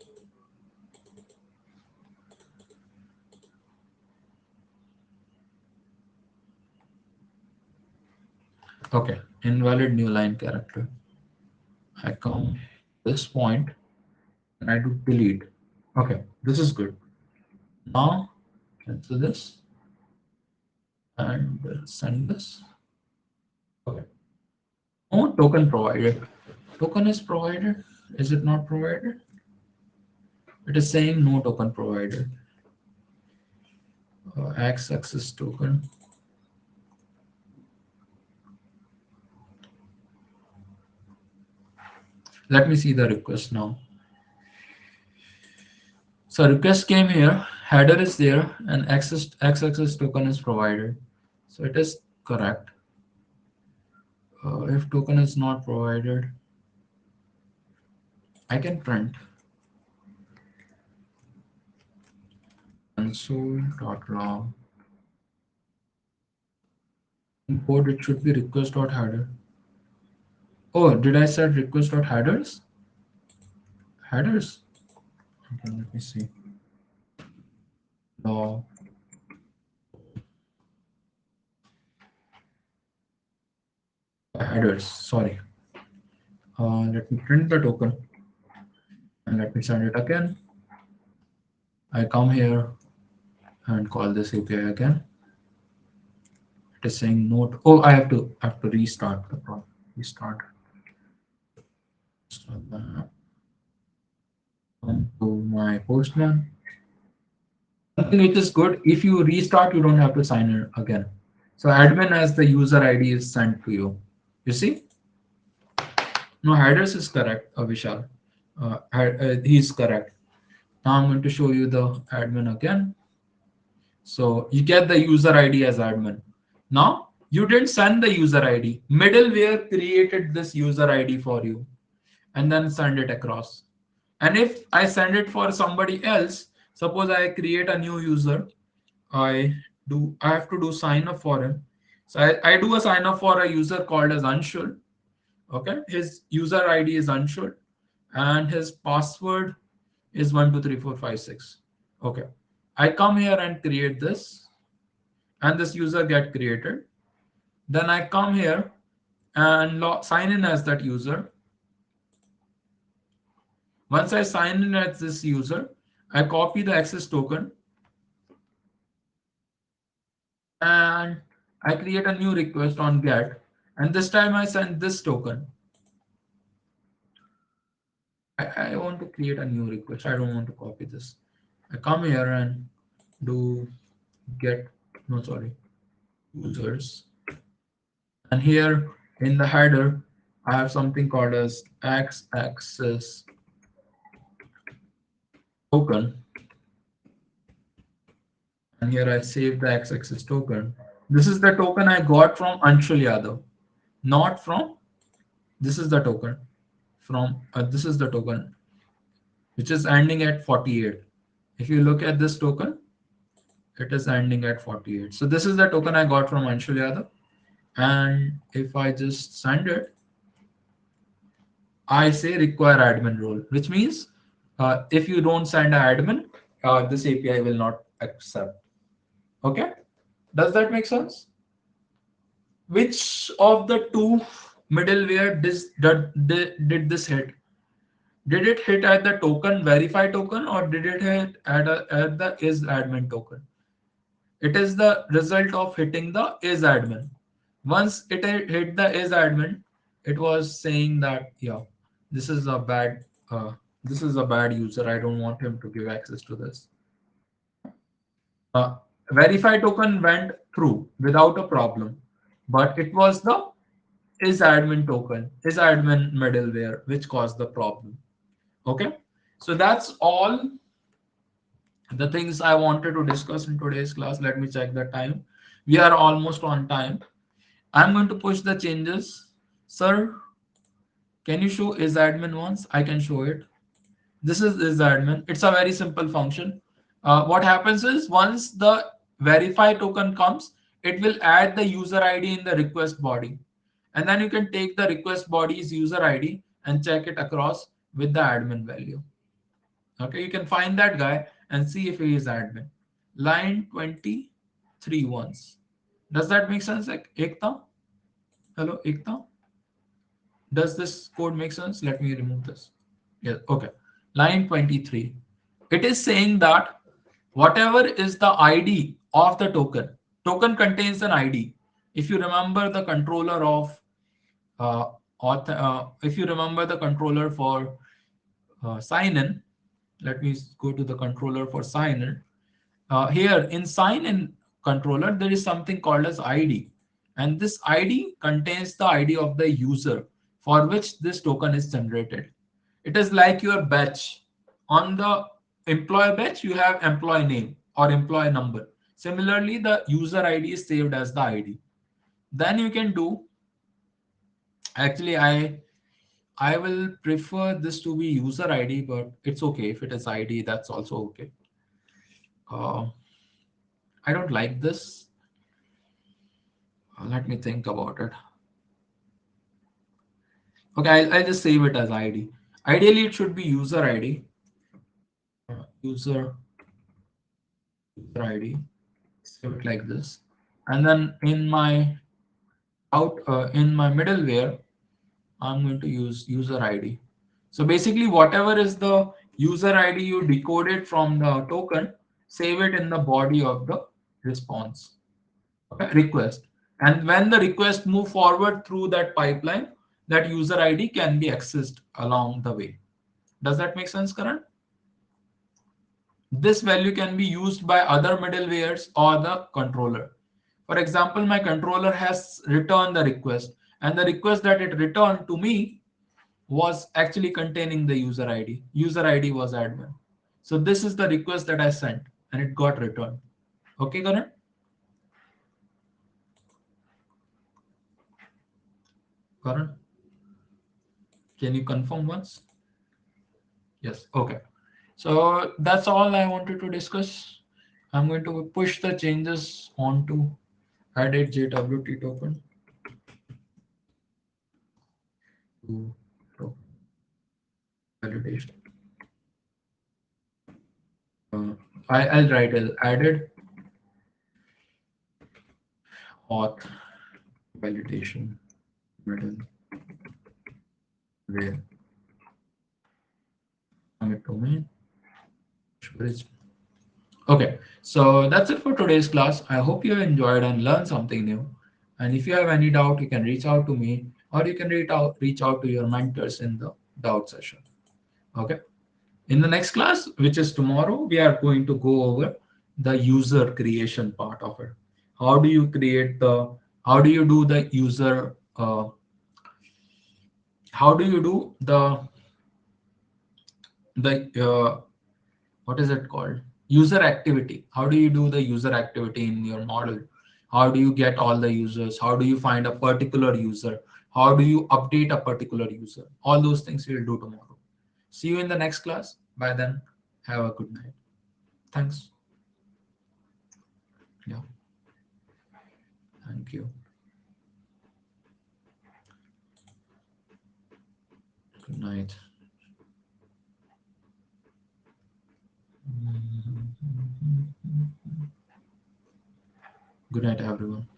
Okay, invalid new line character. I come this point and I do delete. Okay, this is good. Now cancel this and send this. Okay. Oh, token provided. Token is provided. Is it not provided? It is saying no token provided. X access token. Let me see the request now. So request came here, header is there, and x-axis token is provided. So it is correct. If token is not provided, I can print console.log. In code, it should be request.header. Oh, did I set request.headers? Headers? Okay, let me see. Log headers. Sorry. Let me print the token and let me send it again. I come here and call this API again. It is saying note. Oh, I have to restart the problem. Restart. Come to my Postman. Something which is good. If you restart, you don't have to sign in again. So admin as the user ID is sent to you. You see? No, headers is correct, Vishal. He's correct. Now I'm going to show you the admin again. So you get the user ID as admin. Now you didn't send the user ID. Middleware created this user ID for you and then send it across. And if I send it for somebody else, suppose I create a new user, I have to do sign up for him. So I do a sign up for a user called as Anshul. Okay, his user ID is Anshul and his password is 123456. Okay, I come here and create this, and this user get created. Then I come here and sign in as that user. Once I sign in as this user, I copy the access token and I create a new request on get. And this time I send this token. I want to create a new request. I don't want to copy this. I come here and do get, no, sorry, users. And here in the header, I have something called as x-axis token. And here I save the x-axis token. This is the token I got from Anshul Yadav, not from, this is the token from, this is the token, which is ending at 48. If you look at this token, it is ending at 48. So this is the token I got from Anshul Yadav. And if I just send it, I say require admin role, which means if you don't send an admin, this API will not accept. Okay, does that make sense? Which of the two middleware did this hit? Did it hit at the token verify token or did it hit at the is admin token? It is the result of hitting the is admin. Once it hit the is admin, it was saying that yeah, this is a bad this is a bad user. I don't want him to give access to this. Uh, Verify token went through without a problem, but it was the is admin token, is admin middleware, which caused the problem. Okay, so that's all the things I wanted to discuss in today's class. Let me check the time. We are almost on time. I'm going to push the changes. Sir, can you show is admin once? I can show it. This is admin. It's a very simple function. What happens is once the verify token comes, it will add the user ID in the request body. And then you can take the request body's user ID and check it across with the admin value. Okay, you can find that guy and see if he is admin. Line 23 once. Does that make sense? Like Ekta? Hello, Ekta? Does this code make sense? Let me remove this. Yes, okay. Line 23. It is saying that whatever is the ID of the token contains an ID. If you remember the controller of, if you remember the controller for sign in, let me go to the controller for sign in. Here in sign in controller, there is something called as ID. And this ID contains the ID of the user for which this token is generated. It is like your batch. On the employee batch, you have employee name or employee number. Similarly, the user ID is saved as the ID. Then you can do, actually, I will prefer this to be user ID, but it's okay if it is ID, that's also okay. Uh, I don't like this. Let me think about it. Okay, I'll just save it as ID. Ideally, it should be user ID. User, user ID. Save it like this. And then in my middleware, I'm going to use user ID. So basically, whatever is the user ID you decoded from the token, save it in the body of the response. Okay, request. And when the request move forward through that pipeline, that user ID can be accessed along the way. Does that make sense, Karan? This value can be used by other middlewares or the controller. For example, my controller has returned the request, and the request that it returned to me was actually containing the user ID. User ID was admin. So this is the request that I sent, and it got returned. Okay, Karan? Karan, can you confirm once? Yes. Okay. So that's all I wanted to discuss. I'm going to push the changes onto added JWT token to token validation. Uh, I'll write it added auth validation middleware commit domain bridge. Okay, so that's it for today's class. I hope you enjoyed and learned something new. And if you have any doubt, you can reach out to me, or you can reach out to your mentors in the doubt session. Okay. In the next class, which is tomorrow, we are going to go over the user creation part of it. How do you create the, how do you do the user, how do you do the what is it called? User activity. How do you do the user activity in your model? How do you get all the users? How do you find a particular user? How do you update a particular user? All those things we'll do tomorrow. See you in the next class. By then, have a good night. Thanks. Yeah, thank you. Good night. Good night, everyone.